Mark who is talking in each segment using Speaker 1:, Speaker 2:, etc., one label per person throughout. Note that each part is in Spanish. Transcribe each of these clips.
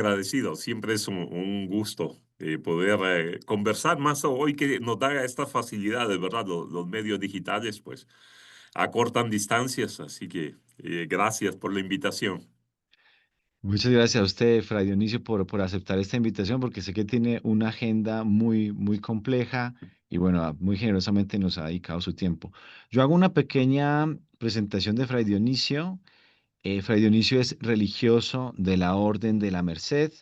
Speaker 1: agradecido. Siempre es un gusto poder conversar más hoy que nos da estas facilidades, ¿verdad? Los medios digitales, pues, acortan distancias. Así que gracias por la invitación.
Speaker 2: Muchas gracias a usted, Fray Dionisio, por aceptar esta invitación, porque sé que tiene una agenda muy, muy compleja y bueno, muy generosamente nos ha dedicado su tiempo. Yo hago una pequeña presentación de Fray Dionisio. Fray Dionisio es religioso de la Orden de la Merced.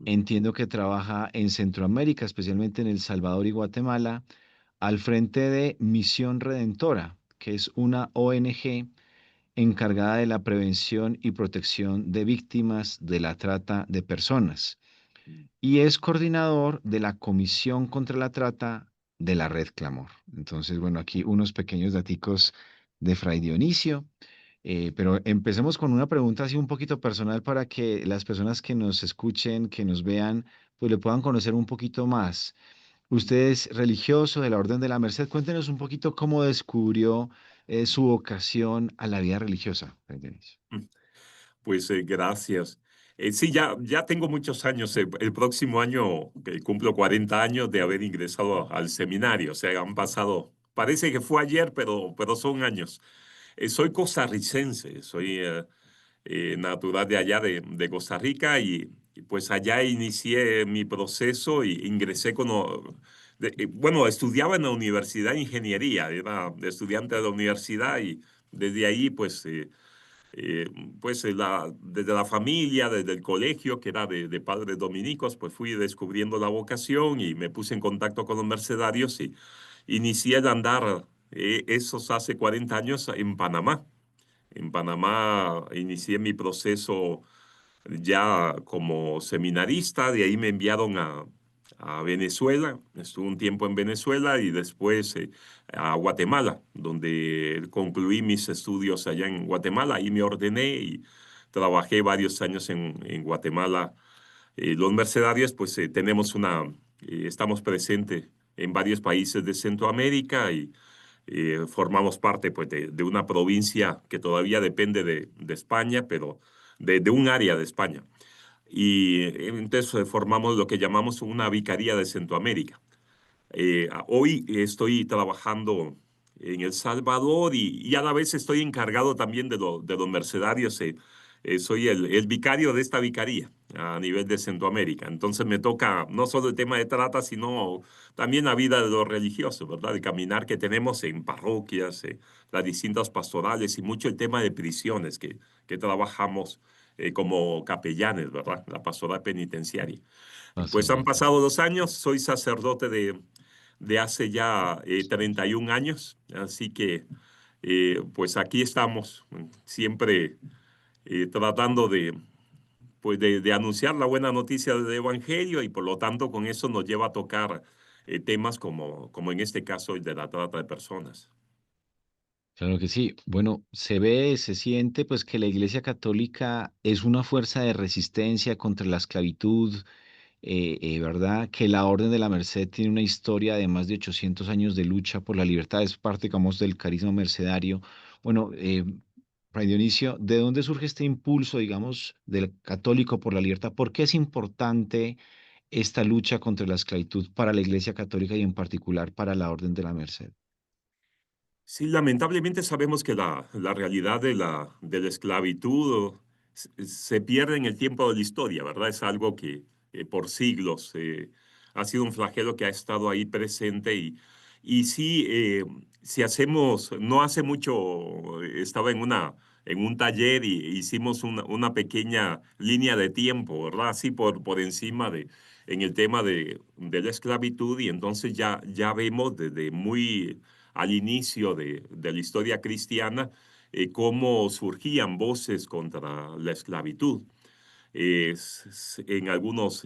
Speaker 2: Entiendo que trabaja en Centroamérica, especialmente en El Salvador y Guatemala, al frente de Misión Redentora, que es una ONG encargada de la prevención y protección de víctimas de la trata de personas y es coordinador de la Comisión contra la Trata de la Red Clamor. Entonces, bueno, aquí unos pequeños daticos de Fray Dionisio, pero empecemos con una pregunta así un poquito personal para que las personas que nos escuchen, que nos vean, pues le puedan conocer un poquito más. Usted es religioso de la Orden de la Merced. Cuéntenos un poquito cómo descubrió su vocación a la vida religiosa, Fray Dionisio.
Speaker 1: Pues gracias. Sí, ya tengo muchos años. El próximo año cumplo 40 años de haber ingresado al seminario. O sea, han pasado, parece que fue ayer, pero son años. Soy costarricense, soy natural de allá de Costa Rica y, pues allá inicié mi proceso y ingresé bueno, estudiaba en la universidad de ingeniería, era estudiante de la universidad y desde ahí eh, desde la familia, desde el colegio, que era de padres dominicos, pues fui descubriendo la vocación y me puse en contacto con los mercedarios y inicié el andar, esos hace 40 años en Panamá. En Panamá inicié mi proceso ya como seminarista, de ahí me enviaron a Venezuela, estuve un tiempo en Venezuela y después a Guatemala, donde concluí mis estudios allá en Guatemala, ahí me ordené y trabajé varios años en Guatemala. Los mercenarios, pues estamos presentes en varios países de Centroamérica y formamos parte pues, de una provincia que todavía depende de España, pero de un área de España. Y entonces formamos lo que llamamos una vicaría de Centroamérica. Hoy estoy trabajando en El Salvador y a la vez estoy encargado también de los mercedarios. Soy el vicario de esta vicaría a nivel de Centroamérica. Entonces me toca no solo el tema de trata, sino también la vida de los religiosos, ¿verdad? El caminar que tenemos en parroquias, las distintas pastorales y mucho el tema de prisiones que trabajamos como capellanes, ¿verdad? La pastoral penitenciaria. Pues han
Speaker 2: Sacerdote.
Speaker 1: pasado 2 años, soy sacerdote de hace ya 31 años, así que pues aquí estamos, siempre tratando de anunciar la buena noticia del Evangelio y por lo tanto con eso nos lleva a tocar temas como en este caso el de la trata de personas.
Speaker 2: Claro que sí. Bueno, se ve, se siente pues que la Iglesia Católica es una fuerza de resistencia contra la esclavitud, ¿verdad? Que la Orden de la Merced tiene una historia de más de 800 años de lucha por la libertad, es parte, digamos, del carisma mercedario. Bueno, Fray Dionisio, ¿de dónde surge este impulso, digamos, del católico por la libertad? ¿Por qué es importante esta lucha contra la esclavitud para la Iglesia Católica y en particular para la Orden de la Merced?
Speaker 1: Sí, lamentablemente sabemos que la realidad de la esclavitud se pierde en el tiempo de la historia, ¿verdad? Es algo que por siglos ha sido un flagelo que ha estado ahí presente y sí, si hacemos, no hace mucho estaba en un taller y hicimos una pequeña línea de tiempo, ¿verdad? Así por encima en el tema de la esclavitud y entonces ya vemos desde muy al inicio de la historia cristiana, cómo surgían voces contra la esclavitud. En algunos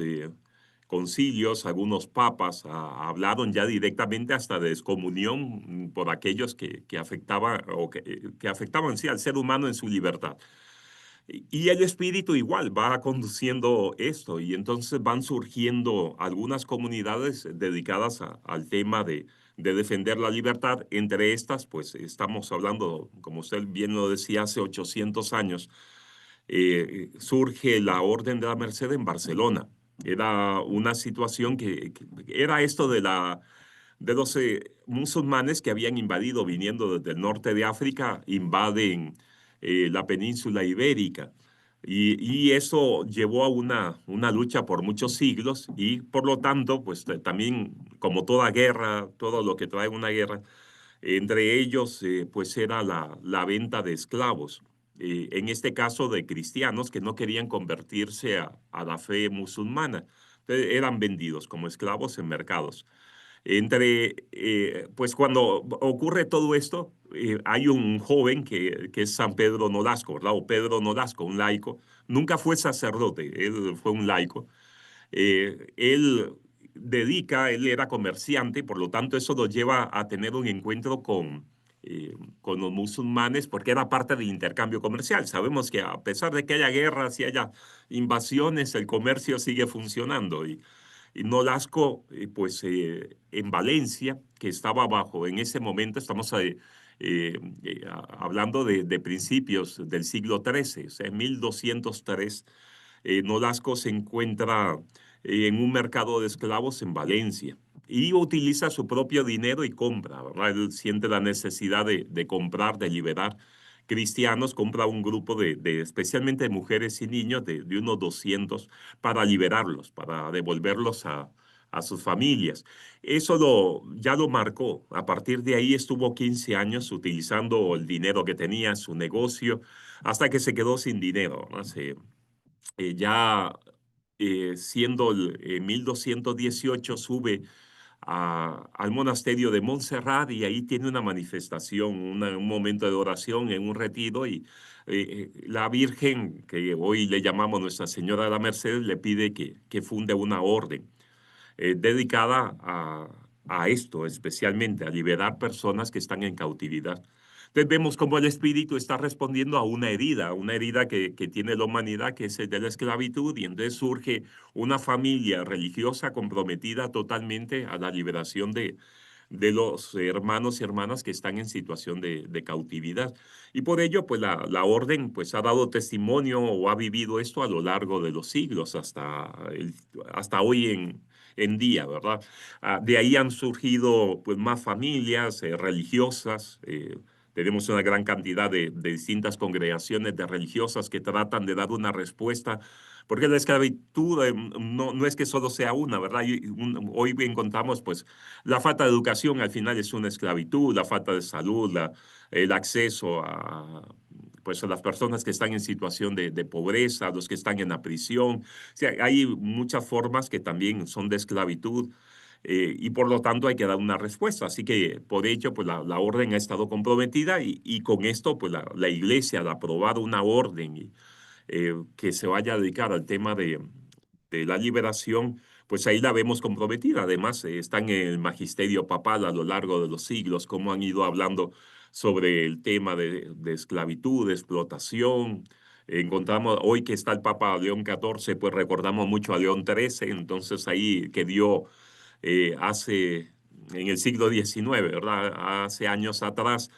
Speaker 1: concilios, algunos papas hablaron ya directamente hasta de excomunión por aquellos que afectaban o que afectaban sí, al ser humano en su libertad. Y el espíritu igual va conduciendo esto y entonces van surgiendo algunas comunidades dedicadas al tema de defender la libertad. Entre estas, pues estamos hablando, como usted bien lo decía, hace 800 años. surge la Orden de la Merced en Barcelona. Era una situación que era esto de los musulmanes que habían invadido, viniendo desde el norte de África, invaden la península ibérica. Y eso llevó a una lucha por muchos siglos y por lo tanto, pues también como toda guerra, todo lo que trae una guerra, entre ellos, pues era la venta de esclavos, en este caso de cristianos que no querían convertirse a la fe musulmana. Entonces, eran vendidos como esclavos en mercados. Pues cuando ocurre todo esto, hay un joven que es San Pedro Nolasco, ¿verdad? O Pedro Nolasco, un laico. Nunca fue sacerdote, él fue un laico. Él él era comerciante, y por lo tanto eso lo lleva a tener un encuentro con los musulmanes porque era parte del intercambio comercial. Sabemos que a pesar de que haya guerras y haya invasiones, el comercio sigue funcionando. Y Nolasco, pues en Valencia, que estaba bajo, en ese momento estamos hablando de principios del siglo XIII, o sea, en 1203, Nolasco se encuentra en un mercado de esclavos en Valencia y utiliza su propio dinero y compra, ¿verdad? Él siente la necesidad de comprar, de liberar cristianos, compra un grupo especialmente de mujeres y niños, de unos 200 para liberarlos, para devolverlos a sus familias. Eso ya lo marcó. A partir de ahí estuvo 15 años utilizando el dinero que tenía, su negocio, hasta que se quedó sin dinero, ¿no? Ya siendo en 1218 sube al monasterio de Montserrat y ahí tiene una manifestación, un momento de oración en un retiro y la Virgen, que hoy le llamamos Nuestra Señora de la Merced, le pide que funde una orden dedicada a esto, especialmente a liberar personas que están en cautividad. Entonces vemos cómo el espíritu está respondiendo a una herida que tiene la humanidad, que es el de la esclavitud, y entonces surge una familia religiosa comprometida totalmente a la liberación de los hermanos y hermanas que están en situación de cautividad. Y por ello, pues la orden pues ha dado testimonio o ha vivido esto a lo largo de los siglos, hasta hoy en día, ¿verdad? De ahí han surgido pues más familias religiosas. Tenemos una gran cantidad de distintas congregaciones de religiosas que tratan de dar una respuesta, porque la esclavitud no es que solo sea una, ¿verdad? Hoy encontramos pues la falta de educación al final es una esclavitud, la falta de salud, el acceso pues a las personas que están en situación de pobreza, los que están en la prisión. O sea, hay muchas formas que también son de esclavitud y por lo tanto hay que dar una respuesta. Así que por ello, pues la orden ha estado comprometida y con esto, pues la iglesia al aprobar una orden que se vaya a dedicar al tema de la liberación, pues ahí la vemos comprometida. Además, están en el magisterio papal a lo largo de los siglos, cómo han ido hablando sobre el tema de esclavitud, de explotación. Encontramos hoy que está el Papa León XIV, pues recordamos mucho a León XIII, entonces ahí que dio en el siglo XIX, ¿verdad? Hace años atrás,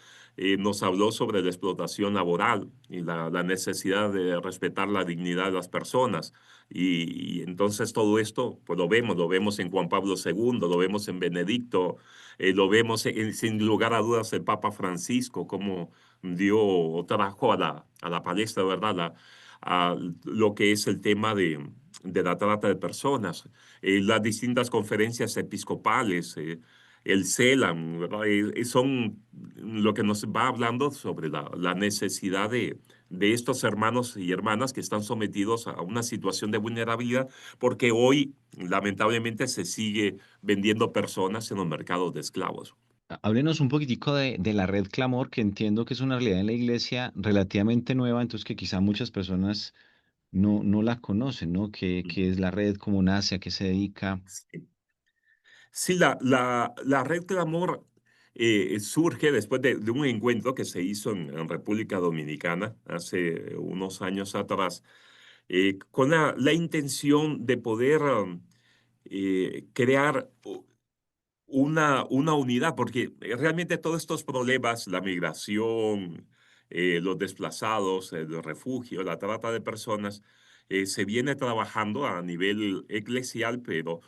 Speaker 1: nos habló sobre la explotación laboral y la necesidad de respetar la dignidad de las personas. Y entonces todo esto, pues lo vemos en Juan Pablo II, lo vemos en Benedicto, lo vemos sin lugar a dudas el Papa Francisco, cómo trajo a la palestra, ¿verdad? A lo que es el tema de la trata de personas, las distintas conferencias episcopales, el CELAM, ¿verdad? Son lo que nos va hablando sobre la necesidad de estos hermanos y hermanas que están sometidos a una situación de vulnerabilidad, porque hoy lamentablemente se sigue vendiendo personas en los mercados de esclavos.
Speaker 2: Háblenos un poquitico de la red Clamor, que entiendo que es una realidad en la iglesia relativamente nueva, entonces que quizá muchas personas no la conocen, ¿no? ¿Qué es la red, cómo nace, a qué se dedica?
Speaker 1: Sí. Sí, la Red Clamor surge después de un encuentro que se hizo en República Dominicana hace unos años atrás, con la intención de poder crear una unidad, porque realmente todos estos problemas, la migración, los desplazados, el refugio, la trata de personas, se viene trabajando a nivel eclesial, pero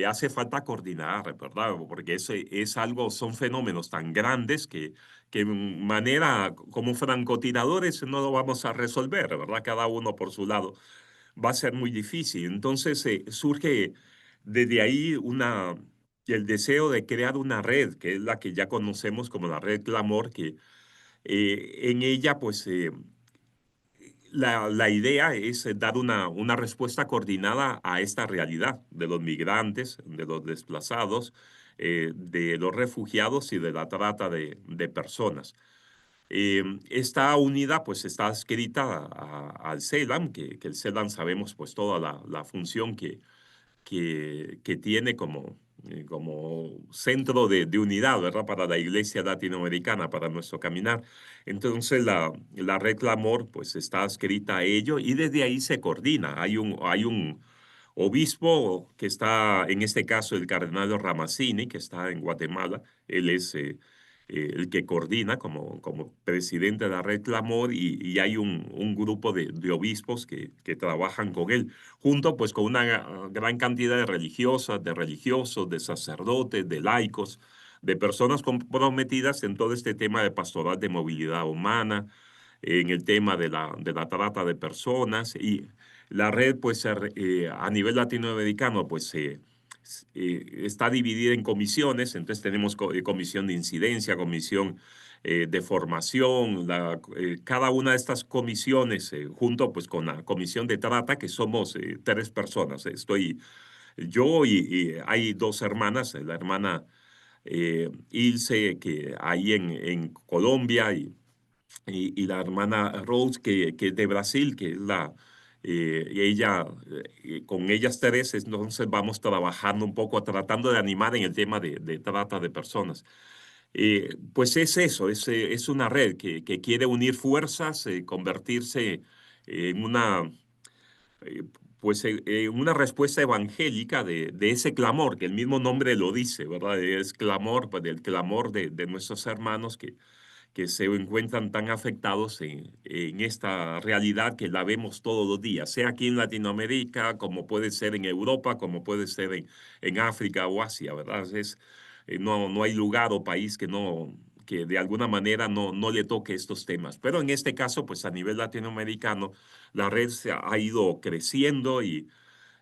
Speaker 1: hace falta coordinar, ¿verdad? Porque eso es algo, son fenómenos tan grandes que en manera, como francotiradores, no lo vamos a resolver, ¿verdad? Cada uno por su lado. Va a ser muy difícil. Entonces surge desde ahí el deseo de crear una red, que es la que ya conocemos como la red Clamor, que en ella, pues, la idea es dar una respuesta coordinada a esta realidad de los migrantes, de los desplazados, de los refugiados y de la trata de personas. Está unida, pues está adscrita al CELAM, que el CELAM sabemos pues toda la función que tiene como centro de unidad, ¿verdad? Para la iglesia latinoamericana, para nuestro caminar. Entonces la red Clamor pues está adscrita a ello y desde ahí se coordina. Hay un obispo que está, en este caso, el cardenal Ramazzini, que está en Guatemala. Él es el que coordina como presidente de la Red Clamor y hay un grupo de obispos que trabajan con él, junto pues con una gran cantidad de religiosas, de religiosos, de sacerdotes, de laicos, de personas comprometidas en todo este tema de pastoral de movilidad humana, en el tema de la trata de personas y la red, pues, a nivel latinoamericano, pues, está dividida en comisiones. Entonces tenemos comisión de incidencia, comisión de formación, cada una de estas comisiones, junto, pues, con la comisión de trata, que somos tres personas. Estoy yo y hay dos hermanas, la hermana Ilse, que ahí en Colombia, y la hermana Rose, que es de Brasil, que es con ellas tres, entonces vamos trabajando un poco, tratando de animar en el tema de trata de personas. Pues es eso, es una red que quiere unir fuerzas, convertirse en eh, una respuesta evangélica de ese clamor, que el mismo nombre lo dice, ¿verdad? Es clamor, pues, del clamor de nuestros hermanos que se encuentran tan afectados en esta realidad que la vemos todos los días, sea aquí en Latinoamérica, como puede ser en Europa, como puede ser en África o Asia, ¿verdad? No hay lugar o país que de alguna manera no le toque estos temas. Pero en este caso, pues a nivel latinoamericano, la red ha ido creciendo y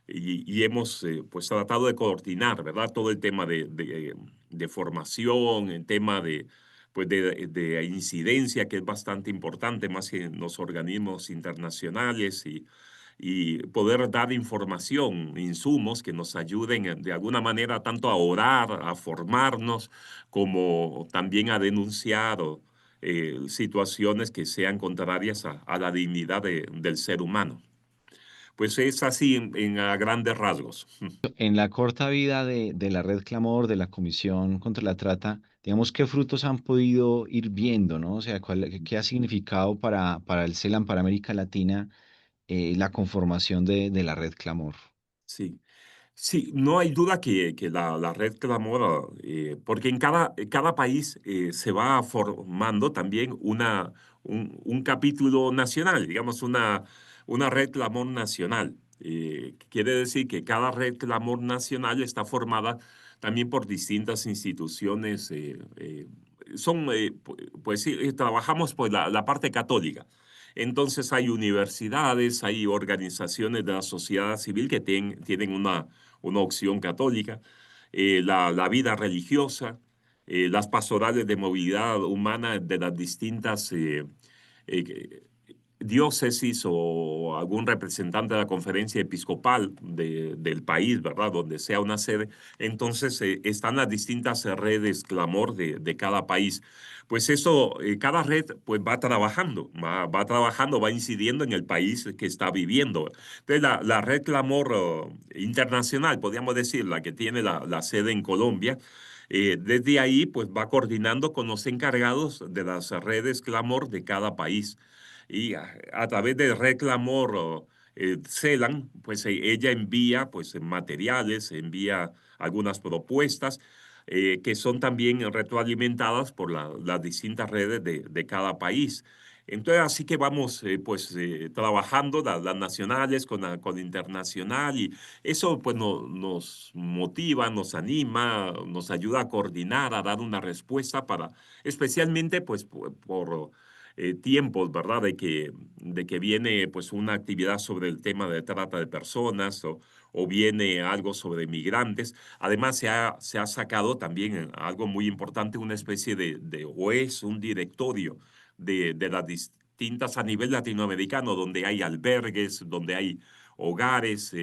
Speaker 1: hemos pues tratado de coordinar, ¿verdad? Todo el tema de formación, el tema de incidencia, que es bastante importante, más en los organismos internacionales y poder dar información, insumos que nos ayuden de alguna manera tanto a orar, a formarnos, como también a denunciar situaciones que sean contrarias a la dignidad del ser humano. Pues es así a grandes rasgos.
Speaker 2: En la corta vida de la Red Clamor, de la Comisión contra la Trata, digamos, ¿qué frutos han podido ir viendo, ¿no? O sea, ¿qué ha significado para el CELAM, para América Latina, la conformación de la Red Clamor?
Speaker 1: Sí. Sí, no hay duda que la red Clamora, porque en cada país se va formando también un capítulo nacional, digamos una red Clamor nacional. Quiere decir que cada red Clamor nacional está formada también por distintas instituciones. Pues sí, trabajamos por la parte católica. Entonces hay universidades, hay organizaciones de la sociedad civil que tienen una opción católica, la vida religiosa, las pastorales de movilidad humana de las distintas eh, diócesis o algún representante de la conferencia episcopal del país, ¿verdad? Donde sea una sede. Entonces están las distintas redes clamor de cada país. Pues eso, cada red pues va trabajando, va incidiendo en el país que está viviendo. Entonces la red clamor internacional, podríamos decir, la que tiene la sede en Colombia, desde ahí pues va coordinando con los encargados de las redes clamor de cada país y a través de Reclamor o CELAM, pues ella envía pues materiales, envía algunas propuestas que son también retroalimentadas por las distintas redes de cada país. Entonces, así que vamos pues trabajando las nacionales con internacional y eso pues nos motiva, nos anima, nos ayuda a coordinar, a dar una respuesta para, especialmente pues por, tiempos, ¿verdad? De que viene pues una actividad sobre el tema de trata de personas o viene algo sobre migrantes. Además, se ha sacado también algo muy importante, una especie o es un directorio de las distintas a nivel latinoamericano, donde hay albergues, donde hay hogares,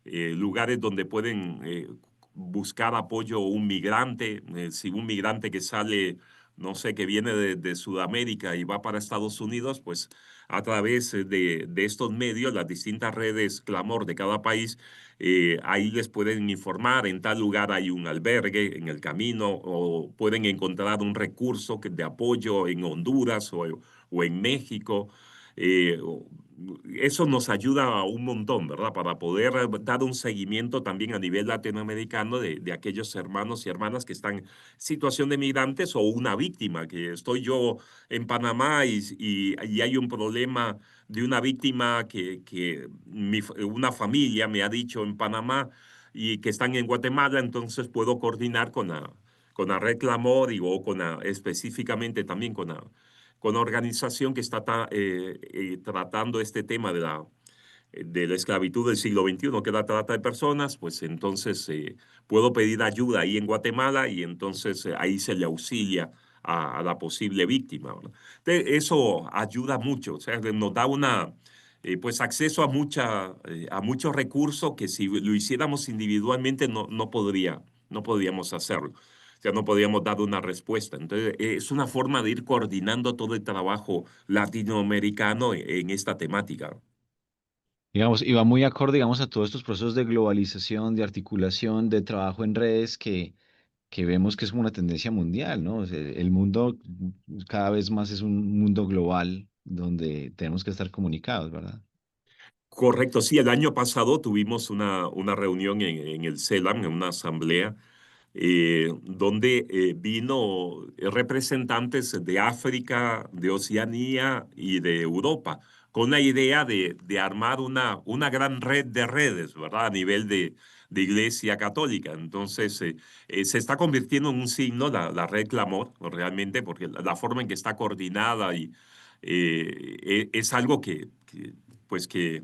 Speaker 1: lugares donde pueden buscar apoyo un migrante, si un migrante que sale, no sé, que viene de Sudamérica y va para Estados Unidos, pues a través de estos medios, las distintas redes clamor de cada país, ahí les pueden informar, en tal lugar hay un albergue en el camino o pueden encontrar un recurso de apoyo en Honduras o en México. Eh, o- Eso nos ayuda un montón, ¿verdad? Para poder dar un seguimiento también a nivel latinoamericano de aquellos hermanos y hermanas que están en situación de migrantes o una víctima, que estoy yo en Panamá y hay un problema de una víctima que una familia me ha dicho en Panamá y que están en Guatemala, entonces puedo coordinar con la Red Clamor o específicamente también con la organización que está tratando este tema de la esclavitud del siglo XXI, que es la trata de personas, pues entonces puedo pedir ayuda ahí en Guatemala y entonces ahí se le auxilia a la posible víctima, ¿verdad? Eso ayuda mucho, o sea, nos da pues acceso a muchos recursos que si lo hiciéramos individualmente no podríamos hacerlo. O sea, no podríamos dar una respuesta. Entonces, es una forma de ir coordinando todo el trabajo latinoamericano en esta temática.
Speaker 2: Digamos, y va muy acorde, digamos, a todos estos procesos de globalización, de articulación, de trabajo en redes que vemos que es como una tendencia mundial, ¿no? O sea, el mundo cada vez más es un mundo global donde tenemos que estar comunicados, ¿verdad?
Speaker 1: Correcto, sí, el año pasado tuvimos una reunión en el CELAM, en una asamblea, donde vino representantes de África, de Oceanía y de Europa, con la idea de armar una gran red de redes, ¿verdad? A nivel de Iglesia Católica. Entonces, se está convirtiendo en un signo la red Clamor, realmente, porque la forma en que está coordinada y es algo pues que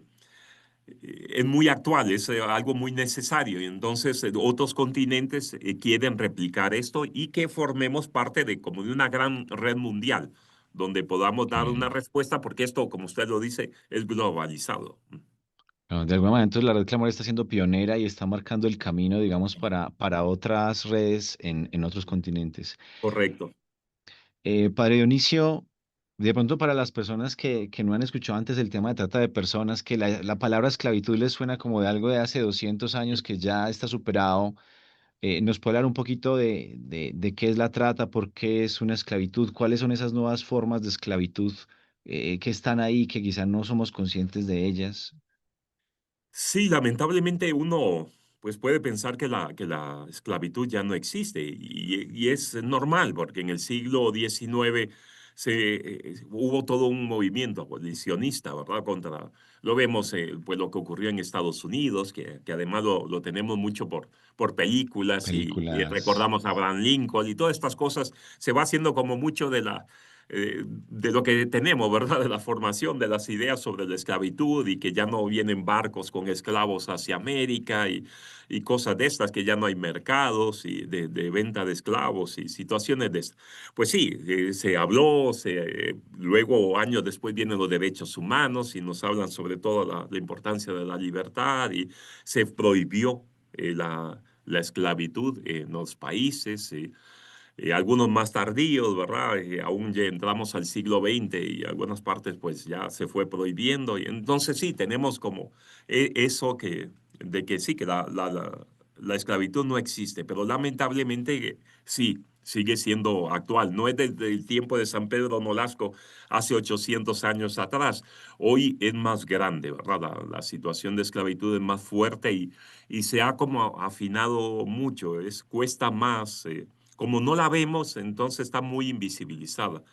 Speaker 1: es muy actual, es algo muy necesario. Y entonces otros continentes quieren replicar esto y que formemos parte de como de una gran red mundial donde podamos dar una
Speaker 2: Que,
Speaker 1: respuesta, porque esto, como usted lo dice, es globalizado.
Speaker 2: de alguna manera, entonces la red Clamor está siendo pionera y está marcando el camino, digamos, para otras redes en otros continentes.
Speaker 1: Correcto.
Speaker 2: Padre Dionisio, de pronto para las personas que no han escuchado antes el tema de trata de personas, que la palabra esclavitud les suena como de algo de hace 200 años que ya está superado. ¿Nos puede hablar un poquito de qué es la trata, por qué es una esclavitud, cuáles son esas nuevas formas de esclavitud que están ahí, que quizás no somos conscientes de ellas?
Speaker 1: Sí, lamentablemente uno pues puede pensar que la esclavitud ya no existe y es normal porque en el siglo XIX hubo todo un movimiento abolicionista, ¿verdad? Lo vemos pues lo que ocurrió en Estados Unidos, que además lo tenemos mucho por películas y
Speaker 2: Películas.
Speaker 1: recordamos a Abraham Lincoln y todas estas cosas, se va haciendo como mucho de lo que tenemos, ¿verdad? De la formación de las ideas sobre la esclavitud y que ya no vienen barcos con esclavos hacia América y cosas de estas, que ya no hay mercados y de venta de esclavos y situaciones de estas. Pues sí, se habló, luego años después vienen los derechos humanos y nos hablan sobre todo la importancia de la libertad y se prohibió la esclavitud en los países. Algunos más tardíos, ¿verdad? Aún ya entramos al siglo XX y algunas partes pues ya se fue prohibiendo. Y entonces sí, tenemos como eso de que sí, que la esclavitud no existe, pero lamentablemente sí, sigue siendo actual. No es desde el tiempo de San Pedro Nolasco hace 800 años atrás. Hoy es más grande, ¿verdad? La situación de esclavitud es más fuerte y se ha como afinado mucho. Cuesta más. Como no la vemos, entonces está muy invisibilizada.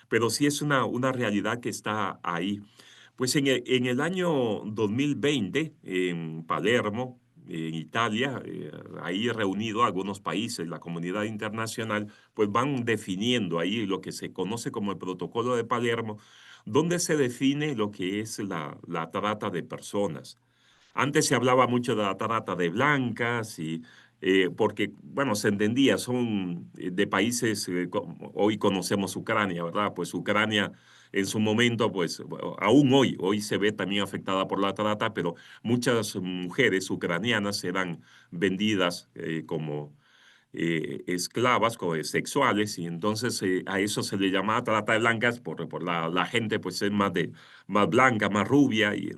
Speaker 1: pero sí es una realidad que está ahí. Pues en el año 2020, en Palermo, en Italia, ahí reunido algunos países, la comunidad internacional, pues van definiendo ahí lo que se conoce como el Protocolo de Palermo, donde se define lo que es la trata de personas. Antes se hablaba mucho de la trata de blancas y porque, bueno, se entendía, son de países, hoy conocemos Ucrania, ¿verdad? Pues Ucrania en su momento, pues bueno, aún hoy se ve también afectada por la trata, pero muchas mujeres ucranianas eran vendidas como esclavas sexuales y entonces a eso se le llamaba trata de blancas por la gente pues es más blanca, más rubia y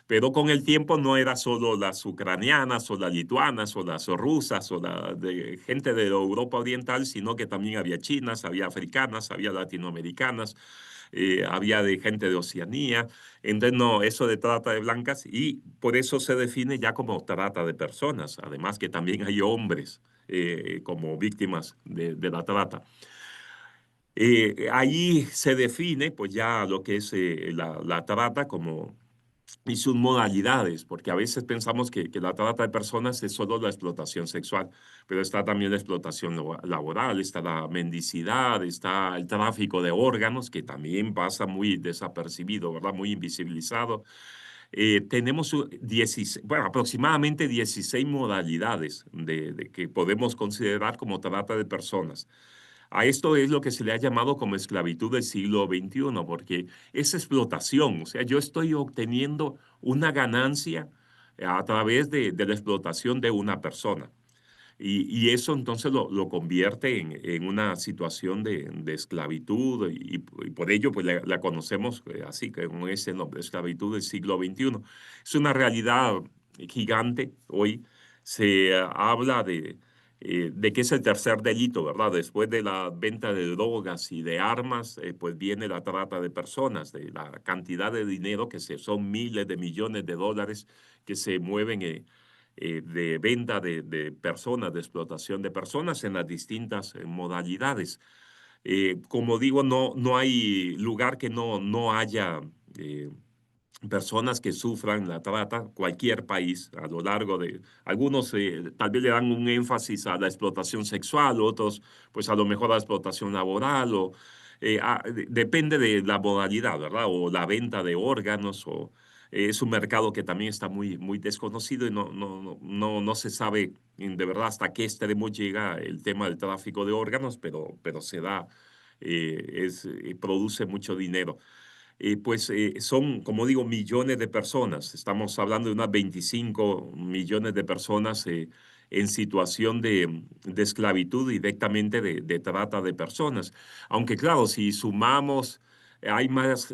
Speaker 1: pero con el tiempo no era solo las ucranianas o las lituanas o las rusas o la de gente de Europa Oriental, sino que también había chinas, había africanas, había latinoamericanas, había de gente de Oceanía. Entonces, no, eso de trata de blancas y por eso se define ya como trata de personas. Además que también hay hombres como víctimas de la trata. Ahí se define pues ya lo que es la trata como y sus modalidades, porque a veces pensamos que la trata de personas es solo la explotación sexual, pero está también la explotación laboral, está la mendicidad, está el tráfico de órganos, que también pasa muy desapercibido, ¿verdad? Muy invisibilizado. Tenemos 16, bueno, aproximadamente 16 modalidades de que podemos considerar como trata de personas. A esto es lo que se le ha llamado como esclavitud del siglo XXI, porque es explotación, o sea, yo estoy obteniendo una ganancia a través de la explotación de una persona. Y eso entonces lo convierte en una situación de esclavitud y por ello pues la conocemos así, como ese nombre, esclavitud del siglo XXI. Es una realidad gigante. Hoy se habla de que es el tercer delito, ¿verdad? Después de la venta de drogas y de armas, pues viene la trata de personas, de la cantidad de dinero son miles de millones de dólares que se mueven de venta de personas, de explotación de personas en las distintas modalidades. Como digo, no hay lugar que no haya personas que sufran la trata, cualquier país, a lo largo de... Algunos tal vez le dan un énfasis a la explotación sexual, otros pues a lo mejor a la explotación laboral, o depende de la modalidad, ¿verdad? O la venta de órganos, o es un mercado que también está muy desconocido y no se sabe de verdad hasta qué extremo llega el tema del tráfico de órganos, pero se da, produce mucho dinero pues son, como digo, millones de personas. Estamos hablando de unas 25 millones de personas en situación de esclavitud directamente de trata de personas. Aunque claro, si sumamos, hay más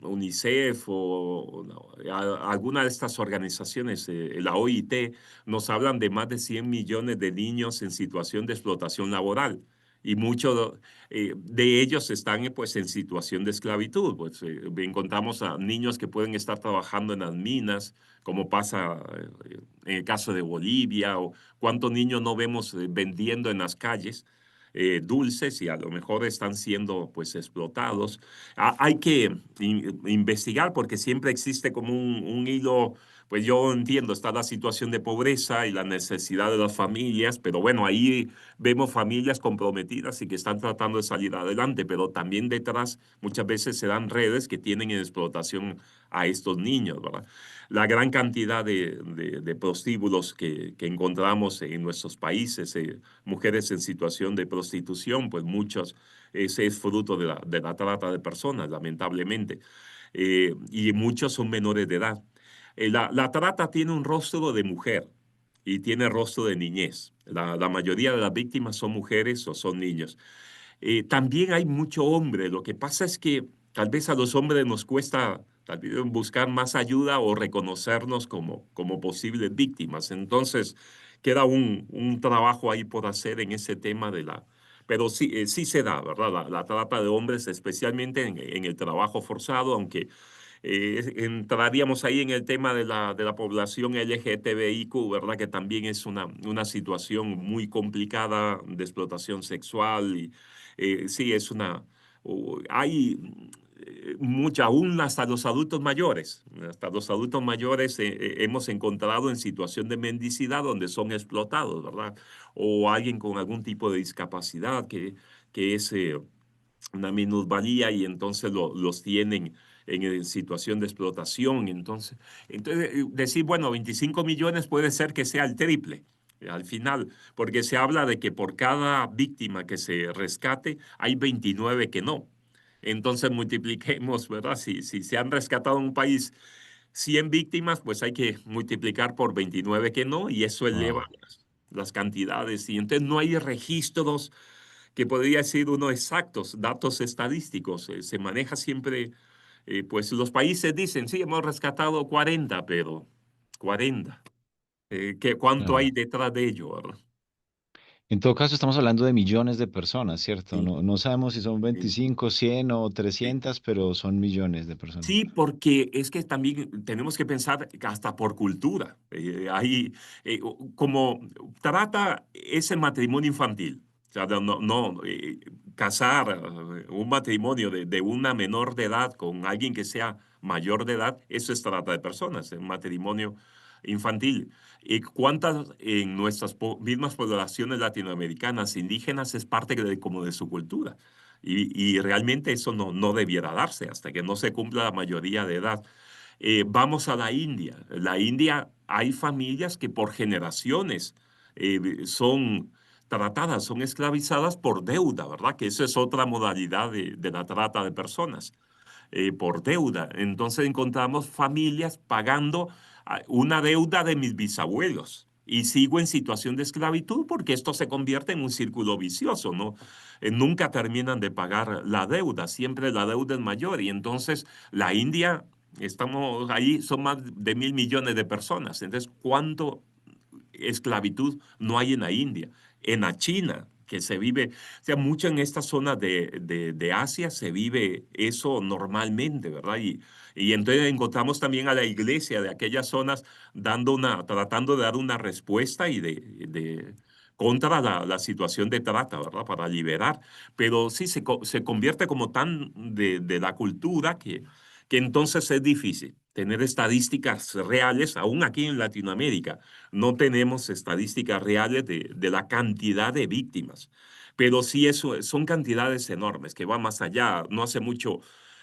Speaker 1: UNICEF o no, alguna de estas organizaciones, la OIT, nos hablan de más de 100 millones de niños en situación de explotación laboral. Y muchos de ellos están pues en situación de esclavitud. Pues encontramos a niños que pueden estar trabajando en las minas, como pasa en el caso de Bolivia, o cuántos niños no vemos vendiendo en las calles dulces y a lo mejor están siendo pues explotados. Hay que investigar porque siempre existe como un hilo. Pues yo entiendo, está la situación de pobreza y la necesidad de las familias, pero bueno, ahí vemos familias comprometidas y que están tratando de salir adelante, pero también detrás muchas veces se dan redes que tienen en explotación a estos niños, ¿verdad? La gran cantidad de prostíbulos que encontramos en nuestros países, mujeres en situación de prostitución, pues muchos, ese es fruto de la trata de personas, lamentablemente, y muchos son menores de edad. La trata tiene un rostro de mujer y tiene rostro de niñez. La mayoría de las víctimas son mujeres o son niños. También hay mucho hombre. Lo que pasa es que tal vez a los hombres nos cuesta tal vez buscar más ayuda o reconocernos como posibles víctimas. Entonces, queda un trabajo ahí por hacer en ese tema de la... Pero sí, sí se da, ¿verdad? La trata de hombres, especialmente en el trabajo forzado, aunque entraríamos ahí en el tema de la población LGTBIQ, ¿verdad? Que también es una situación muy complicada de explotación sexual y sí, es hay mucha, aún hasta los adultos mayores hemos encontrado en situación de mendicidad donde son explotados, ¿verdad? O alguien con algún tipo de discapacidad que es una minusvalía y entonces los tienen en situación de explotación. Entonces decir, bueno, 25 millones puede ser que sea el triple. Al final, porque se habla de que por cada víctima que se rescate, hay 29 que no. Entonces multipliquemos, ¿verdad? Si se han rescatado en un país 100 víctimas, pues hay que multiplicar por 29 que no, y eso eleva
Speaker 2: Wow.
Speaker 1: las cantidades. Y entonces no hay registros que podría decir uno exactos, datos estadísticos. Se maneja siempre, pues los países dicen, sí, hemos rescatado 40, pero 40. ¿Cuánto hay
Speaker 2: Claro.
Speaker 1: detrás de ello, verdad?
Speaker 2: En todo caso, estamos hablando de millones de personas, ¿cierto?
Speaker 1: Sí,
Speaker 2: No, no sabemos si son
Speaker 1: sí.
Speaker 2: 25, 100 o
Speaker 1: Sí.
Speaker 2: 300, pero son millones de personas.
Speaker 1: Sí, porque es que también tenemos que pensar que hasta por cultura. Como trata ese matrimonio infantil, o sea, casar un matrimonio de una menor de edad con alguien que sea mayor de edad, eso es trata de personas, un matrimonio infantil. ¿Y cuántas en nuestras mismas poblaciones latinoamericanas indígenas es parte como de su cultura? Y realmente eso no debiera darse hasta que no se cumpla la mayoría de edad. Vamos a la India. La India hay familias que por generaciones son tratadas, son esclavizadas por deuda, ¿verdad? Que eso es otra modalidad de la trata de personas por deuda. Entonces encontramos familias pagando una deuda de mis bisabuelos. Y sigo en situación de esclavitud porque esto se convierte en un círculo vicioso, ¿no? Nunca terminan de pagar la deuda, siempre la deuda es mayor. Y entonces la India, estamos ahí, son más de 1.000 millones de personas. Entonces, ¿cuánto esclavitud no hay en la India? En la China, que se vive, o sea, mucho en esta zona de Asia se vive eso normalmente, ¿verdad? Y entonces encontramos también a la iglesia de aquellas zonas tratando de dar una respuesta contra la situación de trata, ¿verdad? Para liberar. Pero sí se convierte como tan de la cultura que entonces es difícil tener estadísticas reales, aún aquí en Latinoamérica no tenemos estadísticas reales de la cantidad de víctimas, pero sí eso, son cantidades enormes que van más allá. No hace mucho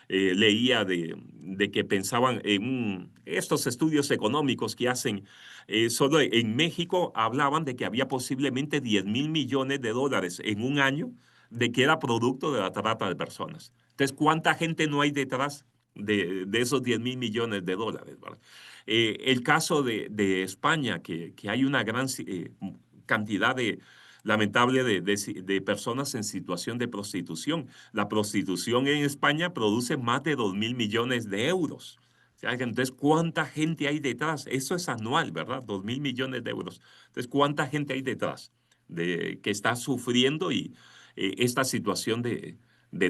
Speaker 1: leía de que pensaban en estos estudios económicos que hacen, solo en México hablaban de que había posiblemente 10.000 millones de dólares en un año de que era producto de la trata de personas. Entonces, ¿cuánta gente no hay detrás de esos 10.000 millones de dólares, ¿verdad? El caso de España, que hay una gran cantidad lamentable de personas en situación de prostitución. La prostitución en España produce más de 2.000 millones de euros. O sea, que entonces, ¿cuánta gente hay detrás? Eso es anual, ¿verdad? 2.000 millones de euros. Entonces, ¿cuánta gente hay detrás que está sufriendo esta situación de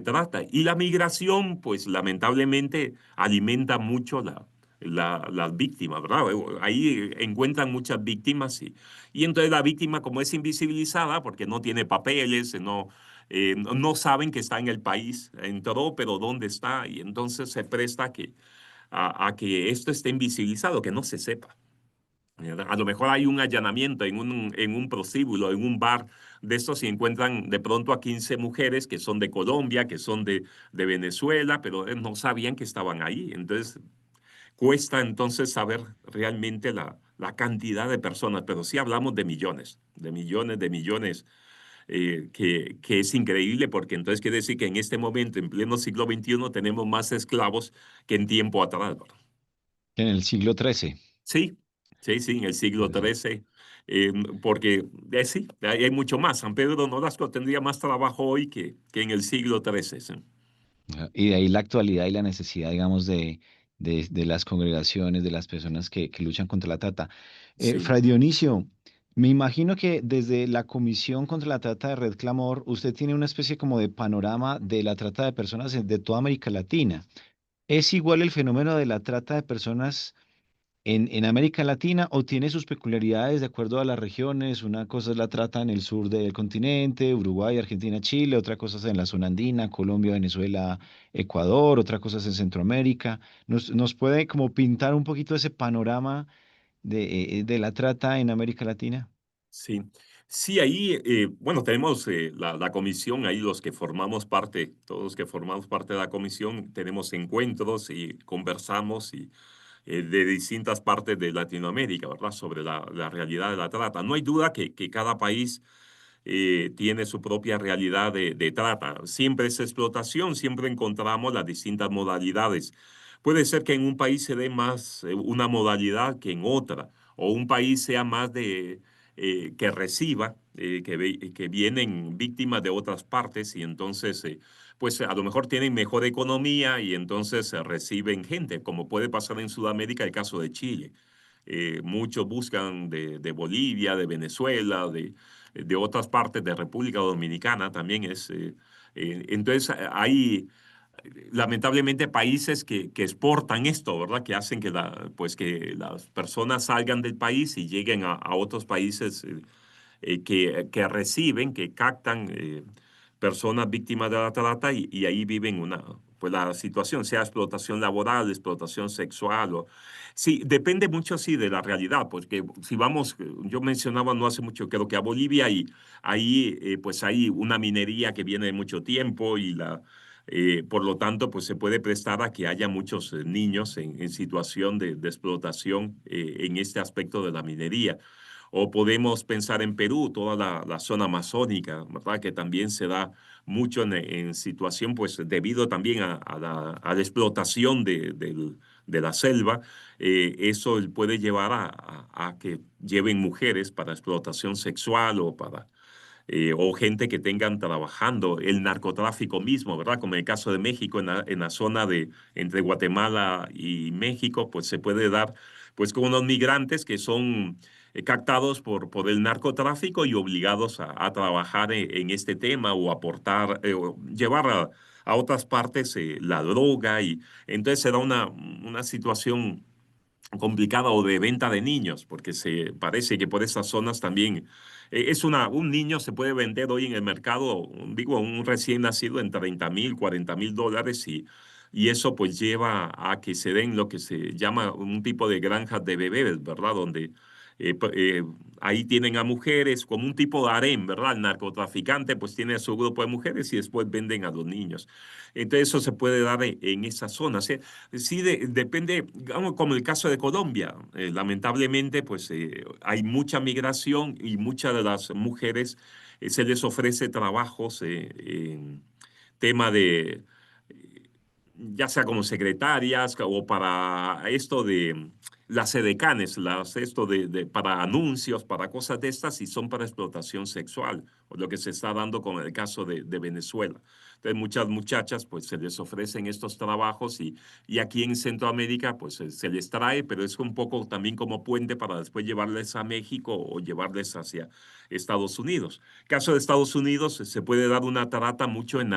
Speaker 1: trata? Y la migración, pues lamentablemente, alimenta mucho las víctimas, ¿verdad? Ahí encuentran muchas víctimas y entonces la víctima, como es invisibilizada, porque no tiene papeles, no saben que está en el país, entró, pero ¿dónde está? Y entonces se presta a que esto esté invisibilizado, que no se sepa. A lo mejor hay un allanamiento en un prostíbulo, en un bar de estos y encuentran de pronto a 15 mujeres que son de Colombia, que son de Venezuela, pero no sabían que estaban ahí. Entonces, cuesta entonces saber realmente la cantidad de personas, pero sí hablamos de millones, de millones, que es increíble porque entonces quiere decir que en este momento, en pleno siglo XXI, tenemos más esclavos que en tiempo atrás, ¿verdad?
Speaker 2: En el siglo XIII.
Speaker 1: Sí, sí, sí, en el siglo
Speaker 2: Interesante.
Speaker 1: XIII, porque sí, hay mucho más. San Pedro Nolasco tendría más trabajo hoy que en el siglo XIII. Sí.
Speaker 2: Ajá. Y de ahí la actualidad y la necesidad, digamos, de las congregaciones, de las personas que luchan contra la trata.
Speaker 1: Sí.
Speaker 2: Fray Dionisio, me imagino que desde la Comisión contra la Trata de Red Clamor, usted tiene una especie como de panorama de la trata de personas de toda América Latina. ¿Es igual el fenómeno de la trata de personas en América Latina o tiene sus peculiaridades de acuerdo a las regiones? Una cosa es la trata en el sur del continente, Uruguay, Argentina, Chile, otra cosa es en la zona andina, Colombia, Venezuela, Ecuador, otra cosa es en Centroamérica. ¿Nos puede como pintar un poquito ese panorama de la trata en América Latina?
Speaker 1: Sí, sí, ahí, bueno, tenemos la comisión, ahí los que formamos parte, todos los que formamos parte de la comisión, tenemos encuentros y conversamos de distintas partes de Latinoamérica, ¿verdad? Sobre la realidad de la trata. No hay duda que cada país tiene su propia realidad de trata. Siempre es explotación, siempre encontramos las distintas modalidades. Puede ser que en un país se dé más una modalidad que en otra, o un país sea más de que reciba, que vienen víctimas de otras partes y entonces, pues a lo mejor tienen mejor economía y entonces reciben gente, como puede pasar en Sudamérica, el caso de Chile. Muchos buscan de Bolivia, de Venezuela, de otras partes de República Dominicana también es. Entonces, hay lamentablemente países que exportan esto, ¿verdad? Que hacen que, pues que las personas salgan del país y lleguen a otros países que reciben, que captan personas víctimas de la trata y ahí viven pues la situación, sea explotación laboral, explotación sexual. Sí, depende mucho, sí, de la realidad, porque si vamos, yo mencionaba no hace mucho, creo que a Bolivia y ahí pues hay una minería que viene de mucho tiempo y por lo tanto, pues se puede prestar a que haya muchos niños en situación de explotación en este aspecto de la minería. O podemos pensar en Perú, toda la zona amazónica, ¿verdad? Que también se da mucho en situación, pues debido también a la explotación de la selva. Eso puede llevar a que lleven mujeres para explotación sexual o gente que tengan trabajando, el narcotráfico mismo, ¿verdad? Como en el caso de México, en la zona entre Guatemala y México, pues se puede dar pues con unos migrantes que son captados por el narcotráfico y obligados a trabajar en este tema o aportar, o llevar a otras partes la droga y entonces se da una situación complicada o de venta de niños, porque se parece que por esas zonas también un niño se puede vender hoy en el mercado, digo, un recién nacido en 30,000, 40,000 dólares y eso pues lleva a que se den lo que se llama un tipo de granjas de bebés, ¿verdad? Donde ahí tienen a mujeres como un tipo de harén, ¿verdad? El narcotraficante pues tiene a su grupo de mujeres y después venden a los niños. Entonces eso se puede dar en esa zona. ¿Sí? Sí, depende, digamos, como el caso de Colombia. Lamentablemente, pues hay mucha migración y muchas de las mujeres se les ofrece trabajos en tema de, ya sea como secretarias o para esto de las edecanes, esto para anuncios, para cosas de estas, y son para explotación sexual, o lo que se está dando con el caso de Venezuela. Entonces, muchas muchachas, pues se les ofrecen estos trabajos y aquí en Centroamérica, pues se les trae, pero es un poco también como puente para después llevarles a México o llevarles hacia Estados Unidos. Caso de Estados Unidos, se puede dar una trata mucho en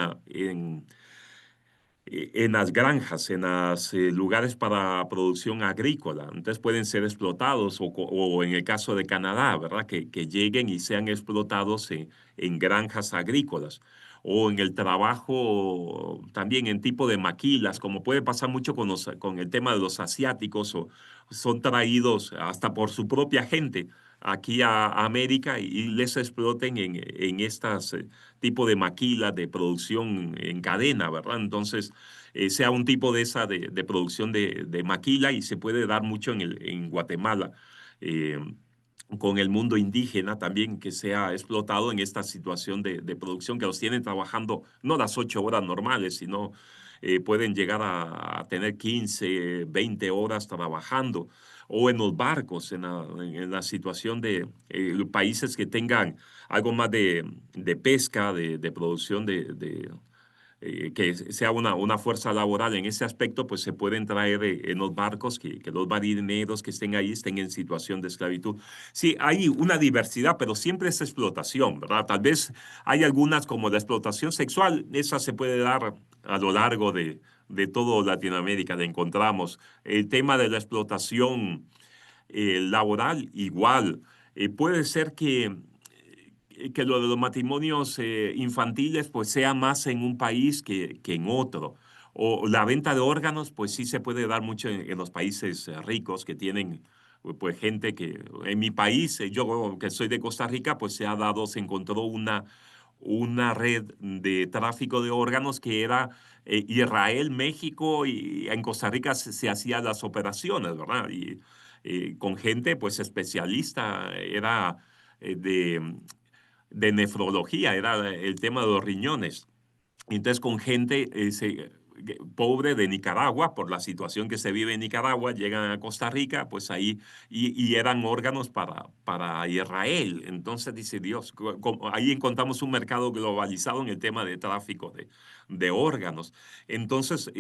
Speaker 1: las granjas, en los lugares para producción agrícola. Entonces pueden ser explotados o en el caso de Canadá, ¿verdad? Que lleguen y sean explotados en granjas agrícolas o en el trabajo también en tipo de maquilas, como puede pasar mucho con el tema de los asiáticos o son traídos hasta por su propia gente aquí a América y les exploten en estas tipo de maquilas de producción en cadena, ¿verdad? Entonces, sea un tipo de esa de producción de maquila y se puede dar mucho en Guatemala. eh, con el mundo indígena también que se ha explotado en esta situación de producción que los tienen trabajando no las 8 horas normales, sino pueden llegar a tener 15, 20 horas trabajando o en los barcos, en la situación de países que tengan algo más de pesca, de producción que sea una fuerza laboral en ese aspecto, pues se pueden traer en los barcos que los marineros que estén ahí estén en situación de esclavitud. Sí, hay una diversidad, pero siempre es explotación, ¿verdad? Tal vez hay algunas como la explotación sexual, esa se puede dar a lo largo de todo Latinoamérica, la encontramos. El tema de la explotación laboral igual. Puede ser que lo de los matrimonios infantiles pues sea más en un país que en otro. O la venta de órganos pues sí se puede dar mucho en los países ricos que tienen pues gente que en mi país, yo que soy de Costa Rica, pues se ha dado, se encontró una red de tráfico de órganos que era Israel, México y en Costa Rica se hacían las operaciones, ¿verdad? Y con gente pues especialista, era de nefrología, era el tema de los riñones. Entonces, con gente pobre de Nicaragua, por la situación que se vive en Nicaragua, llegan a Costa Rica, pues ahí, y eran órganos para Israel. Entonces, dice Dios, ahí encontramos un mercado globalizado en el tema de tráfico de órganos. Entonces,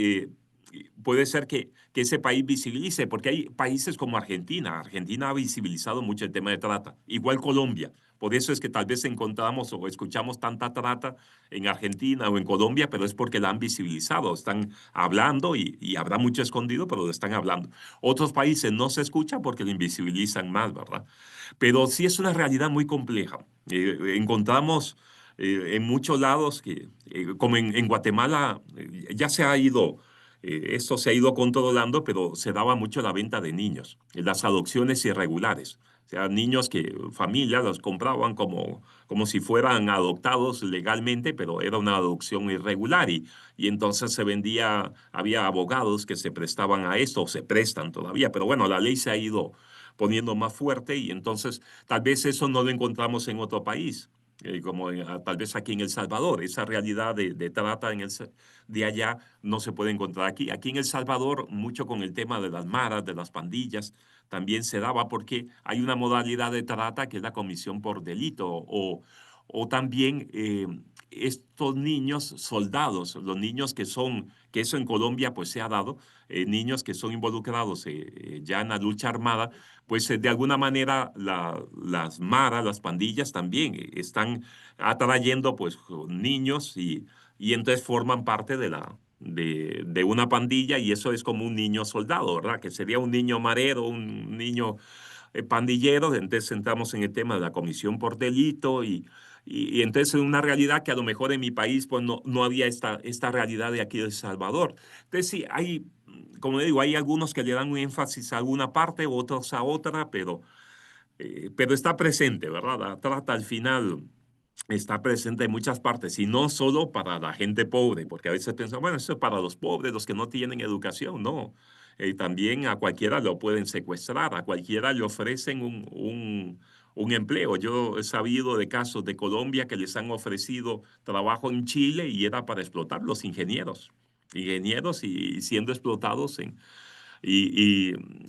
Speaker 1: puede ser que ese país visibilice, porque hay países como Argentina. Argentina ha visibilizado mucho el tema de trata, igual Colombia. Por eso es que tal vez encontramos o escuchamos tanta trata en Argentina o en Colombia, pero es porque la han visibilizado, están hablando y habrá mucho escondido, pero lo están hablando. Otros países no se escucha porque lo invisibilizan más, ¿verdad? Pero sí es una realidad muy compleja. Encontramos en muchos lados que, como en Guatemala, ya se ha ido, esto se ha ido controlando, pero se daba mucho la venta de niños, las adopciones irregulares. O sea, niños que familias los compraban como si fueran adoptados legalmente, pero era una adopción irregular y entonces se vendía, había abogados que se prestaban a esto, o se prestan todavía, pero bueno, la ley se ha ido poniendo más fuerte y entonces tal vez eso no lo encontramos en otro país, como tal vez aquí en El Salvador. Esa realidad de trata de allá no se puede encontrar aquí. Aquí en El Salvador, mucho con el tema de las maras, de las pandillas, también se daba porque hay una modalidad de trata que es la comisión por delito o también estos niños soldados, los niños que son, que eso en Colombia pues se ha dado, niños que son involucrados ya en la lucha armada, pues de alguna manera las maras, las pandillas también están atrayendo pues niños y entonces forman parte de una pandilla y eso es como un niño soldado, ¿verdad? Que sería un niño marero, un niño pandillero, entonces entramos en el tema de la comisión por delito y entonces es una realidad que a lo mejor en mi país pues no había esta realidad de aquí de El Salvador. Entonces sí, hay, como digo, hay algunos que le dan un énfasis a alguna parte, otros a otra, pero está presente, ¿verdad? La trata al final está presente en muchas partes y no solo para la gente pobre, porque a veces piensan, bueno, eso es para los pobres, los que no tienen educación, no. También a cualquiera lo pueden secuestrar, a cualquiera le ofrecen un empleo. Yo he sabido de casos de Colombia que les han ofrecido trabajo en Chile y era para explotar los ingenieros. Ingenieros y siendo explotados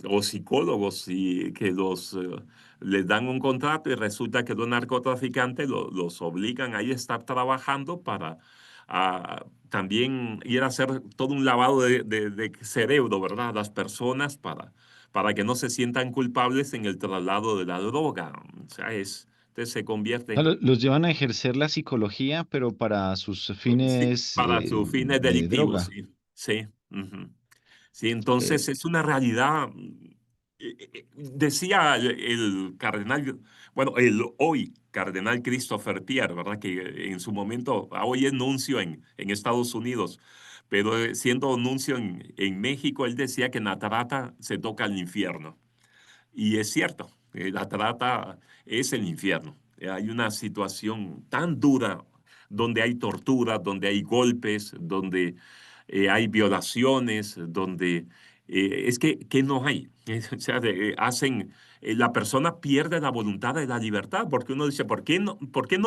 Speaker 1: o psicólogos y que les dan un contrato y resulta que los narcotraficantes los obligan a ir a estar trabajando para también ir a hacer todo un lavado de cerebro, ¿verdad? A las personas para que no se sientan culpables en el traslado de la droga. O sea, entonces se
Speaker 2: sea,
Speaker 1: convierte,
Speaker 2: los llevan a ejercer la psicología, pero para sus
Speaker 1: sí,
Speaker 2: fines
Speaker 1: para sus fines
Speaker 2: de
Speaker 1: delictivos,
Speaker 2: droga.
Speaker 1: sí. Sí. Ujú. Sí,
Speaker 2: Eh,
Speaker 1: entonces es una realidad. Decía el cardenal, bueno, el hoy cardenal Christopher Pierre, ¿verdad? Que en su momento, hoy es nuncio en Estados Unidos, pero siendo nuncio en México, él decía que en la trata se toca el infierno. Y es cierto, la trata es el infierno. Hay una situación tan dura donde hay tortura, donde hay golpes, donde hay violaciones, donde es que no hay. O sea, hacen, la persona pierde la voluntad de la libertad porque uno dice, por qué no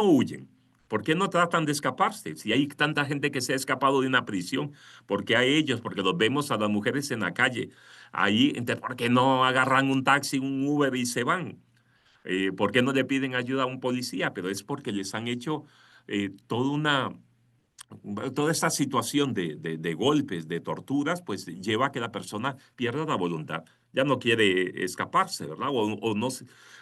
Speaker 1: huyen? ¿Por qué no tratan de escaparse? Si hay tanta gente que se ha escapado de una prisión, ¿por qué a ellos? Porque los vemos a las mujeres en la calle ahí, entonces, ¿por qué no agarran un taxi, un Uber y se van? ¿Por qué no le piden ayuda a un policía? Pero es porque les han hecho toda toda esta situación de golpes, de torturas, pues lleva a que la persona pierda la voluntad. Ya no quiere escaparse, ¿verdad? O no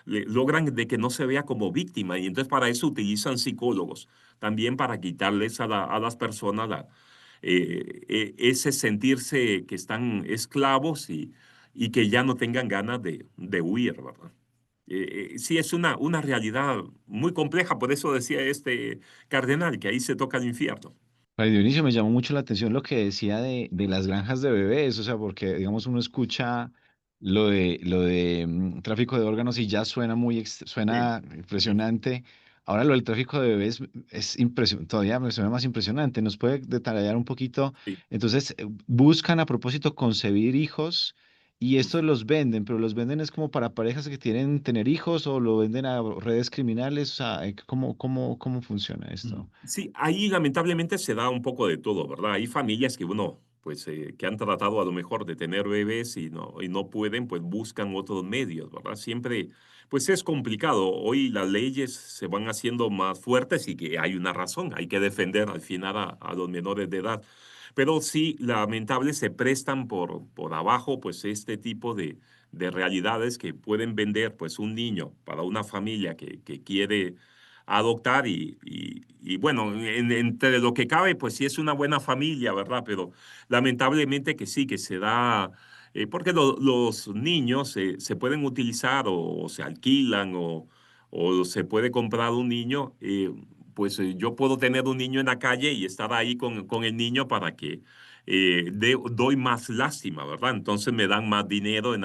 Speaker 1: logran de que no se vea como víctima y entonces para eso utilizan psicólogos, también para quitarles a las personas ese sentirse que están esclavos y que ya no tengan ganas de huir, ¿verdad? Sí, es una realidad muy compleja, por eso decía este cardenal que ahí se toca el infierno.
Speaker 2: Fray Dionisio, me llamó mucho la atención lo que decía de las granjas de bebés, o sea, porque, digamos, uno escucha lo de tráfico de órganos y ya suena
Speaker 1: Sí,
Speaker 2: suena
Speaker 1: sí,
Speaker 2: impresionante. Ahora lo del tráfico de bebés es todavía me suena más impresionante. ¿Nos puede detallar un poquito?
Speaker 1: sí.
Speaker 2: Entonces, buscan a propósito concebir hijos y estos
Speaker 1: Ujú.
Speaker 2: los venden, pero los venden es como para parejas que quieren tener hijos o lo venden a redes criminales, o sea, ¿cómo funciona
Speaker 1: Ujú.
Speaker 2: esto?
Speaker 1: Sí, ahí lamentablemente se da un poco de todo, ¿verdad? Hay familias que uno, pues, que han tratado a lo mejor de tener bebés y no pueden, pues buscan otros medios, ¿verdad? Siempre, pues es complicado. Hoy las leyes se van haciendo más fuertes y que hay una razón, hay que defender al final a los menores de edad. Pero sí, lamentable, se prestan por abajo, pues, este tipo de realidades que pueden vender, pues, un niño para una familia que quiere adoptar y bueno, entre lo que cabe, pues sí es una buena familia, ¿verdad? Pero lamentablemente que sí, que se da, porque los niños se pueden utilizar o se alquilan o se puede comprar un niño, pues yo puedo tener un niño en la calle y estar ahí con el niño para que doy más lástima, ¿verdad? Entonces me dan más dinero en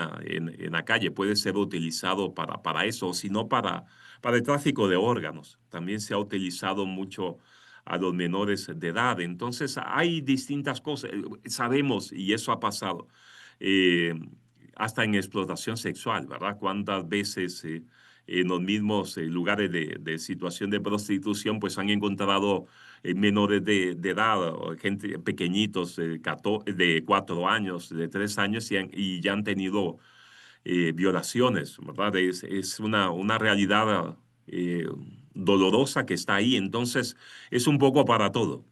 Speaker 1: la calle, puede ser utilizado para eso, o si no para el tráfico de órganos. También se ha utilizado mucho a los menores de edad. Entonces, hay distintas cosas. Sabemos, y eso ha pasado, eh, hasta en explotación sexual, ¿verdad? ¿Cuántas veces en los mismos lugares de situación de prostitución, pues han encontrado menores de edad, o gente pequeñitos de 4 años, de 3 años, y ya han tenido violaciones, ¿verdad? Es una realidad eh, dolorosa que está ahí, entonces es un poco para todo,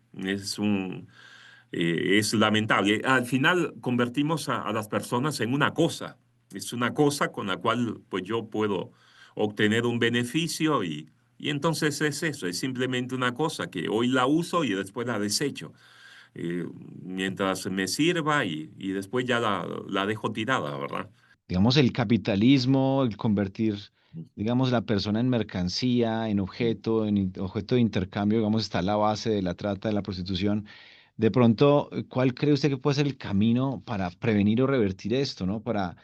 Speaker 1: es lamentable. Al final convertimos a las personas en una cosa, es una cosa con la cual pues yo puedo obtener un beneficio y entonces es eso, es simplemente una cosa que hoy la uso y después la desecho. Mientras me sirva y después ya la dejo tirada, ¿verdad?
Speaker 2: Digamos, el capitalismo, el convertir, digamos, la persona en mercancía, en objeto, objeto de intercambio, digamos, está a la base de la trata, de la prostitución. De pronto, ¿cuál cree usted que puede ser el camino para prevenir o revertir esto, ¿no? Para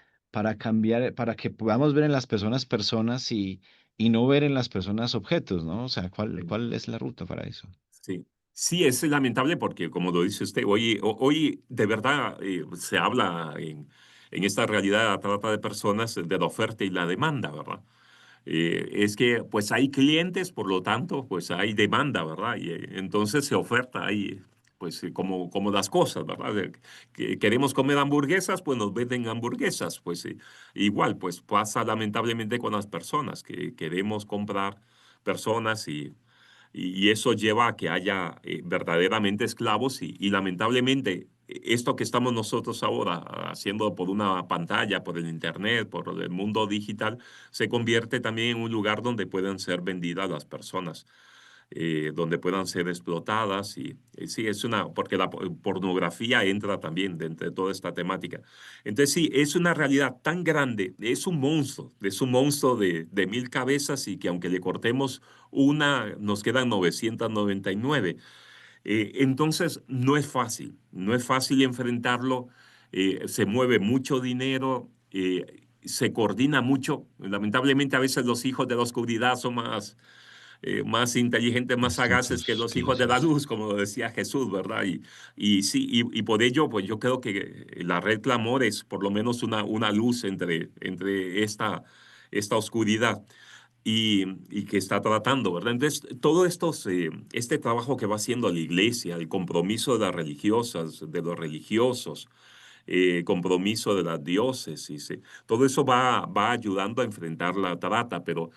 Speaker 2: cambiar, para que podamos ver en las personas personas y no ver en las personas objetos, ¿no? O sea, ¿cuál es la ruta para eso?
Speaker 1: Sí, sí, es lamentable porque, como lo dice usted, hoy de verdad se habla en esta realidad de la trata de personas de la oferta y la demanda, ¿verdad? Es que pues hay clientes, por lo tanto, pues hay demanda, ¿verdad? Y entonces se oferta ahí, pues como las cosas, ¿verdad? Que queremos comer hamburguesas, pues nos venden hamburguesas, pues igual, pues pasa lamentablemente con las personas, que queremos comprar personas y eso lleva a que haya verdaderamente esclavos y lamentablemente esto que estamos nosotros ahora haciendo por una pantalla, por el internet, por el mundo digital, se convierte también en un lugar donde pueden ser vendidas las personas, donde puedan ser explotadas sí, porque la pornografía entra también dentro de toda esta temática. Entonces sí, es una realidad tan grande, es un monstruo de 1000 cabezas y que aunque le cortemos una, nos quedan 999. Entonces, no es fácil, no es fácil enfrentarlo, se mueve mucho dinero, se coordina mucho. Lamentablemente, a veces los hijos de la oscuridad son más inteligentes, más sagaces que
Speaker 2: Astutos,
Speaker 1: los
Speaker 2: sí,
Speaker 1: hijos de
Speaker 2: sí,
Speaker 1: la
Speaker 2: sí.
Speaker 1: luz, como decía Jesús, ¿verdad? Y sí, y por ello, pues yo creo que la red Clamor es por lo menos una luz entre esta oscuridad y que está tratando, ¿verdad? Entonces, todo este trabajo que va haciendo la iglesia, el compromiso de las religiosas, de los religiosos, compromiso de las diócesis, todo eso va ayudando a enfrentar la trata, pero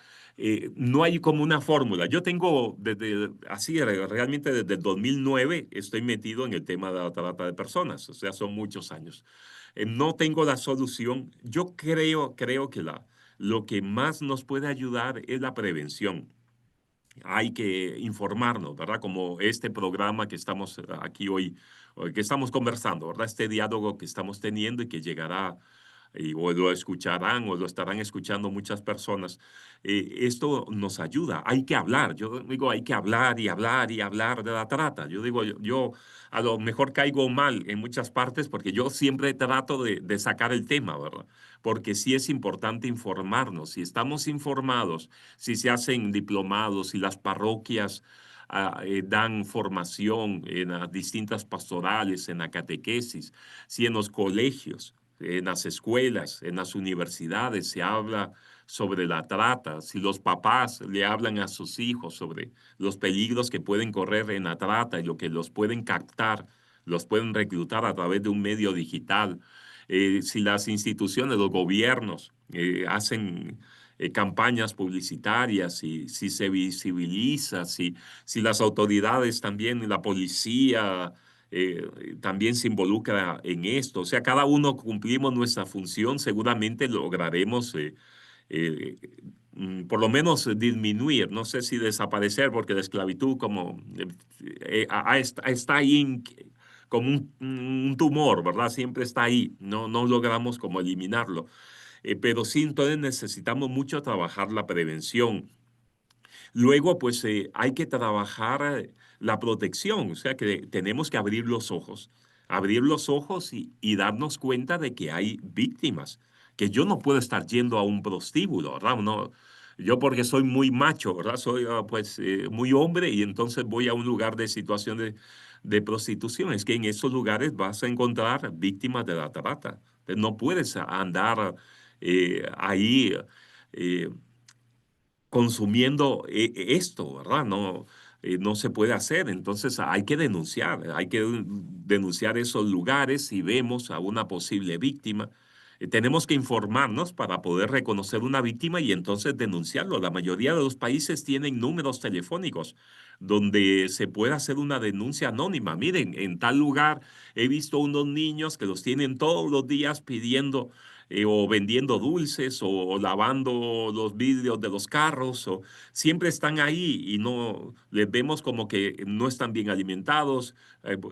Speaker 1: no hay como una fórmula. Yo tengo realmente desde el 2009 estoy metido en el tema de la trata de personas, o sea, son muchos años. No tengo la solución. Yo creo que lo que más nos puede ayudar es la prevención. Hay que informarnos, ¿verdad? Como este programa que estamos aquí hoy, que estamos conversando, ¿verdad? Este diálogo que estamos teniendo y que llegará o lo escucharán o lo estarán escuchando muchas personas. Esto nos ayuda. Hay que hablar. Yo digo, hay que hablar y hablar y hablar de la trata. Yo digo, yo a lo mejor caigo mal en muchas partes porque yo siempre trato de sacar el tema, ¿verdad? Porque sí es importante informarnos. Si estamos informados, si se hacen diplomados, si las parroquias dan formación en las distintas pastorales, en la catequesis, si en los colegios, en las escuelas, en las universidades se habla sobre la trata, si los papás le hablan a sus hijos sobre los peligros que pueden correr en la trata y lo que los pueden captar, los pueden reclutar a través de un medio digital, si las instituciones, los gobiernos hacen campañas publicitarias, si se visibiliza, si las autoridades también, la policía, también se involucra en esto. O sea, cada uno cumplimos nuestra función, seguramente lograremos eh, por lo menos disminuir, no sé si desaparecer, porque la esclavitud como está ahí como un tumor, ¿verdad? Siempre está ahí, no logramos como eliminarlo. Pero sí, entonces necesitamos mucho trabajar la prevención. Luego, pues hay que trabajar la protección, o sea que tenemos que abrir los ojos y darnos cuenta de que hay víctimas, que yo no puedo estar yendo a un prostíbulo, ¿verdad? No, yo porque soy muy macho, ¿verdad? Soy pues muy hombre y entonces voy a un lugar de situación de prostitución. Es que en esos lugares vas a encontrar víctimas de la trata. Entonces, no puedes andar ahí. eh, consumiendo esto, ¿verdad? No, no se puede hacer. Entonces hay que denunciar esos lugares si vemos a una posible víctima. Tenemos que informarnos para poder reconocer una víctima y entonces denunciarlo. La mayoría de los países tienen números telefónicos donde se puede hacer una denuncia anónima. Miren, en tal lugar he visto unos niños que los tienen todos los días pidiendo o vendiendo dulces o lavando los vidrios de los carros, o siempre están ahí y no les vemos como que no están bien alimentados,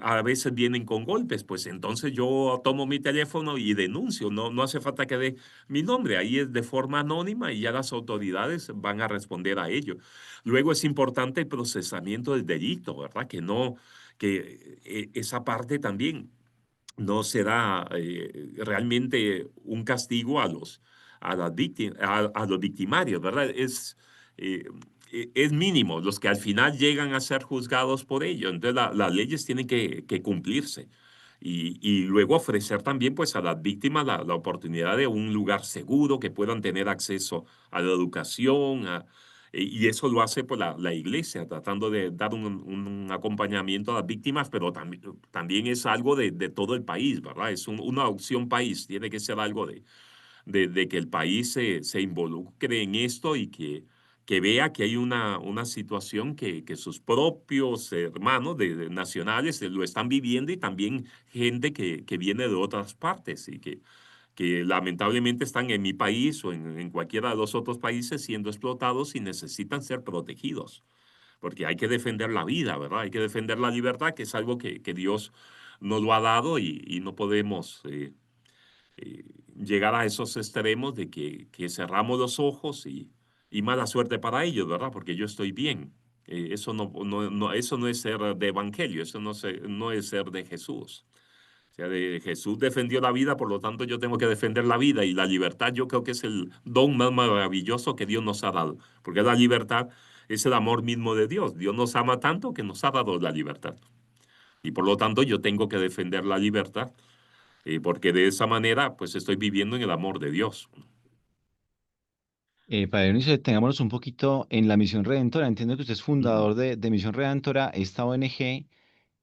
Speaker 1: a veces vienen con golpes, pues entonces yo tomo mi teléfono y denuncio, no hace falta que dé mi nombre, ahí es de forma anónima y ya las autoridades van a responder a ello. Luego es importante el procesamiento del delito, ¿verdad? Que esa parte también no será realmente un castigo a los victimarios, ¿verdad? Eh, es mínimo los que al final llegan a ser juzgados por ello. Entonces las leyes tienen que cumplirse. Y luego ofrecer también pues a las víctimas la oportunidad de un lugar seguro, que puedan tener acceso a la educación, y eso lo hace pues, la iglesia, tratando de dar un acompañamiento a las víctimas, pero también es algo de todo el país, ¿verdad? Es una opción país, tiene que ser algo de que el país se involucre en esto y que vea que hay una situación que sus propios hermanos nacionales lo están viviendo y también gente que viene de otras partes y que lamentablemente están en mi país o en cualquiera de los otros países siendo explotados y necesitan ser protegidos, porque hay que defender la vida, ¿verdad? Hay que defender la libertad, que es algo que Dios nos lo ha dado y no podemos eh, llegar a esos extremos de que cerramos los os y mala suerte para ellos, ¿verdad? Porque yo estoy bien. Eso eso no es ser de evangelio, eso no es ser de Jesús. O sea, Jesús defendió la vida, por lo tanto yo tengo que defender la vida y la libertad yo creo que es el don más maravilloso que Dios nos ha dado, porque la libertad es el amor mismo de Dios. Dios nos ama tanto que nos ha dado la libertad. Y por lo tanto yo tengo que defender la libertad, porque de esa manera pues estoy viviendo en el amor de Dios.
Speaker 2: Padre Dionisio, detengámonos un poquito en la Misión Redentora. Entiendo que usted es
Speaker 1: Ujú.
Speaker 2: fundador de Misión Redentora, esta ONG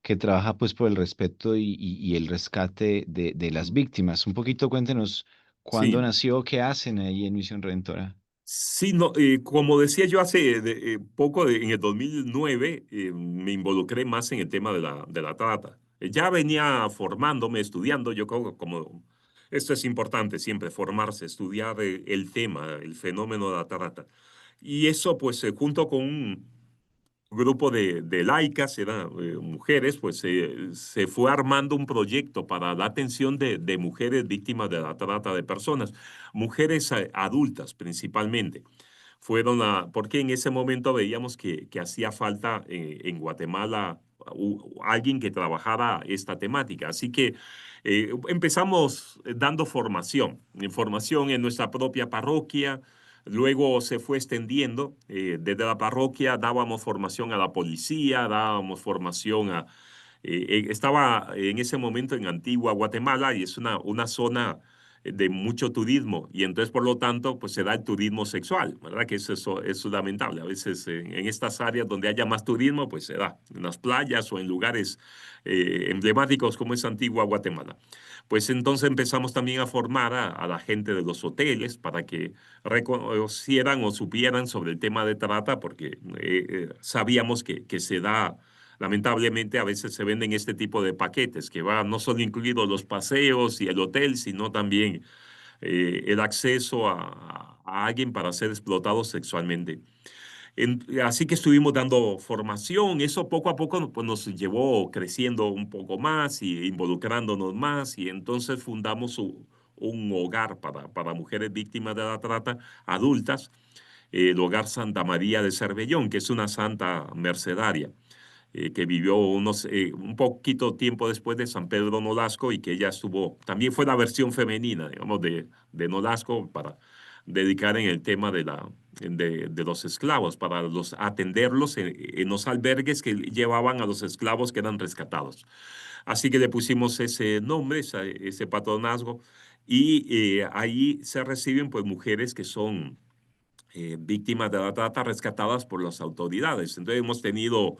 Speaker 2: que trabaja pues por el respeto y el rescate de las víctimas. Un poquito cuéntenos cuándo
Speaker 1: Sí.
Speaker 2: nació, qué hacen ahí en Misión Redentora.
Speaker 1: Sí, no, como decía yo hace poco, en el 2009, me involucré más en el tema de la trata. Ya venía formándome, estudiando, yo creo que como esto es importante siempre, formarse, estudiar el tema, el fenómeno de la trata. Y eso, pues, junto con grupo de laicas, eran mujeres, pues se fue armando un proyecto para la atención de mujeres víctimas de la trata de personas, mujeres adultas principalmente. Porque en ese momento veíamos que hacía falta en Guatemala alguien que trabajara esta temática. Así que empezamos dando formación en nuestra propia parroquia. Luego se fue extendiendo. Desde la parroquia dábamos formación a la policía, dábamos formación estaba en ese momento en Antigua Guatemala y es una zona de mucho turismo y entonces por lo tanto pues se da el turismo sexual, ¿verdad? Que eso es lamentable. A veces en estas áreas donde haya más turismo pues se da en las playas o en lugares emblemáticos como es Antigua Guatemala. Pues entonces empezamos también a formar a la gente de los hoteles para que reconocieran o supieran sobre el tema de trata porque sabíamos que se da. Lamentablemente a veces se venden este tipo de paquetes que va no solo incluidos los paseos y el hotel, sino también el acceso a alguien para ser explotado sexualmente. Así que estuvimos dando formación, eso poco a poco pues, nos llevó creciendo un poco más y involucrándonos más y entonces fundamos un hogar para mujeres víctimas de la trata adultas, el Hogar Santa María de Cervellón, que es una santa mercedaria que vivió un poquito tiempo después de San Pedro Nolasco y que ella estuvo, también fue la versión femenina, digamos, de Nolasco para dedicar en el tema de los esclavos, para atenderlos en los albergues que llevaban a los esclavos que eran rescatados. Así que le pusimos ese nombre, ese patronazgo, y ahí se reciben pues mujeres que son víctimas de la trata rescatadas por las autoridades. Entonces hemos tenido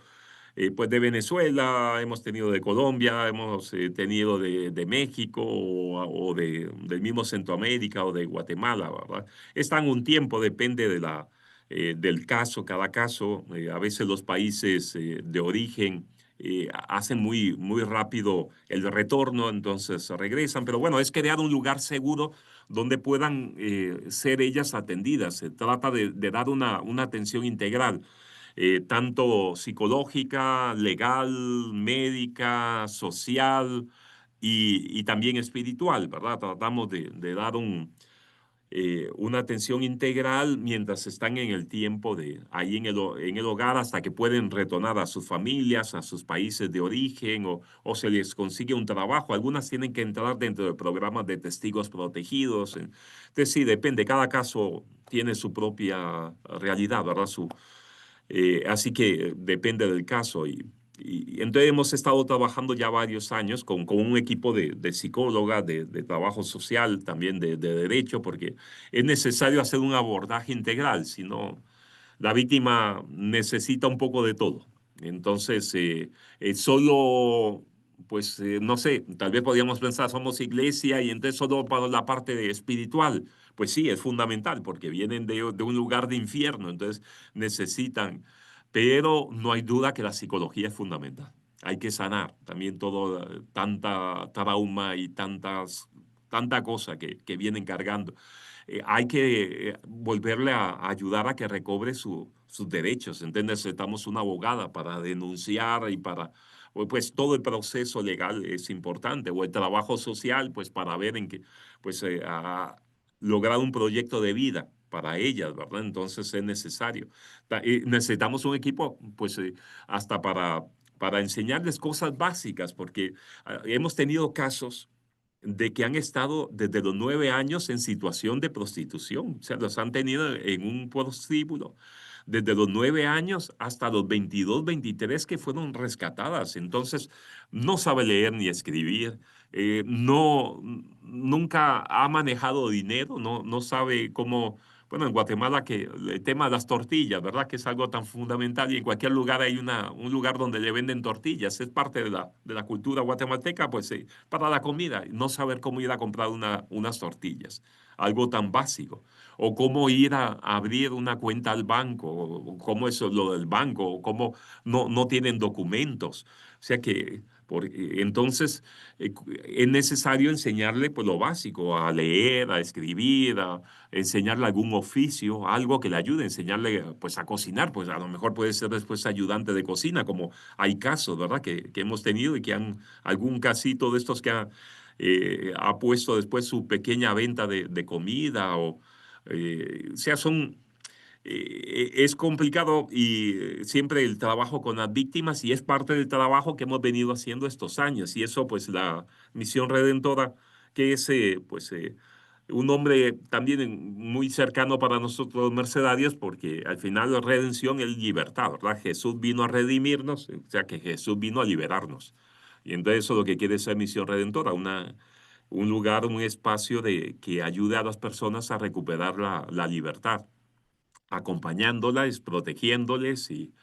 Speaker 1: pues de Venezuela, hemos tenido de Colombia, hemos tenido de México del mismo Centroamérica o de Guatemala, ¿verdad? Están un tiempo, depende del caso, cada caso. A veces los países de origen hacen muy rápido el retorno, entonces regresan. Pero bueno, es crear un lugar seguro donde puedan ser ellas atendidas. Se trata de dar una atención integral tanto psicológica, legal, médica, social y también espiritual, ¿verdad? Tratamos de dar una atención integral mientras están en el tiempo ahí en el hogar hasta que pueden retornar a sus familias, a sus países de origen o se les consigue un trabajo. Algunas tienen que entrar dentro de programas de testigos protegidos. Entonces, sí, depende. Cada caso tiene su propia realidad, ¿verdad? Así que depende del caso. Y entonces hemos estado trabajando ya varios años con un equipo de psicóloga, de trabajo social, también de derecho, porque es necesario hacer un abordaje integral, si no, la víctima necesita un poco de todo. Entonces, solo, pues, no sé, tal vez podríamos pensar, somos iglesia y entonces solo para la parte espiritual. Pues sí, es fundamental porque vienen de un lugar de infierno, entonces necesitan, pero no hay duda que la psicología es fundamental. Hay que sanar también todo, tanta trauma y tanta cosa que vienen cargando hay que volverle a ayudar a que recobre sus derechos. ¿Entiendes? Necesitamos una abogada para denunciar y pues todo el proceso legal es importante, o el trabajo social, pues para ver en qué, pues lograr un proyecto de vida para ellas, ¿verdad? Entonces es necesario. Necesitamos un equipo, pues hasta para enseñarles cosas básicas, porque hemos tenido casos de que han estado desde los 9 años en situación de prostitución. O sea, los han tenido en un prostíbulo desde los 9 años hasta los 22, 23 que fueron rescatadas. Entonces, no sabe leer ni escribir, no, nunca ha manejado dinero, no sabe cómo. Bueno, en Guatemala que el tema de las tortillas, ¿verdad? Que es algo tan fundamental y en cualquier lugar hay un lugar donde le venden tortillas, es parte de la cultura guatemalteca, pues para la comida, no saber cómo ir a comprar unas tortillas, algo tan básico, o cómo ir a abrir una cuenta al banco, o cómo es lo del banco, o cómo no tienen documentos. O sea que Entonces, es necesario enseñarle pues, lo básico, a leer, a escribir, a enseñarle algún oficio, algo que le ayude, enseñarle pues, a cocinar, pues a lo mejor puede ser después ayudante de cocina, como hay casos, ¿verdad?, que hemos tenido y que han, algún casito de estos que ha puesto después su pequeña venta de comida o sea, es complicado y siempre el trabajo con las víctimas y es parte del trabajo que hemos venido haciendo estos años y eso pues la Misión Redentora que es un nombre también muy cercano para nosotros los mercedarios porque al final la redención es libertad, ¿verdad? Jesús vino a redimirnos, o sea que Jesús vino a liberarnos y entonces eso es lo que quiere ser Misión Redentora, un lugar, un espacio que ayude a las personas a recuperar la libertad acompañándolas, protegiéndoles y,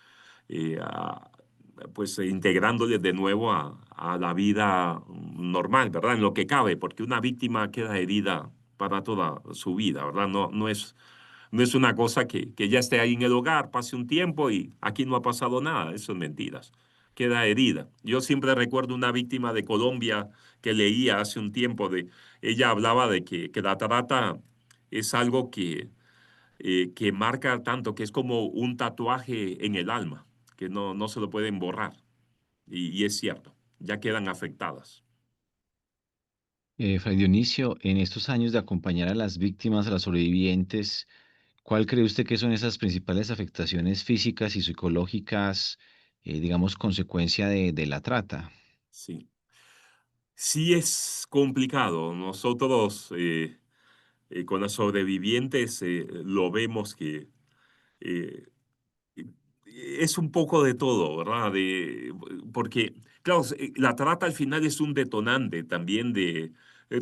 Speaker 1: pues integrándoles de nuevo a la vida normal, ¿verdad? En lo que cabe, porque una víctima queda herida para toda su vida, ¿verdad? No es una cosa que ya esté ahí en el hogar, pase un tiempo y aquí no ha pasado nada, eso es mentiras. Queda herida. Yo siempre recuerdo una víctima de Colombia que leía hace un tiempo ella hablaba de que la trata es algo que marca tanto, que es como un tatuaje en el alma, que no se lo pueden borrar. Y es cierto, ya quedan afectadas.
Speaker 2: Fray Dionisio, en estos años de acompañar a las víctimas, a las sobrevivientes, ¿cuál cree usted que son esas principales afectaciones físicas y psicológicas, digamos, consecuencia de la trata?
Speaker 1: Sí. Sí es complicado. Nosotros con las sobrevivientes lo vemos que eh, es un poco de todo, ¿verdad? Porque, claro, la trata al final es un detonante también de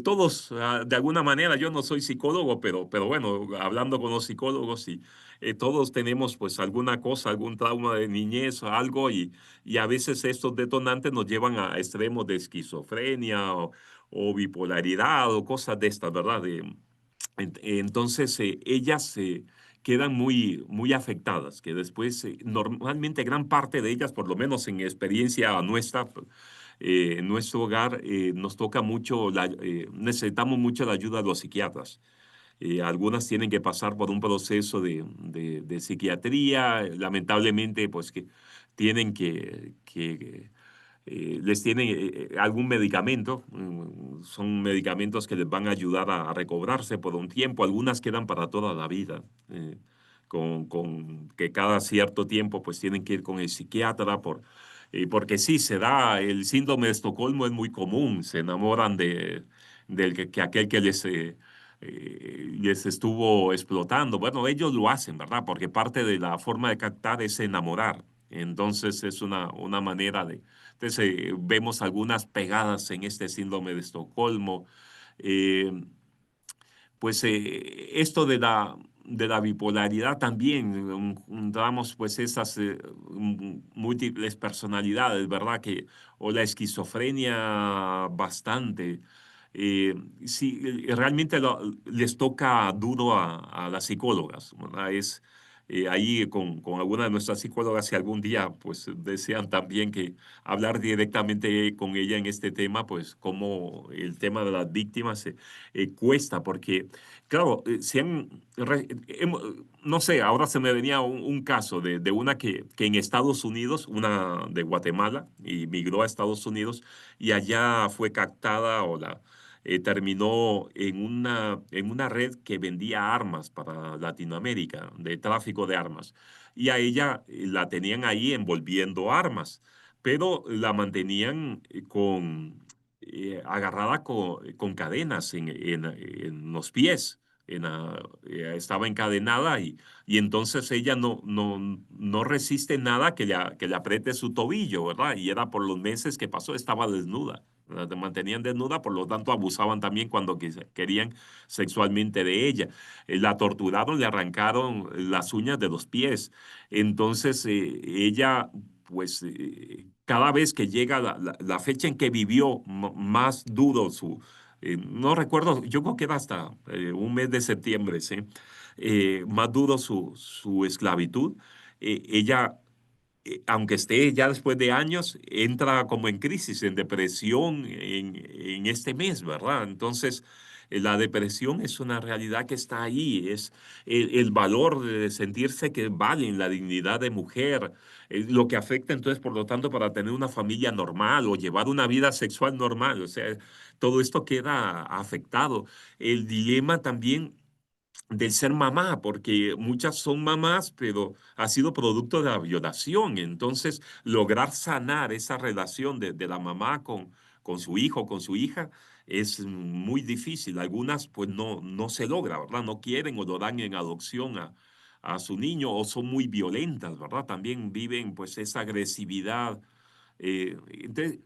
Speaker 1: todos, de alguna manera, yo no soy psicólogo, pero bueno, hablando con los psicólogos y todos tenemos pues alguna cosa, algún trauma de niñez o algo y a veces estos detonantes nos llevan a extremos de esquizofrenia o bipolaridad o cosas de estas, ¿verdad? Entonces, ellas quedan muy afectadas, que después, normalmente gran parte de ellas, por lo menos en experiencia nuestra, en nuestro hogar, nos toca mucho, necesitamos mucho la ayuda de los psiquiatras. Algunas tienen que pasar por un proceso de psiquiatría, lamentablemente, pues que tienen que les tienen algún medicamento, son medicamentos que les van a ayudar a recobrarse por un tiempo, algunas quedan para toda la vida, con que cada cierto tiempo pues tienen que ir con el psiquiatra porque sí, se da, el síndrome de Estocolmo es muy común, se enamoran del que aquel que les estuvo explotando. Bueno, ellos lo hacen, ¿verdad? Porque parte de la forma de captar es enamorar. Entonces es una manera de, entonces, vemos algunas pegadas en este síndrome de Estocolmo. Eh, pues esto de la bipolaridad también, damos pues esas múltiples personalidades, ¿verdad? O la esquizofrenia bastante. Sí, realmente les toca duro a las psicólogas, ¿verdad? Ahí con alguna de nuestras psicólogas, si algún día pues desean también que hablar directamente con ella en este tema, pues como el tema de las víctimas cuesta, porque claro, no sé, ahora se me venía un caso de una que en Estados Unidos, una de Guatemala, y migró a Estados Unidos y allá fue captada terminó en una red que vendía armas para Latinoamérica, de tráfico de armas. Y a ella la tenían ahí envolviendo armas, pero la mantenían agarrada con cadenas en los pies. Estaba encadenada y entonces ella no resiste nada que le apriete su tobillo, ¿verdad? Y era por los meses que pasó, estaba desnuda. La mantenían desnuda, por lo tanto abusaban también cuando querían sexualmente de ella. La torturaron, le arrancaron las uñas de los pies. Entonces ella, pues cada vez que llega la fecha en que vivió más duro no recuerdo, yo creo que era hasta un mes de septiembre, ¿sí? Más duro su esclavitud. Ella aunque esté ya después de años, entra como en crisis, en depresión en este mes, ¿verdad? Entonces, la depresión es una realidad que está ahí, es el valor de sentirse que valen la dignidad de mujer, lo que afecta entonces, por lo tanto, para tener una familia normal o llevar una vida sexual normal, o sea, todo esto queda afectado. El dilema también del ser mamá, porque muchas son mamás, pero ha sido producto de la violación. Entonces, lograr sanar esa relación de la mamá con su hijo, con su hija, es muy difícil. Algunas, pues, no se logra, ¿verdad? No quieren o lo dan en adopción a su niño o son muy violentas, ¿verdad? También viven, pues, esa agresividad. Entonces,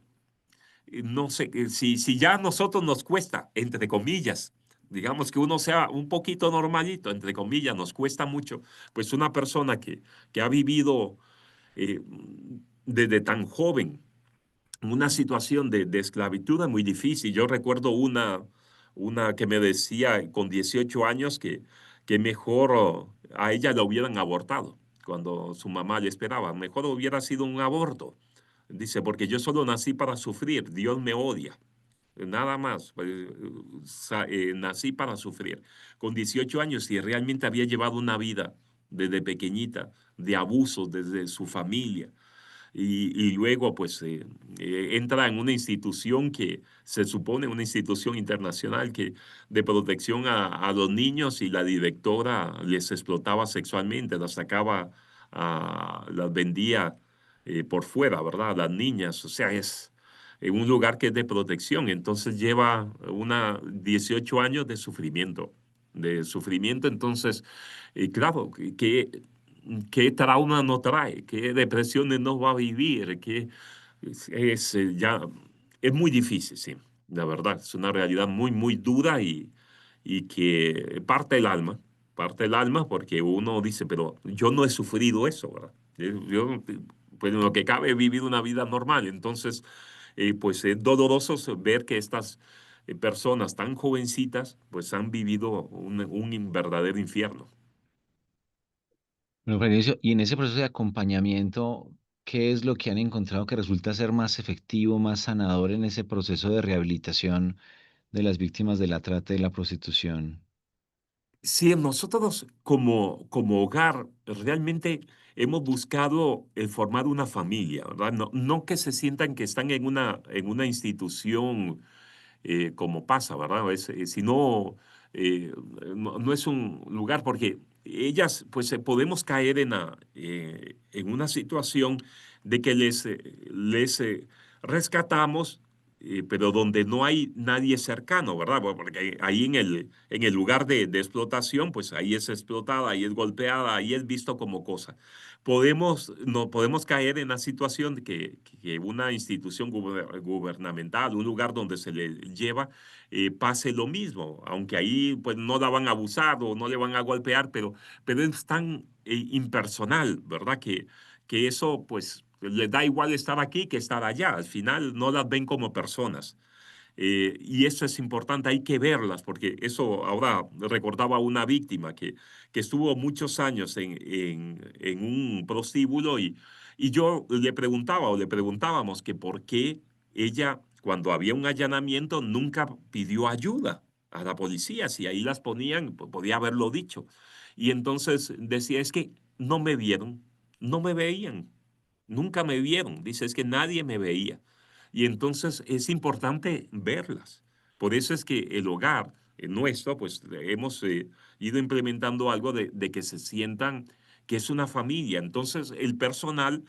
Speaker 1: no sé, si ya a nosotros nos cuesta, entre comillas, digamos que uno sea un poquito normalito, entre comillas, nos cuesta mucho, pues una persona que ha vivido eh, desde tan joven una situación de esclavitud es muy difícil. Yo recuerdo una que me decía con 18 años que mejor a ella la hubieran abortado cuando su mamá le esperaba. Mejor hubiera sido un aborto. Dice, porque yo solo nací para sufrir, Dios me odia. Nada más, pues, nací para sufrir. Con 18 años y realmente había llevado una vida desde pequeñita de abusos desde su familia y luego pues entra en una institución que se supone una institución internacional que de protección a los niños y la directora les explotaba sexualmente, las sacaba, las vendía por fuera, ¿verdad? Las niñas, o sea, es en un lugar que es de protección, entonces lleva 18 años de sufrimiento, entonces, claro, qué trauma no trae, qué depresiones no va a vivir, ya es muy difícil, sí, la verdad, es una realidad muy, muy dura y que parte el alma porque uno dice, pero yo no he sufrido eso, ¿verdad? Yo, pues en lo que cabe, he vivido una vida normal, entonces, pues es doloroso ver que estas personas tan jovencitas, pues han vivido un verdadero infierno.
Speaker 2: Bueno, Florencio, y en ese proceso de acompañamiento, ¿qué es lo que han encontrado que resulta ser más efectivo, más sanador en ese proceso de rehabilitación de las víctimas de la trata y la prostitución?
Speaker 1: Sí, nosotros como hogar realmente hemos buscado formar una familia, ¿verdad? No que se sientan que están en una institución como pasa, ¿verdad? Sino, eh, no es un lugar porque ellas, pues podemos caer en una situación de que les rescatamos, pero donde no hay nadie cercano, ¿verdad? Porque ahí en el lugar de explotación, pues ahí es explotada, ahí es golpeada, ahí es visto como cosa. No podemos caer en la situación de que una institución gubernamental, un lugar donde se le lleva, pase lo mismo, aunque ahí pues no la van a abusar o no le van a golpear, pero es tan impersonal, ¿verdad? Que eso pues les da igual estar aquí que estar allá. Al final no las ven como personas. Y eso es importante, hay que verlas, porque eso ahora recordaba a una víctima que estuvo muchos años en un prostíbulo y yo le preguntaba o le preguntábamos que por qué ella, cuando había un allanamiento, nunca pidió ayuda a la policía, si ahí las ponían, podía haberlo dicho. Y entonces decía, es que no me vieron, no me veían, nunca me vieron, dice, es que nadie me veía. Y entonces es importante verlas. Por eso es que el hogar nuestro, pues hemos ido implementando algo de que se sientan que es una familia. Entonces el personal,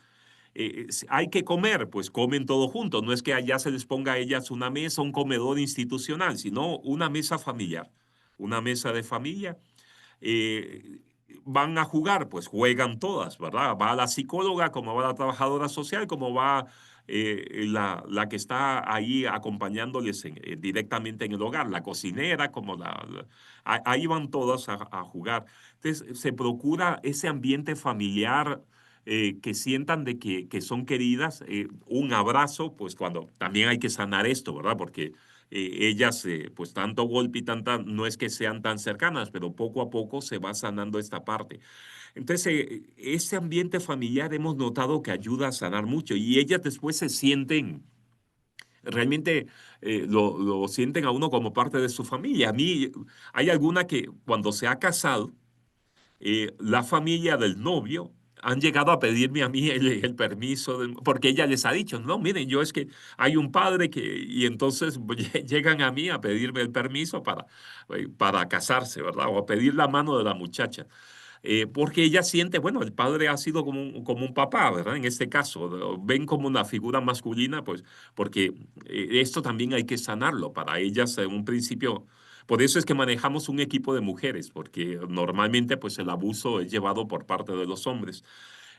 Speaker 1: hay que comer, pues comen todos juntos. No es que allá se les ponga a ellas una mesa, un comedor institucional, sino una mesa familiar, una mesa de familia eh, van a jugar, pues juegan todas, ¿verdad? Va la psicóloga, como va la trabajadora social, como va la que está ahí acompañándoles directamente en el hogar, la cocinera, ahí van todas a jugar. Entonces, se procura ese ambiente familiar. Que sientan de que son queridas, un abrazo, pues cuando también hay que sanar esto, ¿verdad? Porque ellas, pues tanto golpe y tanta, no es que sean tan cercanas, pero poco a poco se va sanando esta parte. Entonces, ese ambiente familiar hemos notado que ayuda a sanar mucho y ellas después se sienten, realmente lo sienten a uno como parte de su familia. A mí hay alguna que cuando se ha casado, la familia del novio han llegado a pedirme a mí el permiso, porque ella les ha dicho, no, miren, yo es que hay un padre que, y entonces llegan a mí a pedirme el permiso para casarse, ¿verdad? O a pedir la mano de la muchacha. Porque ella siente, bueno, el padre ha sido como un papá, ¿verdad? En este caso, ven como una figura masculina, pues, porque esto también hay que sanarlo. Para ellas, en un principio, por eso es que manejamos un equipo de mujeres, porque normalmente, pues, el abuso es llevado por parte de los hombres.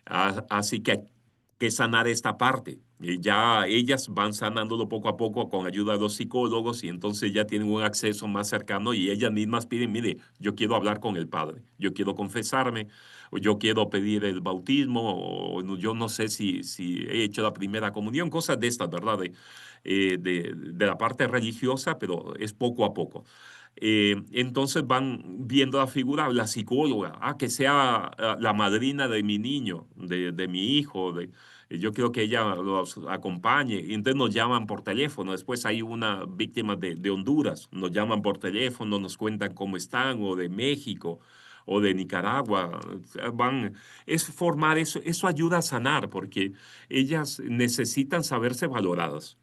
Speaker 1: Así que hay que sanar esta parte. Y ya ellas van sanándolo poco a poco con ayuda de los psicólogos y entonces ya tienen un acceso más cercano y ellas mismas piden, mire, yo quiero hablar con el padre, yo quiero confesarme, o yo quiero pedir el bautismo, yo no sé si he hecho la primera comunión, cosas de estas, ¿verdad? De la parte religiosa, pero es poco a poco. Entonces van viendo la figura, la psicóloga, que sea la madrina de mi niño, de mi hijo, yo quiero que ella los acompañe. Y entonces nos llaman por teléfono. Después hay una víctima de Honduras, nos llaman por teléfono, nos cuentan cómo están, o de México, o de Nicaragua. Es formar eso, eso ayuda a sanar, porque ellas necesitan saberse valoradas,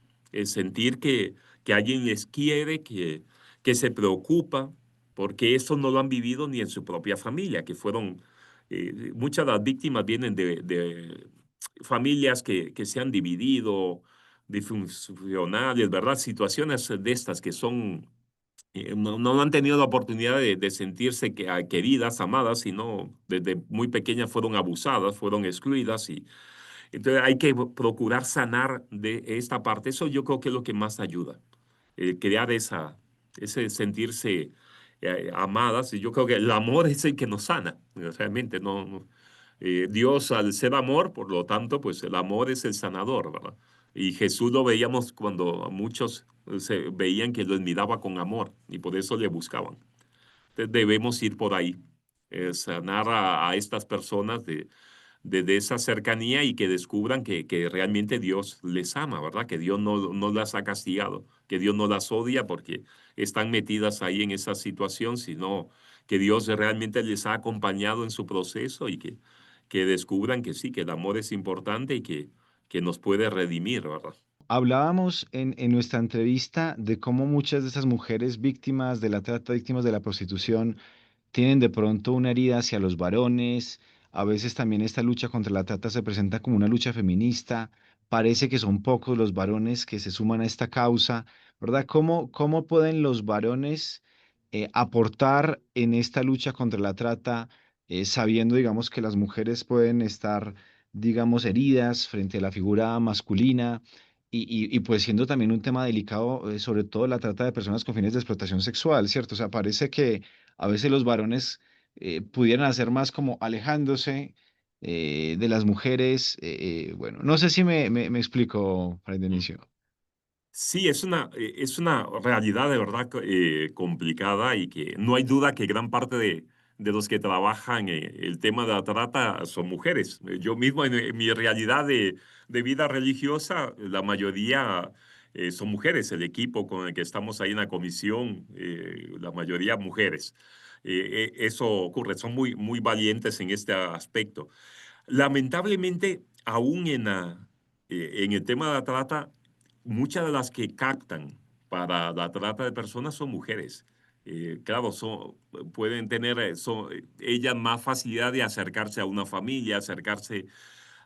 Speaker 1: sentir que alguien les quiere, que se preocupa, porque eso no lo han vivido ni en su propia familia, que fueron, muchas de las víctimas vienen de familias que se han dividido, disfuncionales, ¿verdad? Situaciones de estas que son, no han tenido la oportunidad de sentirse queridas, amadas, sino desde muy pequeñas fueron abusadas, fueron excluidas y entonces hay que procurar sanar de esta parte. Eso yo creo que es lo que más ayuda, crear ese sentirse amadas. Y yo creo que el amor es el que nos sana, realmente. Dios al ser amor, por lo tanto, pues el amor es el sanador, ¿verdad? Y Jesús lo veíamos cuando muchos se veían que lo miraba con amor y por eso le buscaban. Entonces debemos ir por ahí, sanar a estas personas de esa cercanía y que descubran que realmente Dios les ama, ¿verdad? Que Dios no las ha castigado, que Dios no las odia porque están metidas ahí en esa situación, sino que Dios realmente les ha acompañado en su proceso y que descubran que sí, que el amor es importante y que nos puede redimir, ¿verdad?
Speaker 2: Hablábamos en nuestra entrevista de cómo muchas de esas mujeres víctimas de la trata, víctimas de la prostitución, tienen de pronto una herida hacia los varones. A veces también esta lucha contra la trata se presenta como una lucha feminista. Parece que son pocos los varones que se suman a esta causa, ¿verdad? ¿Cómo pueden los varones aportar en esta lucha contra la trata, sabiendo, digamos, que las mujeres pueden estar, digamos, heridas frente a la figura masculina? Y pues siendo también un tema delicado, sobre todo la trata de personas con fines de explotación sexual, ¿cierto? O sea, parece que a veces los varones pudieran hacer más como alejándose de las mujeres. Bueno, no sé si me explico, Fray Dionisio.
Speaker 1: Sí, es una realidad de verdad complicada y que no hay duda que gran parte de los que trabajan el tema de la trata son mujeres. Yo mismo en mi realidad de vida religiosa, la mayoría son mujeres. El equipo con el que estamos ahí en la comisión, la mayoría mujeres. Eso ocurre, son muy valientes en este aspecto. Lamentablemente, aún en el tema de la trata, muchas de las que captan para la trata de personas son mujeres. Claro, pueden tener ellas más facilidad de acercarse a una familia, acercarse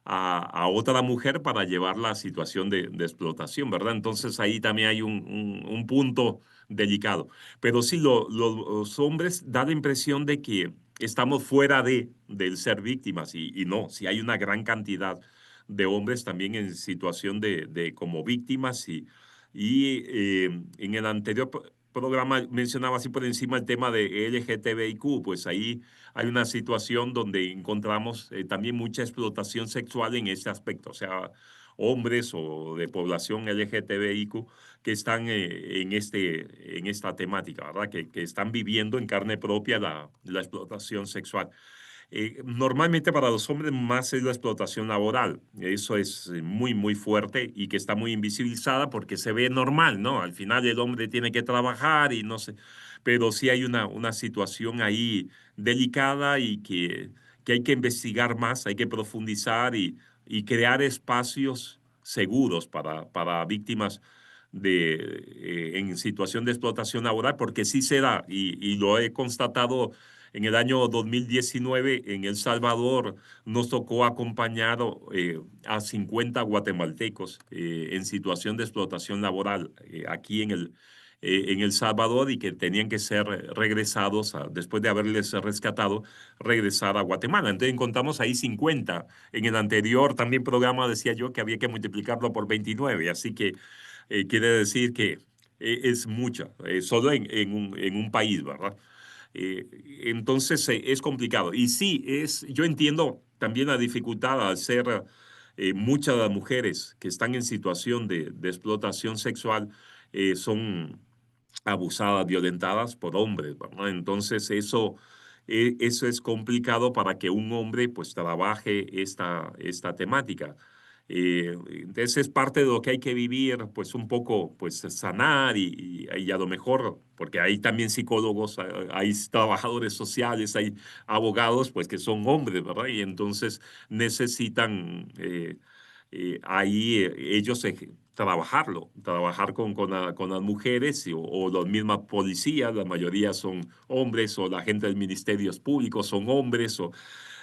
Speaker 1: a otra mujer para llevar la situación de explotación, ¿verdad? Entonces ahí también hay un punto delicado. Pero sí, los hombres da la impresión de que estamos fuera del ser víctimas y no, sí hay una gran cantidad de hombres también en situación de como víctimas y en el anterior programa mencionaba así por encima el tema de LGTBIQ, pues ahí hay una situación donde encontramos también mucha explotación sexual en ese aspecto, o sea, hombres o de población LGTBIQ que están en esta temática, ¿verdad? Que están viviendo en carne propia la explotación sexual. Normalmente para los hombres más es la explotación laboral. Eso es muy, muy fuerte y que está muy invisibilizada porque se ve normal, ¿no? Al final el hombre tiene que trabajar y no sé, pero sí hay una situación ahí delicada y que hay que investigar más, hay que profundizar y crear espacios seguros para víctimas en situación de explotación laboral, porque sí se da y lo he constatado en el año 2019, en El Salvador, nos tocó acompañar a 50 guatemaltecos en situación de explotación laboral aquí en El Salvador y que tenían que ser regresados, después de haberles rescatado, regresar a Guatemala. Entonces encontramos ahí 50. En el anterior también programa decía yo que había que multiplicarlo por 29, así que quiere decir que es mucho, solo en un país, ¿verdad? Eh, entonces es complicado. Y sí, yo entiendo también la dificultad al ser muchas de las mujeres que están en situación de explotación sexual son abusadas, violentadas por hombres, ¿verdad? Entonces eso es complicado para que un hombre pues trabaje esta temática. Entonces es parte de lo que hay que vivir, pues un poco, pues sanar y a lo mejor, porque hay también psicólogos, hay trabajadores sociales, hay abogados, pues que son hombres, ¿verdad? Y entonces necesitan ahí ellos trabajar con las mujeres o las mismas policías, la mayoría son hombres, o la gente de ministerios públicos son hombres,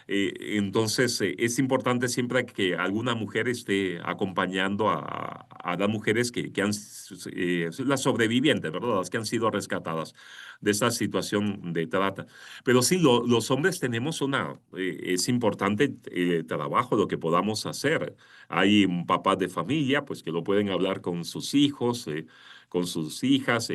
Speaker 1: entonces, es importante siempre que alguna mujer esté acompañando a las mujeres que las sobrevivientes, ¿verdad? Las que han sido rescatadas de esta situación de trata. Pero sí, los hombres tenemos es importante trabajo, lo que podamos hacer. Hay papás de familia, pues que lo pueden hablar con sus hijos, con sus hijas,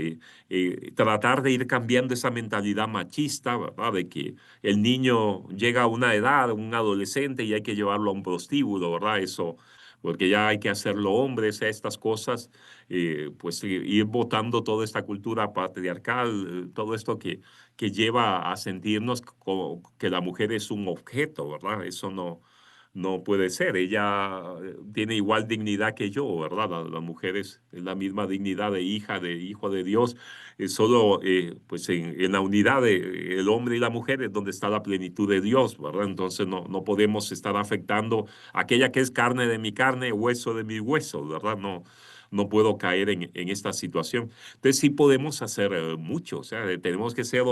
Speaker 1: tratar de ir cambiando esa mentalidad machista, ¿verdad? De que el niño llega a una edad, un adolescente, y hay que llevarlo a un prostíbulo, ¿verdad? Eso, porque ya hay que hacerlo hombre, o sea, estas cosas, pues ir botando toda esta cultura patriarcal, todo esto que lleva a sentirnos como que la mujer es un objeto, ¿verdad? Eso no puede ser. Ella tiene igual dignidad que yo, ¿verdad? La mujer es la misma dignidad de hija, de hijo de Dios. Solo pues en la unidad de el hombre y la mujer es donde está la plenitud de Dios, ¿verdad? Entonces no podemos estar afectando a aquella que es carne de mi carne, hueso de mi hueso, ¿verdad? No puedo caer en esta situación. Entonces sí podemos hacer mucho, o sea, tenemos que ser,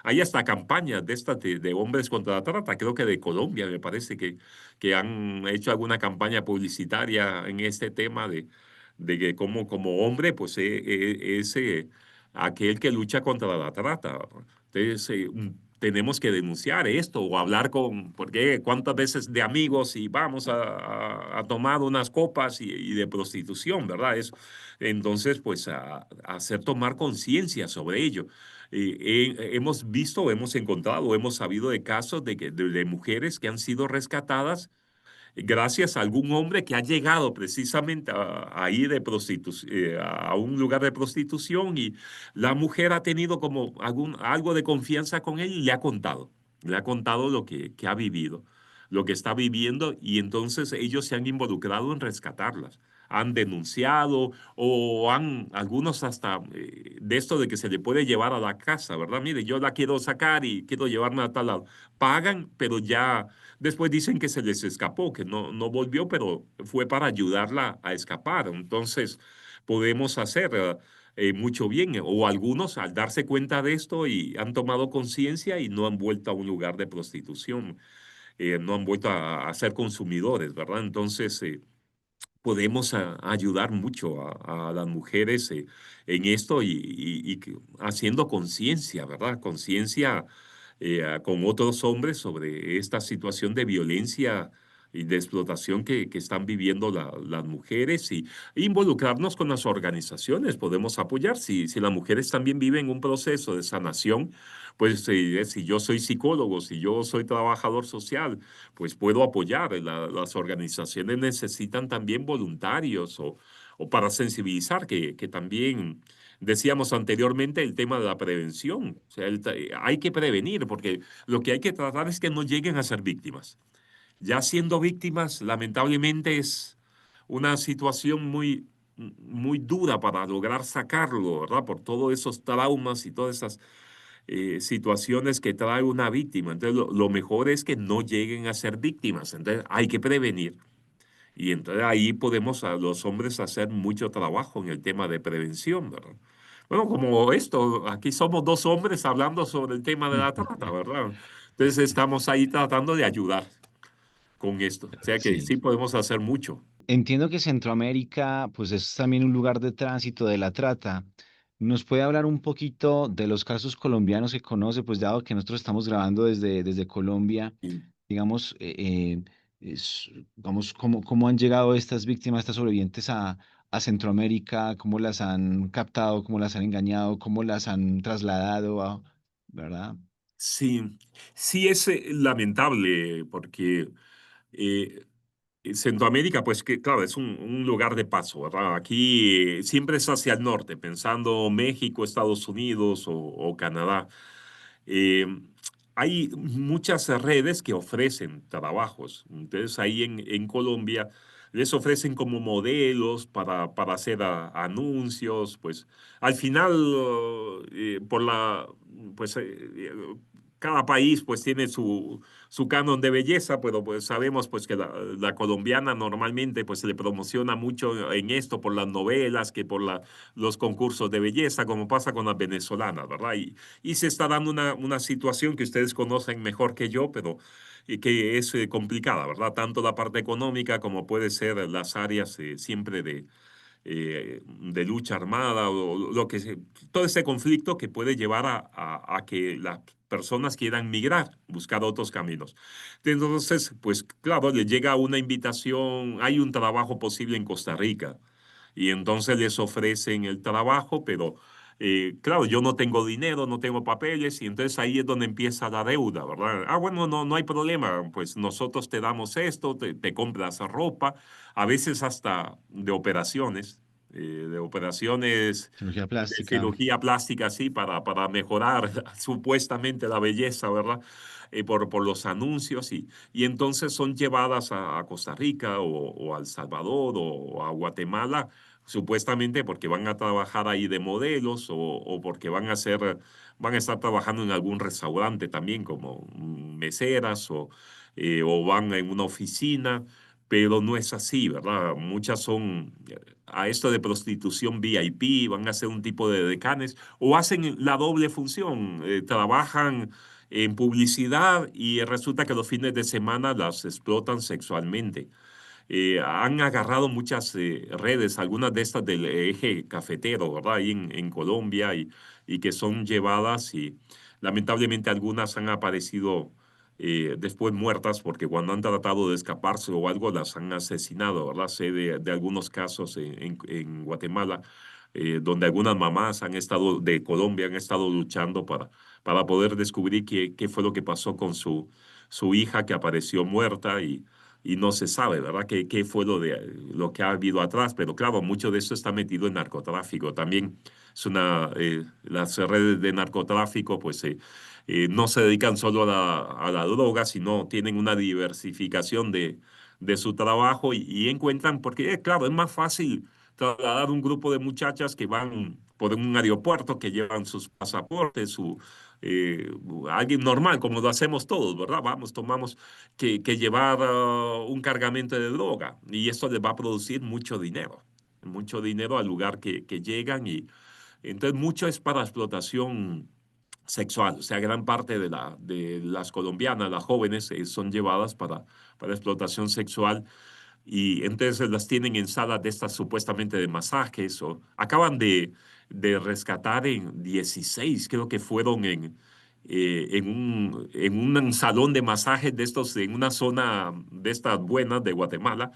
Speaker 1: hay hasta campañas de estas de hombres contra la trata, creo que de Colombia me parece que han hecho alguna campaña publicitaria en este tema de que como hombre, pues es aquel que lucha contra la trata. Entonces, tenemos que denunciar esto o hablar porque cuántas veces de amigos y vamos a tomar unas copas y de prostitución, ¿verdad? Entonces, pues a hacer tomar conciencia sobre ello. Hemos visto, hemos encontrado, hemos sabido de casos de mujeres que han sido rescatadas gracias a algún hombre que ha llegado precisamente ahí a un lugar de prostitución y la mujer ha tenido como algo de confianza con él y le ha contado que ha vivido, lo que está viviendo y entonces ellos se han involucrado en rescatarlas. Han denunciado o algunos hasta de esto de que se le puede llevar a la casa, ¿verdad? Mire, yo la quiero sacar y quiero llevarme a tal lado. Pagan, pero ya después dicen que se les escapó, que no volvió, pero fue para ayudarla a escapar. Entonces, podemos hacer mucho bien. O algunos al darse cuenta de esto y han tomado conciencia y no han vuelto a un lugar de prostitución, no han vuelto a ser consumidores, ¿verdad? Entonces, podemos ayudar mucho a las mujeres en esto haciendo conciencia, ¿verdad? Conciencia con otros hombres sobre esta situación de violencia y de explotación que están viviendo las mujeres y involucrarnos con las organizaciones. Podemos apoyar. Si las mujeres también viven un proceso de sanación, pues si yo soy psicólogo, si yo soy trabajador social, pues puedo apoyar. Las organizaciones necesitan también voluntarios o para sensibilizar, que también decíamos anteriormente el tema de la prevención. O sea, hay que prevenir porque lo que hay que tratar es que no lleguen a ser víctimas. Ya siendo víctimas, lamentablemente es una situación muy dura para lograr sacarlo, ¿verdad? Por todos esos traumas y todas esas situaciones que trae una víctima. Entonces, lo mejor es que no lleguen a ser víctimas. Entonces, hay que prevenir. Y entonces ahí podemos a los hombres hacer mucho trabajo en el tema de prevención, ¿verdad? Bueno, como esto, aquí somos dos hombres hablando sobre el tema de la trata, ¿verdad? Entonces estamos ahí tratando de ayudar con esto. O sea que
Speaker 2: Sí.
Speaker 1: sí podemos hacer mucho.
Speaker 2: Entiendo que Centroamérica, pues es también un lugar de tránsito de la trata. ¿Nos puede hablar un poquito de los casos colombianos que conoce? Pues dado que nosotros estamos grabando desde Colombia,
Speaker 1: Y
Speaker 2: digamos, digamos, cómo han llegado estas víctimas, estas sobrevivientes a Centroamérica, cómo las han captado, cómo las han engañado, cómo las han trasladado ¿verdad?
Speaker 1: sí, sí es lamentable porque eh, Centroamérica, pues que claro, es un lugar de paso, ¿verdad? Aquí siempre es hacia el norte, pensando México, Estados Unidos o Canadá. Eh, Hay muchas redes que ofrecen trabajos. Entonces, ahí en Colombia les ofrecen como modelos para hacer anuncios. Pues al final, pues cada país pues tiene su canon de belleza, pero pues sabemos pues que la colombiana normalmente pues se le promociona mucho en esto por las novelas que por los concursos de belleza, como pasa con las venezolanas, ¿verdad? Y se está dando una situación que ustedes conocen mejor que yo, pero que es complicada, ¿verdad? Tanto la parte económica como puede ser las áreas siempre de lucha armada o lo que todo ese conflicto que puede llevar a que las personas quieran migrar, buscar otros caminos. Entonces, pues claro, le llega una invitación, hay un trabajo posible en Costa Rica y entonces les ofrecen el trabajo, pero claro, yo no tengo dinero, no tengo papeles y entonces ahí es donde empieza la deuda, ¿verdad? Ah, bueno, no hay problema, pues nosotros te damos esto, te compras ropa, a veces hasta de operaciones
Speaker 2: Cirugía
Speaker 1: de
Speaker 2: plástica.
Speaker 1: cirugía plástica, sí, para mejorar supuestamente la belleza, ¿verdad? Por los anuncios y entonces son llevadas a Costa Rica o a El Salvador o a Guatemala, supuestamente porque van a trabajar ahí de modelos o porque van a estar trabajando en algún restaurante también como meseras o van en una oficina, pero no es así, ¿verdad? Muchas son a esto de prostitución VIP, van a ser un tipo de decanes o hacen la doble función, trabajan en publicidad y resulta que los fines de semana las explotan sexualmente. Han agarrado muchas redes, algunas de estas del eje cafetero, ¿verdad? Ahí en Colombia y que son llevadas y lamentablemente algunas han aparecido después muertas porque cuando han tratado de escaparse o algo las han asesinado, ¿verdad? Sé de algunos casos en Guatemala donde algunas mamás han estado de Colombia han estado luchando para poder descubrir qué fue lo que pasó con su hija que apareció muerta y no se sabe, ¿verdad? ¿Qué fue lo que ha habido atrás? Pero claro, mucho de eso está metido en narcotráfico. También las redes de narcotráfico, pues no se dedican solo a la droga, sino tienen una diversificación de su trabajo y encuentran, porque claro, es más fácil trasladar un grupo de muchachas que van por un aeropuerto, que llevan sus pasaportes, eh, alguien normal, como lo hacemos todos, ¿verdad? Vamos, tomamos que llevar un cargamento de droga y esto les va a producir mucho dinero al lugar que llegan y entonces mucho es para explotación sexual, o sea, gran parte de las colombianas, las jóvenes, son llevadas para explotación sexual y entonces las tienen en salas de estas supuestamente de masajes o acaban de rescatar en 16, creo que fueron en un salón de masajes de estos, en una zona de estas buenas de Guatemala,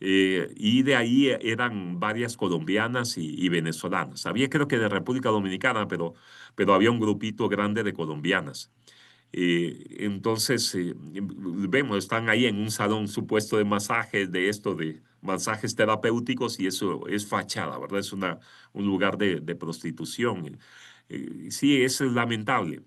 Speaker 1: y de ahí eran varias colombianas y venezolanas. Había creo que de República Dominicana, pero había un grupito grande de colombianas. Entonces, vemos, están ahí en un salón supuesto de masajes, de esto, de masajes terapéuticos, y eso es fachada, ¿verdad? Es un lugar de prostitución. Sí, es lamentable,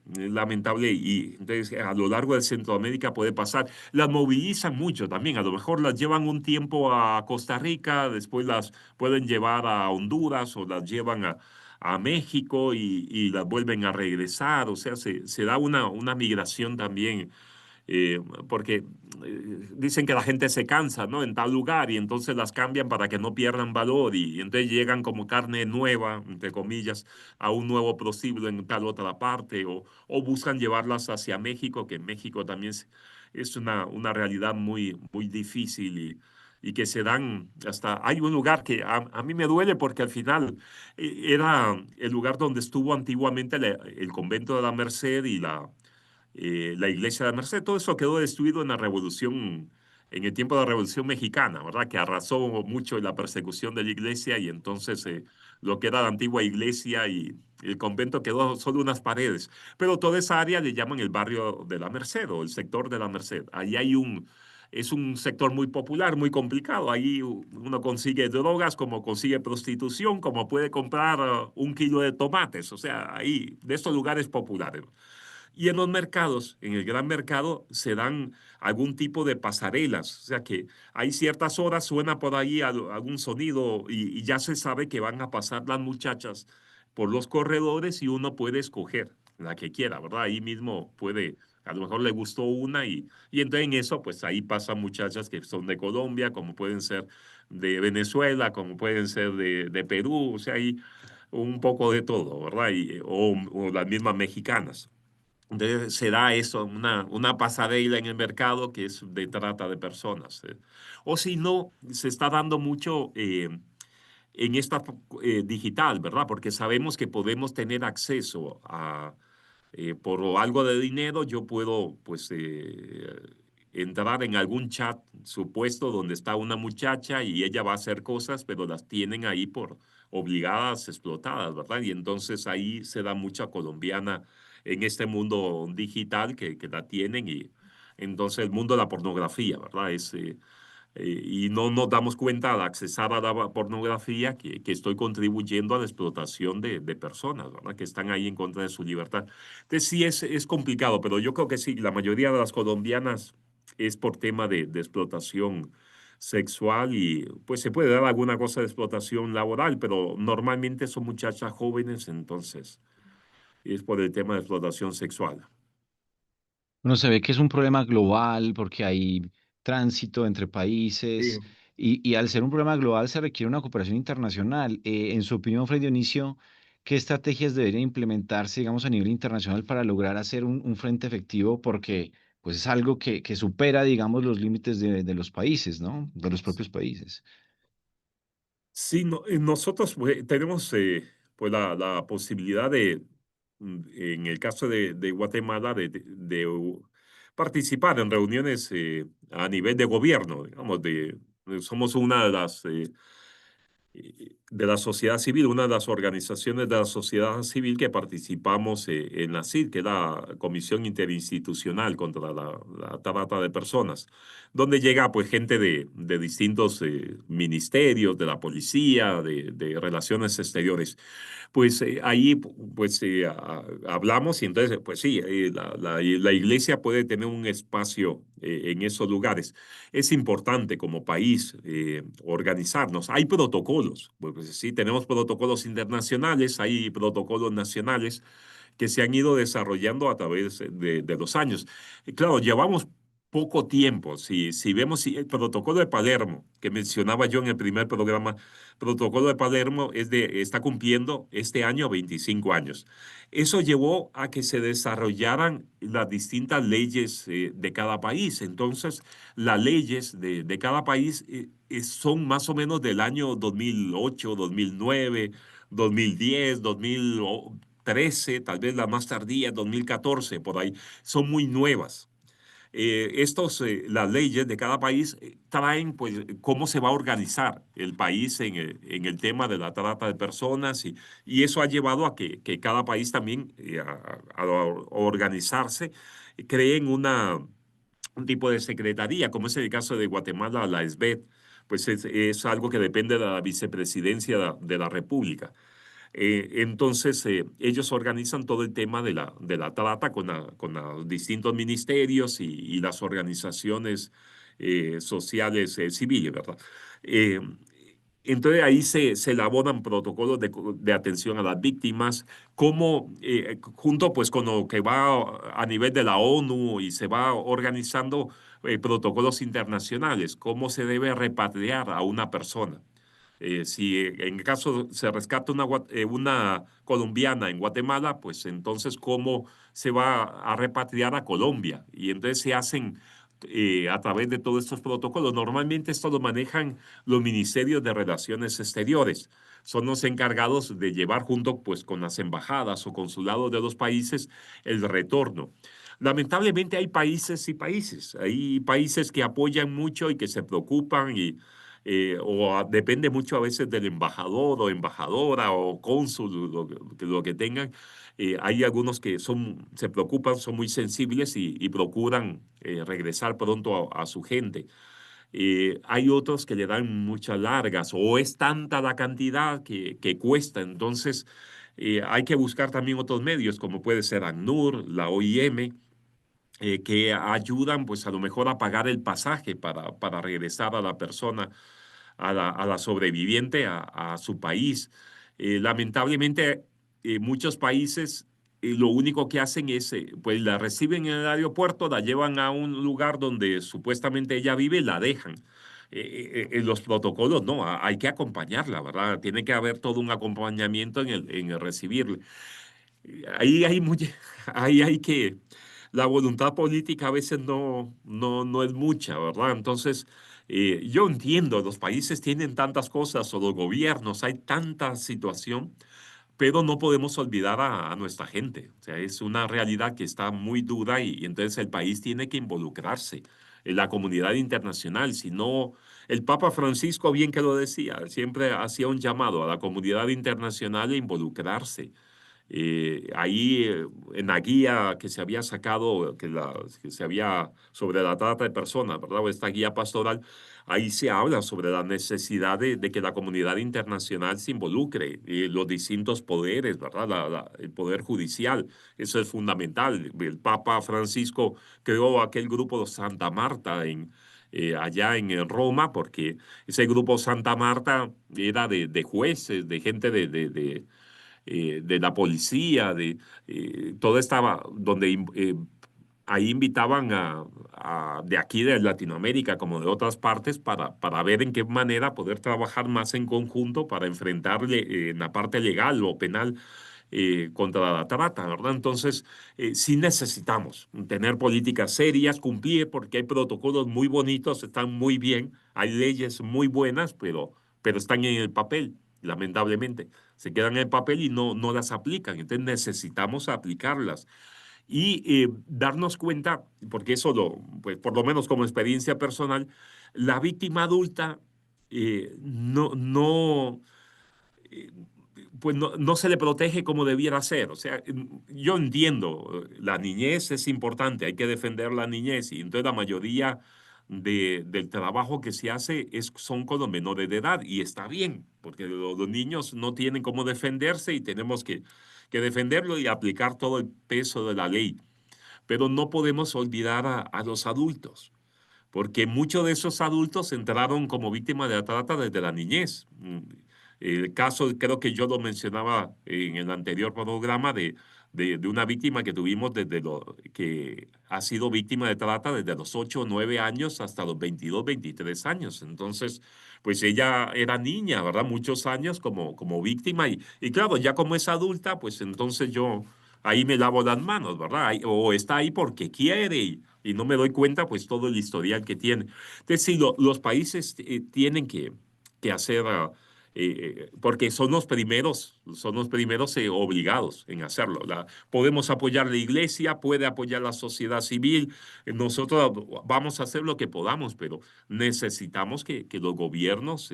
Speaker 1: y entonces a lo largo de Centroamérica puede pasar. Las movilizan mucho también, a lo mejor las llevan un tiempo a Costa Rica, después las pueden llevar a Honduras o las llevan a México y las vuelven a regresar. O sea, se da una migración también, eh, porque dicen que la gente se cansa, ¿no? En tal lugar, y entonces las cambian para que no pierdan valor, y entonces llegan como carne nueva, entre comillas, a un nuevo prostíbulo en tal otra parte, o buscan llevarlas hacia México, que en México también es una realidad muy, muy difícil, y que se dan hasta, hay un lugar que a mí me duele porque al final era el lugar donde estuvo antiguamente el convento de la Merced y la iglesia de la Merced. Todo eso quedó destruido en la revolución, en el tiempo de la Revolución Mexicana, ¿verdad? Que arrasó mucho en la persecución de la iglesia, y entonces lo que era la antigua iglesia y el convento quedó solo unas paredes. Pero toda esa área le llaman el barrio de la Merced o el sector de la Merced. Ahí es un sector muy popular, muy complicado. Ahí uno consigue drogas, como consigue prostitución, como puede comprar 1 kilo de tomates. O sea, ahí, de estos lugares populares. Y en los mercados, en el gran mercado, se dan algún tipo de pasarelas. O sea que hay ciertas horas, suena por ahí algún sonido, y ya se sabe que van a pasar las muchachas por los corredores, y uno puede escoger la que quiera, ¿verdad? Ahí mismo puede, a lo mejor le gustó una, y entonces en eso, pues ahí pasan muchachas que son de Colombia, como pueden ser de Venezuela, como pueden ser de Perú. O sea, hay un poco de todo, ¿verdad? O las mismas mexicanas. Entonces se da eso, una pasarela en el mercado que es de trata de personas. O si no, se está dando mucho en esta digital, ¿verdad? Porque sabemos que podemos tener acceso por algo de dinero, yo puedo, pues, entrar en algún chat supuesto donde está una muchacha y ella va a hacer cosas, pero las tienen ahí por obligadas, explotadas, ¿verdad? Y entonces ahí se da mucha colombiana en este mundo digital que la tienen, y entonces el mundo de la pornografía, ¿verdad? Y no nos damos cuenta al accesar a la pornografía que estoy contribuyendo a la explotación de personas, ¿verdad? Que están ahí en contra de su libertad. Entonces sí es complicado, pero yo creo que sí, la mayoría de las colombianas es por tema de explotación sexual, y pues se puede dar alguna cosa de explotación laboral, pero normalmente son muchachas jóvenes, entonces es por el tema de explotación sexual.
Speaker 2: Bueno, se ve que es un problema global porque hay tránsito entre
Speaker 1: Sí.
Speaker 2: países y al ser un problema global se requiere una cooperación internacional. En su opinión, Fray Dionisio, ¿qué estrategias deberían implementarse, digamos, a nivel internacional para lograr hacer un frente efectivo? Porque pues es algo que supera, digamos, los límites de los países, ¿no? De los propios países.
Speaker 1: Sí, nosotros pues, tenemos pues la posibilidad en el caso de Guatemala, participar en reuniones a nivel de gobierno, digamos, somos una de la sociedad civil, una de las organizaciones de la sociedad civil que participamos en la CID, que es la Comisión Interinstitucional contra la Trata de Personas, donde llega pues gente de distintos ministerios, de la policía, de relaciones exteriores. Pues ahí pues hablamos, y entonces pues sí, la iglesia puede tener un espacio en esos lugares. Es importante como país organizarnos. Hay protocolos, pues sí, tenemos protocolos internacionales, hay protocolos nacionales que se han ido desarrollando a través de los años. Y claro, llevamos poco tiempo. Si vemos el protocolo de Palermo, que mencionaba yo en el primer programa, protocolo de Palermo está cumpliendo este año 25 años. Eso llevó a que se desarrollaran las distintas leyes de cada país. Entonces, las leyes de cada país son más o menos del año 2008, 2009, 2010, 2000. 2013, tal vez la más tardía, 2014, por ahí. Son muy nuevas. Las leyes de cada país traen pues cómo se va a organizar el país en el tema de la trata de personas y eso ha llevado a que cada país también a organizarse creen un tipo de secretaría, como es el caso de Guatemala, la SBET, pues es algo que depende de la vicepresidencia de la República. Entonces, ellos organizan todo el tema de la trata con los distintos ministerios y las organizaciones sociales civiles, ¿verdad? Eh, entonces ahí se elaboran protocolos de atención a las víctimas, como junto pues con lo que va a nivel de la ONU y se va organizando protocolos internacionales, cómo se debe repatriar a una persona. Si en el caso se rescata una colombiana en Guatemala, pues entonces cómo se va a repatriar a Colombia. Y entonces se hacen a través de todos estos protocolos. Normalmente esto lo manejan los ministerios de Relaciones Exteriores. Son los encargados de llevar junto pues, con las embajadas o consulados de los países el retorno. Lamentablemente hay países y países. Hay países que apoyan mucho y que se preocupan depende mucho a veces del embajador o embajadora o cónsul, lo que tengan. Hay algunos que se preocupan, son muy sensibles y procuran regresar pronto a su gente. Hay otros que le dan muchas largas o es tanta la cantidad que cuesta. Entonces, hay que buscar también otros medios, como puede ser ACNUR, la OIM, que ayudan pues a lo mejor a pagar el pasaje para regresar a la persona a la sobreviviente a su país. Lamentablemente, muchos países lo único que hacen es, pues la reciben en el aeropuerto, la llevan a un lugar donde supuestamente ella vive y la dejan. En los protocolos no, hay que acompañarla, ¿verdad? Tiene que haber todo un acompañamiento en el recibirle. Ahí hay, ahí hay que, la voluntad política a veces no es mucha, ¿verdad? Entonces, yo entiendo, los países tienen tantas cosas o los gobiernos, hay tanta situación, pero no podemos olvidar a nuestra gente. O sea, es una realidad que está muy dura y entonces el país tiene que involucrarse en la comunidad internacional. Si no, el Papa Francisco, bien que lo decía, siempre hacía un llamado a la comunidad internacional a involucrarse ahí en la guía que se había sacado, que se había sobre la trata de personas, ¿verdad? O esta guía pastoral, ahí se habla sobre la necesidad de que la comunidad internacional se involucre, los distintos poderes, ¿verdad? El poder judicial, eso es fundamental. El Papa Francisco creó aquel grupo de Santa Marta allá en Roma, porque ese grupo Santa Marta era de jueces, de gente de la policía, todo estaba donde ahí invitaban de aquí de Latinoamérica como de otras partes para ver en qué manera poder trabajar más en conjunto para enfrentarle en la parte legal o penal contra la trata, ¿verdad? Entonces, sí necesitamos tener políticas serias, cumplir, porque hay protocolos muy bonitos, están muy bien, hay leyes muy buenas, pero están en el papel, lamentablemente. Se quedan en el papel y no las aplican. Entonces, necesitamos aplicarlas y darnos cuenta, porque pues por lo menos como experiencia personal, la víctima adulta no eh, pues no se le protege como debiera ser. O sea, yo entiendo, la niñez es importante, hay que defender la niñez y entonces la mayoría del trabajo que se hace son con los menores de edad y está bien, porque los niños no tienen cómo defenderse y tenemos que defenderlo y aplicar todo el peso de la ley. Pero no podemos olvidar a los adultos porque muchos de esos adultos entraron como víctimas de la trata desde la niñez. El caso, creo que yo lo mencionaba en el anterior programa, de una víctima que tuvimos que ha sido víctima de trata desde los 8 o 9 años hasta los 22, 23 años. Entonces, pues ella era niña, ¿verdad? Muchos años como víctima y claro, ya como es adulta, pues entonces yo ahí me lavo las manos, ¿verdad? O está ahí porque quiere y no me doy cuenta, pues, todo el historial que tiene. Entonces, sí, los países tienen que hacer porque son los primeros obligados en hacerlo. Podemos apoyar la iglesia, puede apoyar la sociedad civil, nosotros vamos a hacer lo que podamos, pero necesitamos que los gobiernos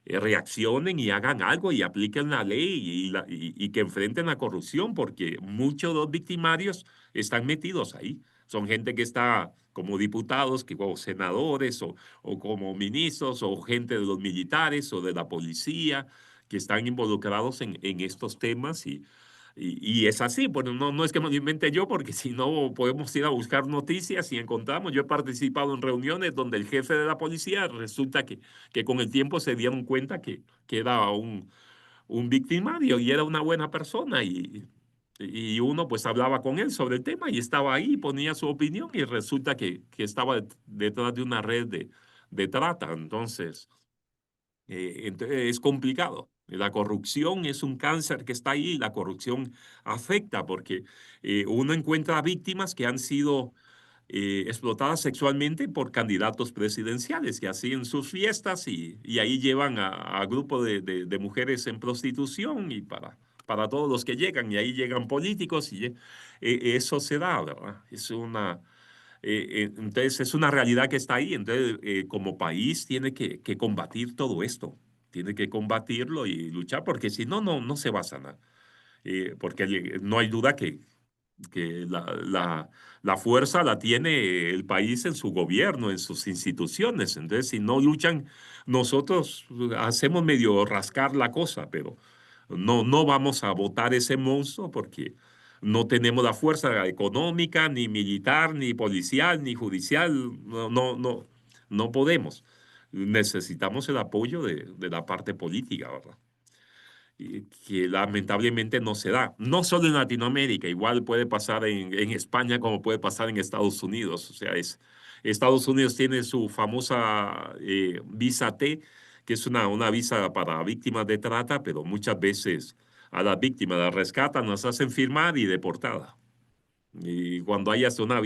Speaker 1: reaccionen y hagan algo y apliquen la ley y que enfrenten la corrupción, porque muchos de los victimarios están metidos ahí. Son gente que está como diputados, o senadores, o como ministros, o gente de los militares o de la policía, que están involucrados en estos temas y es así, bueno, no es que me lo invente yo, porque si no podemos ir a buscar noticias y encontramos. Yo he participado en reuniones donde el jefe de la policía resulta que con el tiempo se dieron cuenta que era un victimario y era una buena persona y uno pues hablaba con él sobre el tema y estaba ahí, ponía su opinión y resulta que estaba detrás de una red de trata. Entonces, es complicado. La corrupción es un cáncer que está ahí, la corrupción afecta porque uno encuentra víctimas que han sido explotadas sexualmente por candidatos presidenciales que hacían sus fiestas y ahí llevan a grupo de mujeres en prostitución y para todos los que llegan, y ahí llegan políticos y eso se da, ¿verdad? Entonces es una realidad que está ahí. Entonces, como país tiene que combatir todo esto, tiene que combatirlo y luchar, porque si no, no se va a sanar. Porque no hay duda que la fuerza la tiene el país en su gobierno, en sus instituciones. Entonces, si no luchan, nosotros hacemos medio rascar la cosa, pero no vamos a votar ese monstruo porque no tenemos la fuerza económica, ni militar, ni policial, ni judicial. No podemos. Necesitamos el apoyo de la parte política, ¿verdad? Que lamentablemente no se da. No solo en Latinoamérica, igual puede pasar en España como puede pasar en Estados Unidos. O sea, Estados Unidos tiene su famosa visa T, que es una visa para víctimas de trata, pero muchas veces a las víctimas las rescatan, las hacen firmar y deportada. Y cuando hayas una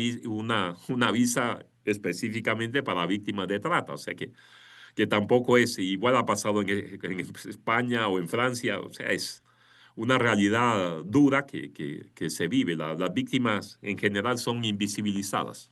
Speaker 1: visa específicamente para víctimas de trata, o sea que tampoco es igual, ha pasado en España o en Francia. O sea, es una realidad dura que se vive. Las víctimas en general son invisibilizadas.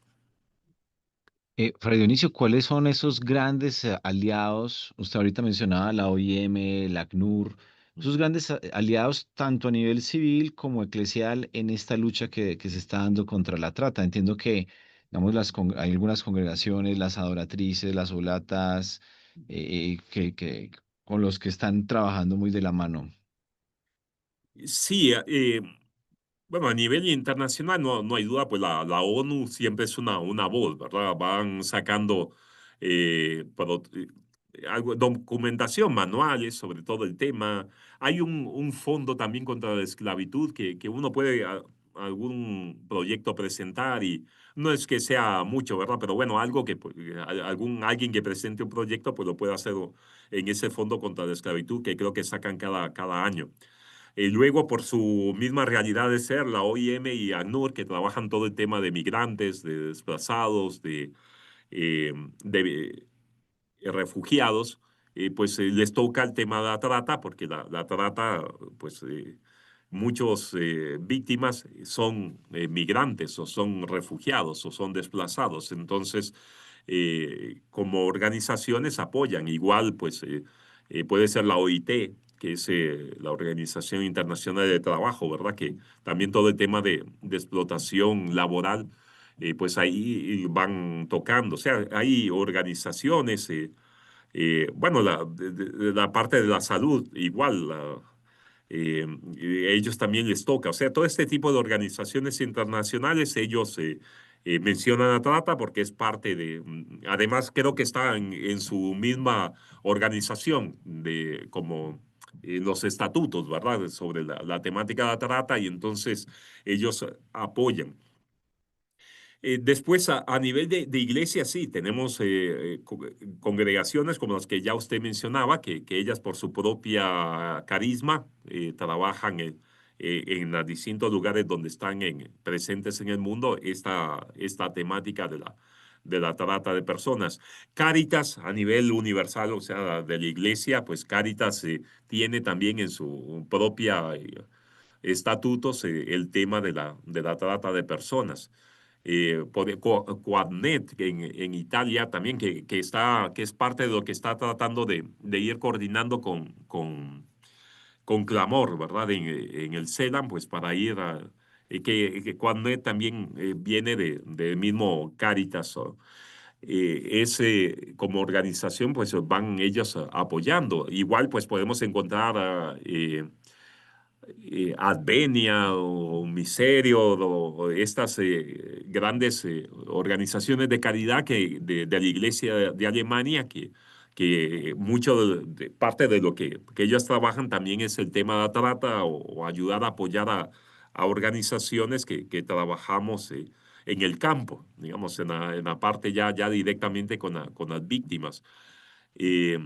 Speaker 2: Fray Dionisio, ¿cuáles son esos grandes aliados? Usted ahorita mencionaba la OIM, la ACNUR, esos grandes aliados tanto a nivel civil como eclesial en esta lucha que se está dando contra la trata. Entiendo que, digamos, hay algunas congregaciones, las adoratrices, las oblatas, con los que están trabajando muy de la mano.
Speaker 1: Sí, bueno, a nivel internacional no hay duda, pues la ONU siempre es una voz, ¿verdad? Van sacando documentación, manuales sobre todo el tema. Hay un fondo también contra la esclavitud que uno puede algún proyecto presentar y no es que sea mucho, ¿verdad? Pero bueno, algo que pues, alguien que presente un proyecto pues lo puede hacer en ese fondo contra la esclavitud que creo que sacan cada año. Luego, por su misma realidad de ser, la OIM y ACNUR, que trabajan todo el tema de migrantes, de desplazados, de refugiados, pues les toca el tema de la trata, porque la trata, pues muchos víctimas son migrantes o son refugiados o son desplazados. Entonces, como organizaciones apoyan. Igual, pues puede ser la OIT, que es la Organización Internacional de Trabajo, ¿verdad? Que también todo el tema de explotación laboral, pues ahí van tocando. O sea, hay organizaciones, bueno, de la parte de la salud, igual, ellos también les toca. O sea, todo este tipo de organizaciones internacionales, ellos mencionan a trata porque es parte además creo que está en su misma organización como los estatutos, ¿verdad? Sobre la temática de la trata y entonces ellos apoyan. Después, a nivel de iglesia, sí, tenemos congregaciones como las que ya usted mencionaba, que ellas por su propia carisma trabajan en los distintos lugares donde están presentes en el mundo esta temática de la trata de personas. Cáritas a nivel universal, o sea, de la iglesia, pues Cáritas tiene también en su propia estatutos el tema de la trata de personas. Quadnet en Italia también, que es parte de lo que está tratando de ir coordinando con Clamor, ¿verdad? En el CELAM, pues para ir a... que Quadnet también viene de mismo Cáritas, como organización, pues van ellos apoyando. Igual, pues podemos encontrar Advenia o Miserio o estas grandes organizaciones de caridad de la Iglesia de Alemania que mucho parte de lo que ellos trabajan también es el tema de la trata o ayudar a apoyar a organizaciones que trabajamos en el campo, digamos, en la parte ya directamente con las víctimas. Eh,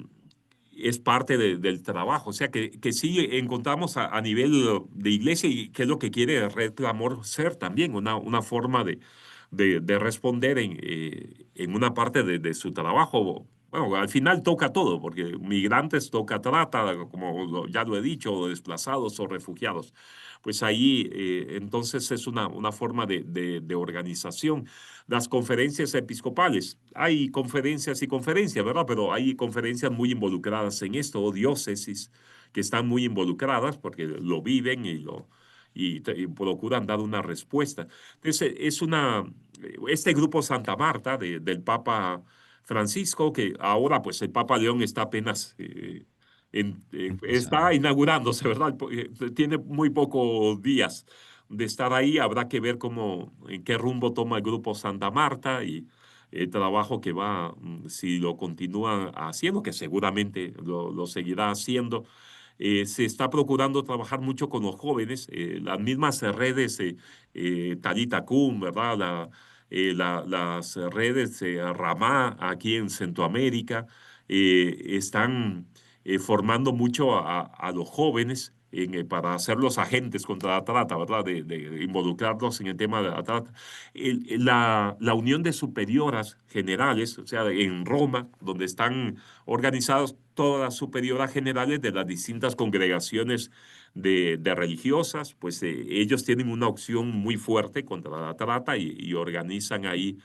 Speaker 1: es parte del trabajo. O sea, que sí encontramos a nivel de iglesia y qué es lo que quiere Red Clamor ser también, una forma de responder en una parte de su trabajo. Bueno, al final toca todo, porque migrantes toca trata, como ya lo he dicho, o desplazados o refugiados. Pues ahí entonces es una forma de organización. Las conferencias episcopales. Hay conferencias y conferencias, ¿verdad? Pero hay conferencias muy involucradas en esto, o diócesis que están muy involucradas porque lo viven y procuran dar una respuesta. Entonces, este grupo Santa Marta del Papa Francisco, que ahora pues el Papa León está apenas... está
Speaker 2: Empezando.
Speaker 1: inaugurándose, ¿verdad? Tiene muy pocos días de estar ahí. Habrá que ver en qué rumbo toma el grupo Santa Marta y el trabajo que va, si lo continúa haciendo, que seguramente lo seguirá haciendo. Se está procurando trabajar mucho con los jóvenes, las mismas redes, Talita Kum, ¿verdad? Las redes Ramá aquí en Centroamérica están formando mucho a los jóvenes para ser los agentes contra la trata, ¿verdad? De involucrarlos en el tema de la trata. La Unión de Superioras Generales, o sea, en Roma, donde están organizadas todas las superioras generales de las distintas congregaciones de religiosas, pues ellos tienen una opción muy fuerte contra la trata y organizan ahí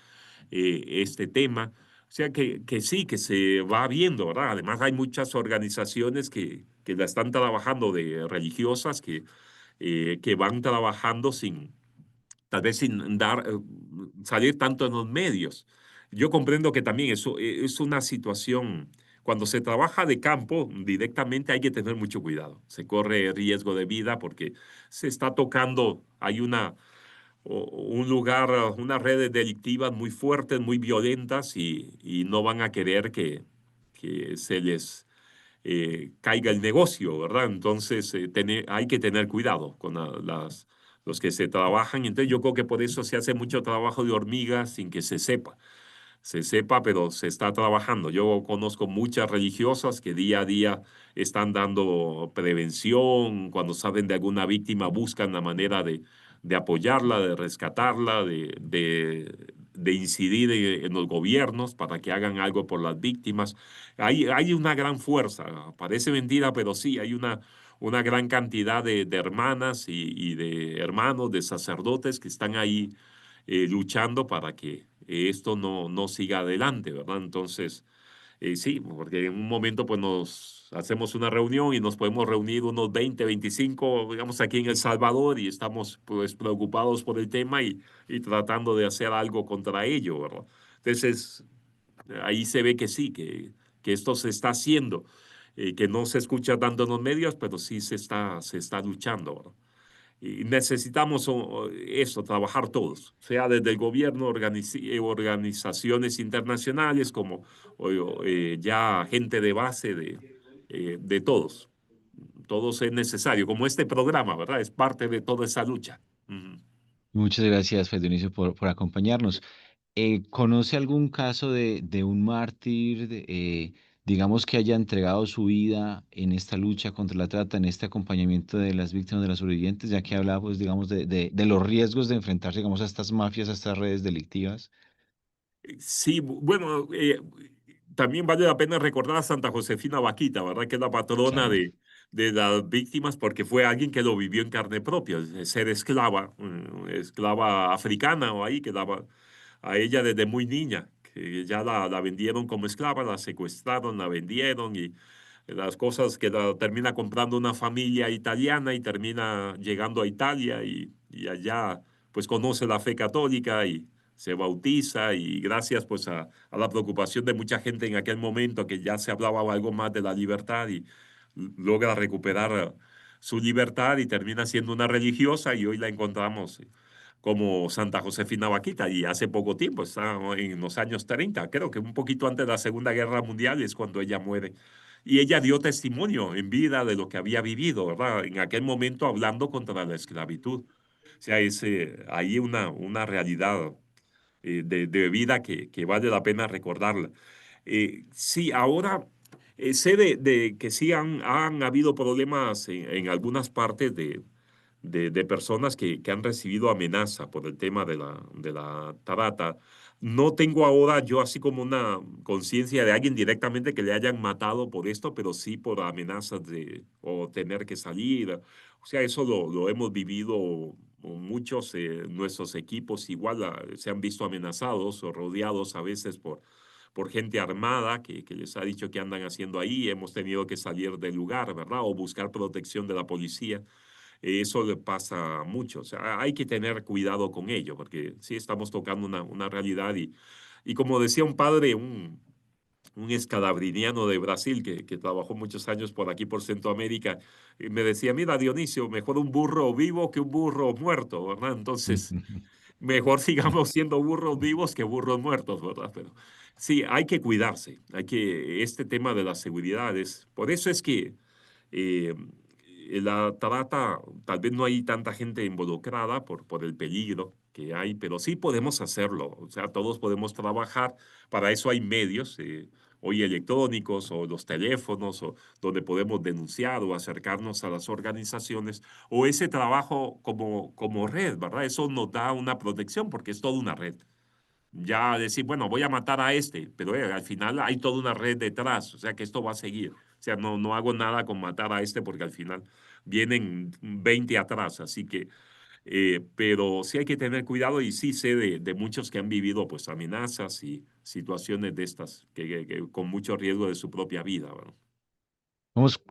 Speaker 1: este tema. O sea que sí, que se va viendo, ¿verdad? Además hay muchas organizaciones que la están trabajando de religiosas que van trabajando tal vez sin salir tanto en los medios. Yo comprendo que también eso es una situación, cuando se trabaja de campo directamente hay que tener mucho cuidado. Se corre riesgo de vida porque se está tocando, hay un lugar, unas redes delictivas muy fuertes, muy violentas y no van a querer que se les caiga el negocio, ¿verdad? Entonces hay que tener cuidado con los que se trabajan. Entonces yo creo que por eso se hace mucho trabajo de hormiga sin que se sepa, pero se está trabajando. Yo conozco muchas religiosas que día a día están dando prevención, cuando saben de alguna víctima buscan la manera de apoyarla, de rescatarla, de incidir en los gobiernos para que hagan algo por las víctimas. Hay una gran fuerza, parece mentira, pero sí, hay una gran cantidad de hermanas y de hermanos, de sacerdotes que están ahí luchando para que esto no siga adelante, ¿verdad? Entonces, sí, porque en un momento pues nos hacemos una reunión y nos podemos reunir unos 20, 25, digamos, aquí en El Salvador y estamos pues preocupados por el tema y tratando de hacer algo contra ello, ¿verdad? Entonces, ahí se ve que sí, que esto se está haciendo, que no se escucha tanto en los medios, pero sí se está luchando, ¿verdad? Y necesitamos eso, trabajar todos, sea desde el gobierno, organizaciones internacionales, como ya gente de base de todos. Todos es necesario, como este programa, ¿verdad? Es parte de toda esa lucha. Ujú.
Speaker 2: Muchas gracias, Fray Dionisio, por acompañarnos. ¿Conoce algún caso de un mártir, digamos, que haya entregado su vida en esta lucha contra la trata, en este acompañamiento de las víctimas de las sobrevivientes, ya que hablaba, pues, digamos, de los riesgos de enfrentarse, digamos, a estas mafias, a estas redes delictivas?
Speaker 1: Sí, bueno, también vale la pena recordar a Santa Josefina Vaquita, ¿verdad? Que es la patrona
Speaker 2: Claro.
Speaker 1: de las víctimas, porque fue alguien que lo vivió en carne propia, de ser esclava, esclava africana o ahí, que daba a ella desde muy niña, que ya la vendieron como esclava, la secuestraron, la vendieron y las cosas que la termina comprando una familia italiana y termina llegando a Italia y allá pues conoce la fe católica y se bautiza y gracias pues a la preocupación de mucha gente en aquel momento que ya se hablaba algo más de la libertad y logra recuperar su libertad y termina siendo una religiosa y hoy la encontramos como Santa Josefina Vaquita y hace poco tiempo, está en los años 30 creo que un poquito antes de la Segunda Guerra Mundial es cuando ella muere. Y ella dio testimonio en vida de lo que había vivido, ¿verdad? En aquel momento hablando contra la esclavitud. O sea, es ahí una realidad de vida que vale la pena recordarla. Sí, ahora sé de que sí han habido problemas en algunas partes de personas que han recibido amenaza por el tema de la trata. No tengo ahora yo así como una conciencia de alguien directamente que le hayan matado por esto, pero sí por amenazas de o tener que salir. O sea, eso lo hemos vivido muchos, nuestros equipos igual se han visto amenazados o rodeados a veces por gente armada que les ha dicho que andan haciendo ahí. Hemos tenido que salir del lugar, ¿verdad? O buscar protección de la policía. Eso le pasa mucho. O sea, hay que tener cuidado con ello, porque sí estamos tocando una realidad y como decía un padre, un escalabriniano de Brasil que trabajó muchos años por aquí, por Centroamérica, y me decía, mira, Dionisio, mejor un burro vivo que un burro muerto, ¿verdad? Entonces, mejor sigamos siendo burros vivos que burros muertos, ¿verdad? Pero sí, hay que cuidarse, este tema de las seguridades, por eso es que eh, la trata, tal vez no hay tanta gente involucrada por el peligro que hay, pero sí podemos hacerlo. O sea, todos podemos trabajar. Para eso hay medios, hoy electrónicos o los teléfonos, o donde podemos denunciar o acercarnos a las organizaciones, o ese trabajo como red, ¿verdad? Eso nos da una protección porque es toda una red. Ya decir, bueno, voy a matar a este, pero al final hay toda una red detrás, o sea que esto va a seguir. O sea, no hago nada con matar a este porque al final vienen 20 atrás, así que, pero sí hay que tener cuidado y sí sé de muchos que han vivido pues amenazas y situaciones de estas que con mucho riesgo de su propia vida, ¿verdad?
Speaker 2: Vamos,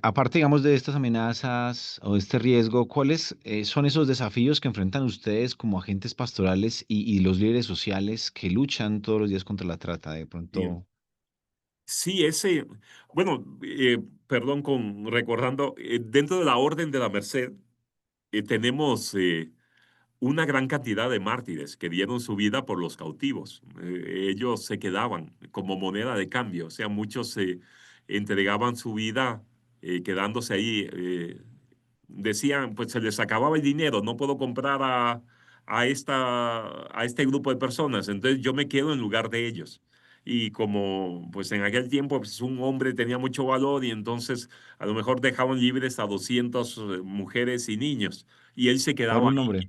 Speaker 2: aparte, digamos, de estas amenazas o de este riesgo, ¿cuáles son esos desafíos que enfrentan ustedes como agentes pastorales y los líderes sociales que luchan todos los días contra la trata? De
Speaker 1: Bien.
Speaker 2: pronto,
Speaker 1: Sí, bueno, perdón con recordando, dentro de la Orden de la Merced tenemos una gran cantidad de mártires que dieron su vida por los cautivos. Ellos se quedaban como moneda de cambio, o sea, muchos se entregaban su vida quedándose ahí. Decían, pues se les acababa el dinero, no puedo comprar a este grupo de personas, entonces yo me quedo en lugar de ellos. Y como pues en aquel tiempo pues, un hombre tenía mucho valor y entonces a lo mejor dejaban libres a 200 mujeres y niños y él se
Speaker 2: por
Speaker 1: quedaba
Speaker 2: un
Speaker 1: ahí.
Speaker 2: nombre.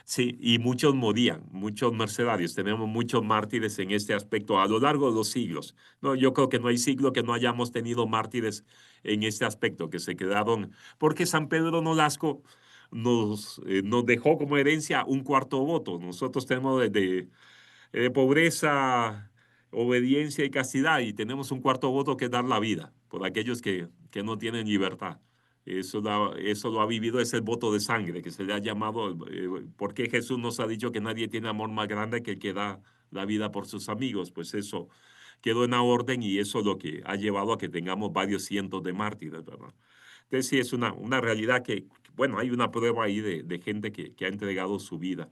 Speaker 1: Sí, y muchos morían, muchos mercenarios. Tenemos muchos mártires en este aspecto a lo largo de los siglos. No, yo creo que no hay siglo que no hayamos tenido mártires en este aspecto, que se quedaron, porque San Pedro Nolasco nos dejó como herencia un cuarto voto. Nosotros tenemos de pobreza, obediencia y castidad, y tenemos un cuarto voto que es dar la vida por aquellos que no tienen libertad. Eso lo ha vivido, es el voto de sangre que se le ha llamado, porque Jesús nos ha dicho que nadie tiene amor más grande que el que da la vida por sus amigos, pues eso quedó en la orden y eso es lo que ha llevado a que tengamos varios cientos de mártires, ¿verdad? Entonces sí es una realidad bueno, hay una prueba ahí de gente que ha entregado su vida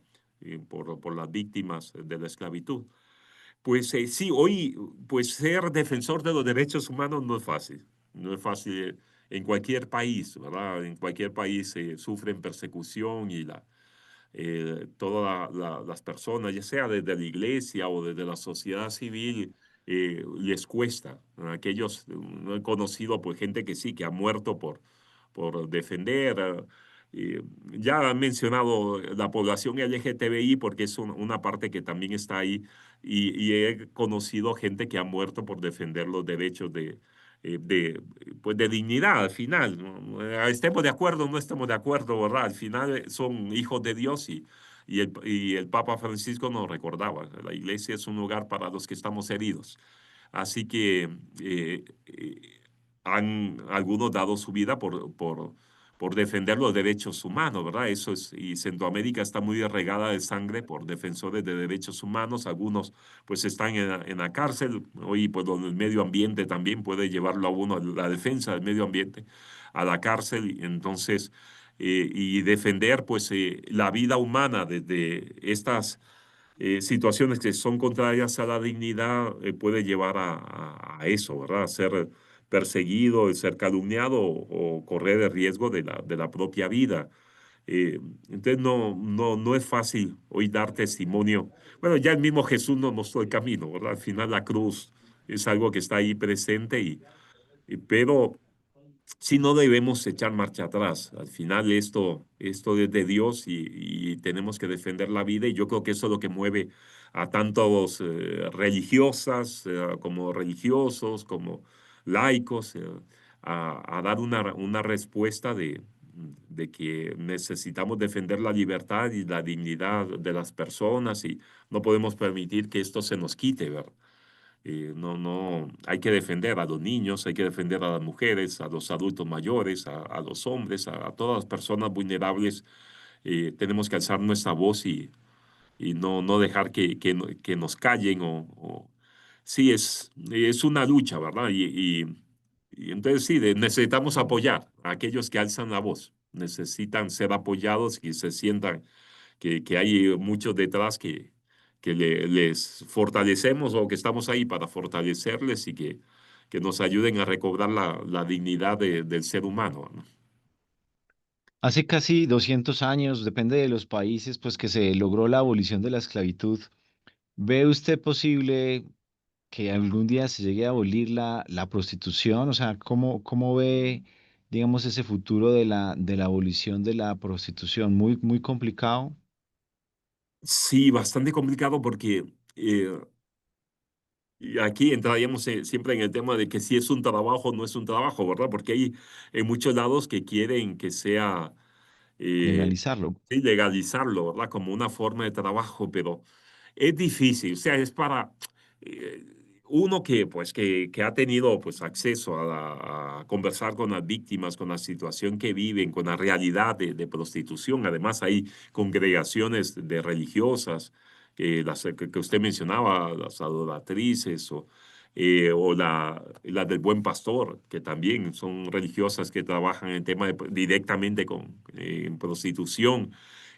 Speaker 1: por las víctimas de la esclavitud. Pues sí, hoy, pues ser defensor de los derechos humanos no es fácil. No es fácil en cualquier país, ¿verdad? En cualquier país sufren persecución y todas las personas, ya sea desde la iglesia o desde la sociedad civil, les cuesta. Aquellos, no he conocido pues gente que sí, que ha muerto por defender. eh, ya han mencionado la población LGTBI porque es una parte que también está ahí y he conocido gente que ha muerto por defender los derechos pues de dignidad al final, ¿no? Estemos de acuerdo o no estemos de acuerdo, ¿verdad? Al final son hijos de Dios y el Papa Francisco nos recordaba, la iglesia es un lugar para los que estamos heridos. Así que han algunos dado su vida por defender los derechos humanos, ¿verdad? Eso es, y Centroamérica está muy regada de sangre por defensores de derechos humanos. Algunos pues están en la cárcel. Hoy pues el medio ambiente también puede llevarlo a uno, la defensa del medio ambiente, a la cárcel. Y entonces, y defender pues la vida humana desde estas situaciones que son contrarias a la dignidad puede llevar a eso, ¿verdad? A ser perseguido, ser calumniado o correr el riesgo de la propia vida. Entonces no es fácil hoy dar testimonio. Bueno, ya el mismo Jesús nos mostró el camino, ¿verdad? Al final la cruz es algo que está ahí presente pero si no debemos echar marcha atrás. Al final esto es de Dios y tenemos que defender la vida y yo creo que eso es lo que mueve a tantos religiosas como religiosos, como laicos, a dar una respuesta de que necesitamos defender la libertad y la dignidad de las personas y no podemos permitir que esto se nos quite, ¿verdad? No, hay que defender a los niños, hay que defender a las mujeres, a los adultos mayores, a los hombres, a todas las personas vulnerables. Tenemos que alzar nuestra voz y no dejar que nos callen sí, es una lucha, ¿verdad? Y entonces sí, necesitamos apoyar a aquellos que alzan la voz, necesitan ser apoyados y se sientan que hay muchos detrás que les fortalecemos o que estamos ahí para fortalecerles y que nos ayuden a recobrar la dignidad del ser humano, ¿no?
Speaker 2: Hace casi 200 años, depende de los países, pues que se logró la abolición de la esclavitud. ¿Ve usted posible que algún día se llegue a abolir la prostitución? O sea, ¿cómo ve, digamos, ese futuro de la abolición de la prostitución? Muy, muy complicado.
Speaker 1: Sí, bastante complicado porque y aquí entraríamos siempre en el tema de que si es un trabajo o no es un trabajo, ¿verdad? Porque hay en muchos lados que quieren que sea eh,
Speaker 2: Legalizarlo.
Speaker 1: sí, legalizarlo, ¿verdad? Como una forma de trabajo, pero es difícil, o sea, es para eh, uno pues, que ha tenido pues, acceso a conversar con las víctimas, con la situación que viven, con la realidad de prostitución. Además, hay congregaciones de religiosas, que usted mencionaba, las adoratrices o la del Buen Pastor, que también son religiosas que trabajan en tema directamente en prostitución.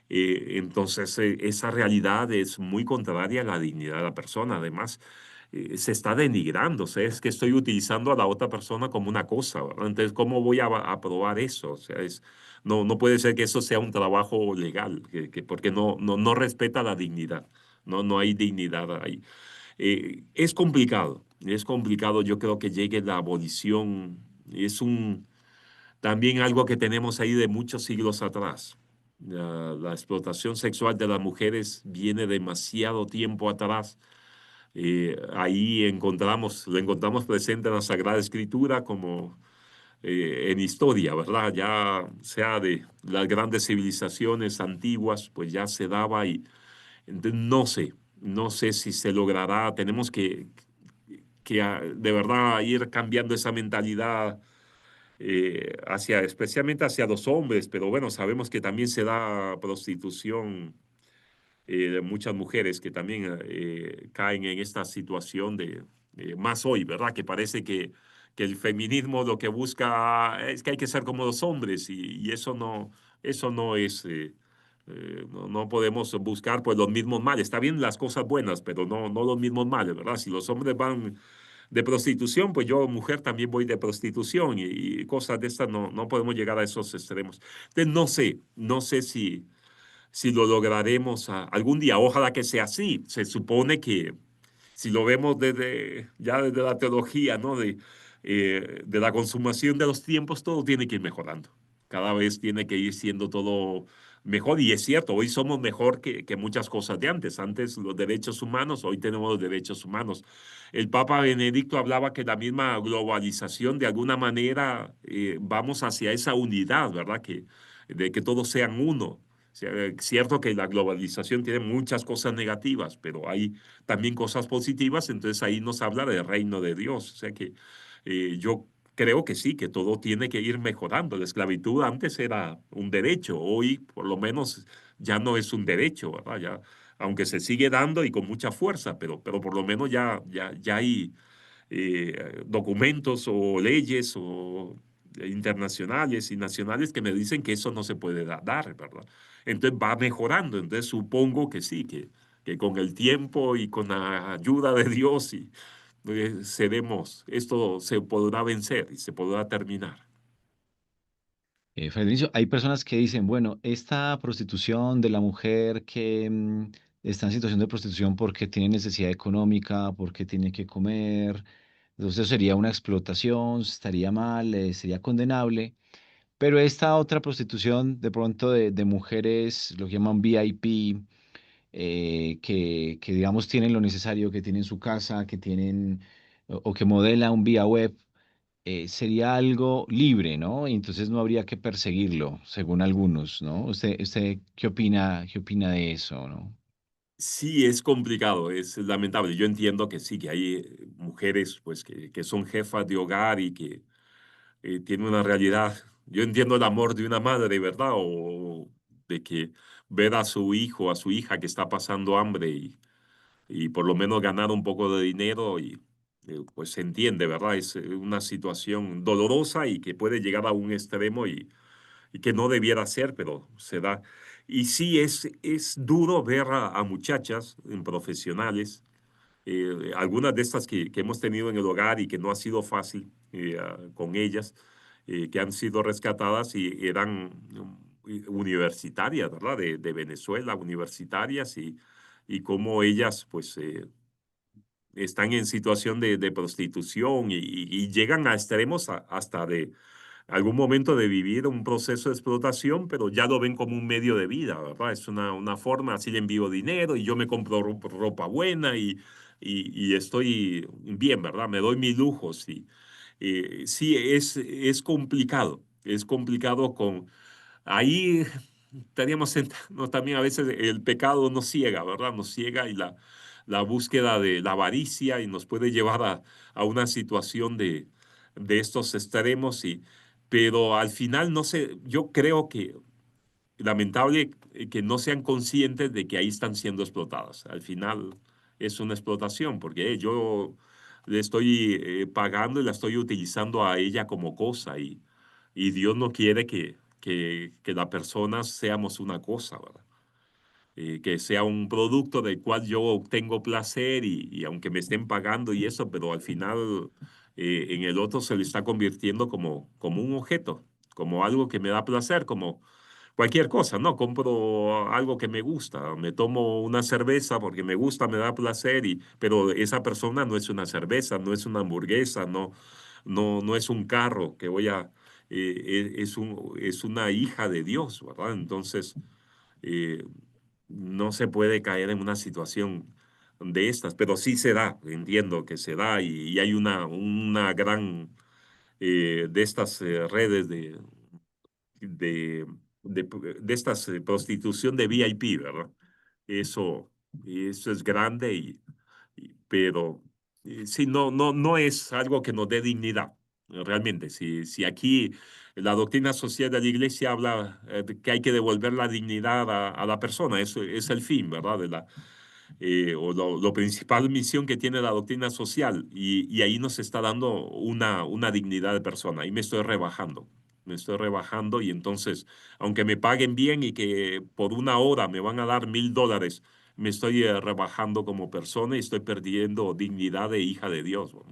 Speaker 1: Entonces, esa realidad es muy contraria a la dignidad de la persona. Además, se está denigrando. O sea, es que estoy utilizando a la otra persona como una cosa, ¿verdad? Entonces, ¿cómo voy a aprobar eso? O sea, no puede ser que eso sea un trabajo legal, porque no respeta la dignidad. No hay dignidad ahí. Es complicado, es complicado. Yo creo que llegue la abolición. Es también algo que tenemos ahí de muchos siglos atrás. La explotación sexual de las mujeres viene demasiado tiempo atrás. Ahí lo encontramos presente en la Sagrada Escritura como en historia, ¿verdad? Ya sea de las grandes civilizaciones antiguas, pues ya se daba y entonces, no sé si se logrará. Tenemos que de verdad ir cambiando esa mentalidad especialmente hacia los hombres, pero bueno, sabemos que también se da prostitución de muchas mujeres que también caen en esta situación más hoy, ¿verdad? Que parece que el feminismo lo que busca es que hay que ser como los hombres y eso no es, no podemos buscar pues los mismos males. Está bien las cosas buenas, pero no los mismos males, ¿verdad? Si los hombres van de prostitución, pues yo, mujer, también voy de prostitución y cosas de estas, no podemos llegar a esos extremos. Entonces, no sé si lo lograremos algún día. Ojalá que sea así. Se supone que si lo vemos ya desde la teología, ¿no? De la consumación de los tiempos, todo tiene que ir mejorando. cada vez tiene que ir siendo todo mejor. Y es cierto, hoy somos mejor que muchas cosas de antes. Antes los derechos humanos, hoy tenemos los derechos humanos. El Papa Benedicto hablaba que la misma globalización, de alguna manera, vamos hacia esa unidad, ¿verdad? De que todos sean uno. O sea, es cierto que la globalización tiene muchas cosas negativas, pero hay también cosas positivas, entonces ahí nos habla del reino de Dios. O sea que yo creo que sí, que todo tiene que ir mejorando. La esclavitud antes era un derecho, hoy por lo menos ya no es un derecho, ¿verdad? Ya, aunque se sigue dando y con mucha fuerza, pero por lo menos ya hay documentos o leyes o internacionales y nacionales que me dicen que eso no se puede dar, ¿verdad? Entonces va mejorando, entonces supongo que sí, que con el tiempo y con la ayuda de Dios y esto se podrá vencer y se podrá terminar.
Speaker 2: Fray Dionisio, hay personas que dicen, bueno, esta prostitución de la mujer que está en situación de prostitución porque tiene necesidad económica, porque tiene que comer, entonces sería una explotación, estaría mal, sería condenable. Pero esta otra prostitución de pronto de mujeres, lo que llaman VIP, que digamos tienen lo necesario, que tienen su casa, que tienen o que modelan vía web, sería algo libre, ¿no? Y entonces no habría que perseguirlo, según algunos, ¿no? ¿Usted qué opina de eso, ¿no?
Speaker 1: Sí, es complicado, es lamentable. Yo entiendo que sí, que hay mujeres pues que son jefas de hogar y que tienen una realidad. Yo entiendo el amor de una madre, ¿verdad? O de que ver a su hijo, a su hija que está pasando hambre y por lo menos ganar un poco de dinero y pues se entiende, ¿verdad? Es una situación dolorosa y que puede llegar a un extremo y que no debiera ser, pero se da. Y sí, es duro ver a muchachas profesionales, algunas de estas que hemos tenido en el hogar y que no ha sido fácil con ellas, que han sido rescatadas y eran universitarias, ¿verdad? De Venezuela, universitarias y cómo ellas, pues, están en situación de prostitución y llegan a extremos hasta de algún momento de vivir un proceso de explotación, pero ya lo ven como un medio de vida, ¿verdad? Es una forma, así le envío dinero y yo me compro ropa buena y estoy bien, ¿verdad? Me doy mis lujos y sí, es complicado con... Ahí estaríamos sentados también a veces el pecado nos ciega, ¿verdad? Nos ciega y la búsqueda de la avaricia y nos puede llevar a una situación de estos extremos pero al final no sé, yo creo que lamentable que no sean conscientes de que ahí están siendo explotadas. Al final es una explotación porque yo le estoy pagando y la estoy utilizando a ella como cosa y Dios no quiere que las personas seamos una cosa, ¿verdad? Que sea un producto del cual yo obtengo placer y aunque me estén pagando y eso, pero al final en el otro se le está convirtiendo como un objeto, como algo que me da placer, como cualquier cosa, ¿no? Compro algo que me gusta, me tomo una cerveza porque me gusta, me da placer, pero esa persona no es una cerveza, no es una hamburguesa, no es un carro que voy a, es una hija de Dios, ¿verdad? Entonces, eh, no se puede caer en una situación de estas, pero sí se da, entiendo que se da y hay una gran de estas redes de, de estas prostitución de VIP, ¿verdad? Eso, eso es grande pero sí, no es algo que nos dé dignidad, realmente. Si aquí la doctrina social de la iglesia habla de que hay que devolver la dignidad a la persona, eso es el fin, ¿verdad? O lo principal misión que tiene la doctrina social y ahí nos está dando una dignidad de persona. Ahí me estoy rebajando y entonces, aunque me paguen bien y que por una hora me van a dar $1,000, me estoy rebajando como persona y estoy perdiendo dignidad de hija de Dios, ¿no?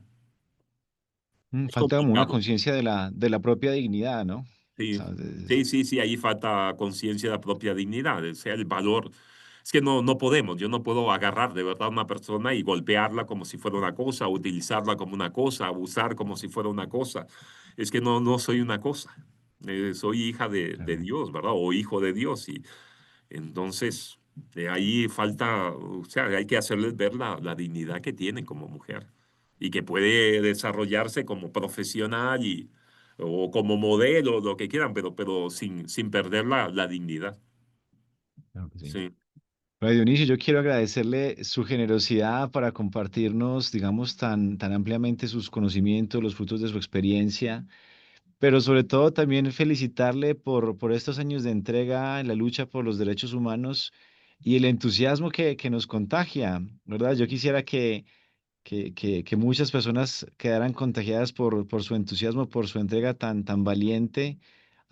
Speaker 1: Es
Speaker 2: Falta como una
Speaker 1: complicado.
Speaker 2: conciencia de la propia dignidad, ¿no? O
Speaker 1: Sí,
Speaker 2: sea,
Speaker 1: sí, ahí falta conciencia de la propia dignidad, o sea, el valor. Es que no podemos, yo no puedo agarrar de verdad a una persona y golpearla como si fuera una cosa, utilizarla como una cosa, abusar como si fuera una cosa. Es que no soy una cosa. soy hija de
Speaker 2: Claro.
Speaker 1: Dios, ¿verdad? O hijo de Dios. Y entonces, de ahí falta, o sea, hay que hacerles ver la dignidad que tienen como mujer y que puede desarrollarse como profesional o como modelo, lo que quieran, pero sin perder la dignidad.
Speaker 2: Claro que sí.
Speaker 1: Sí.
Speaker 2: Bueno, Dionisio, yo quiero agradecerle su generosidad para compartirnos, digamos, tan ampliamente sus conocimientos, los frutos de su experiencia, pero sobre todo también felicitarle por estos años de entrega en la lucha por los derechos humanos y el entusiasmo que nos contagia, ¿verdad? Yo quisiera que muchas personas quedaran contagiadas por su entusiasmo, por su entrega tan valiente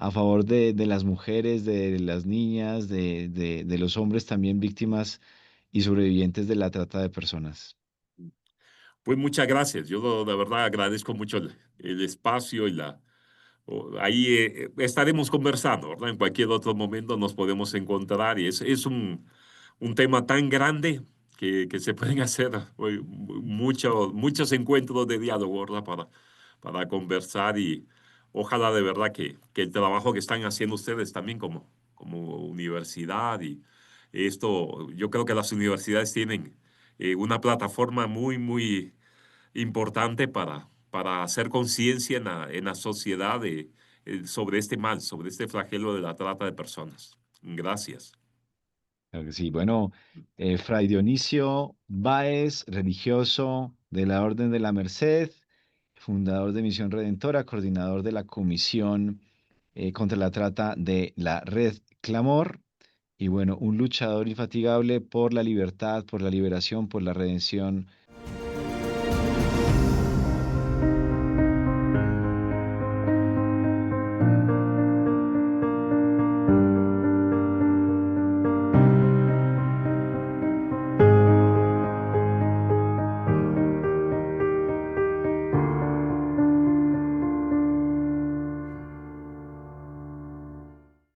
Speaker 2: a favor de las mujeres, de las niñas, de los hombres también víctimas y sobrevivientes de la trata de personas.
Speaker 1: Pues muchas gracias. Yo de verdad agradezco mucho el espacio y ahí estaremos conversando, ¿verdad? En cualquier otro momento nos podemos encontrar y es un tema tan grande que se pueden hacer muchos encuentros de diálogo, ¿verdad? Para conversar y ojalá de verdad que el trabajo que están haciendo ustedes también como universidad y esto, yo creo que las universidades tienen una plataforma muy importante para hacer conciencia en la sociedad sobre este mal, sobre este flagelo de la trata de personas. Gracias.
Speaker 2: Claro que sí. Bueno, Fray Dionisio Báez, religioso de la Orden de la Merced, fundador de Misión Redentora, coordinador de la Comisión contra la Trata de la Red Clamor, y bueno, un luchador infatigable por la libertad, por la liberación, por la redención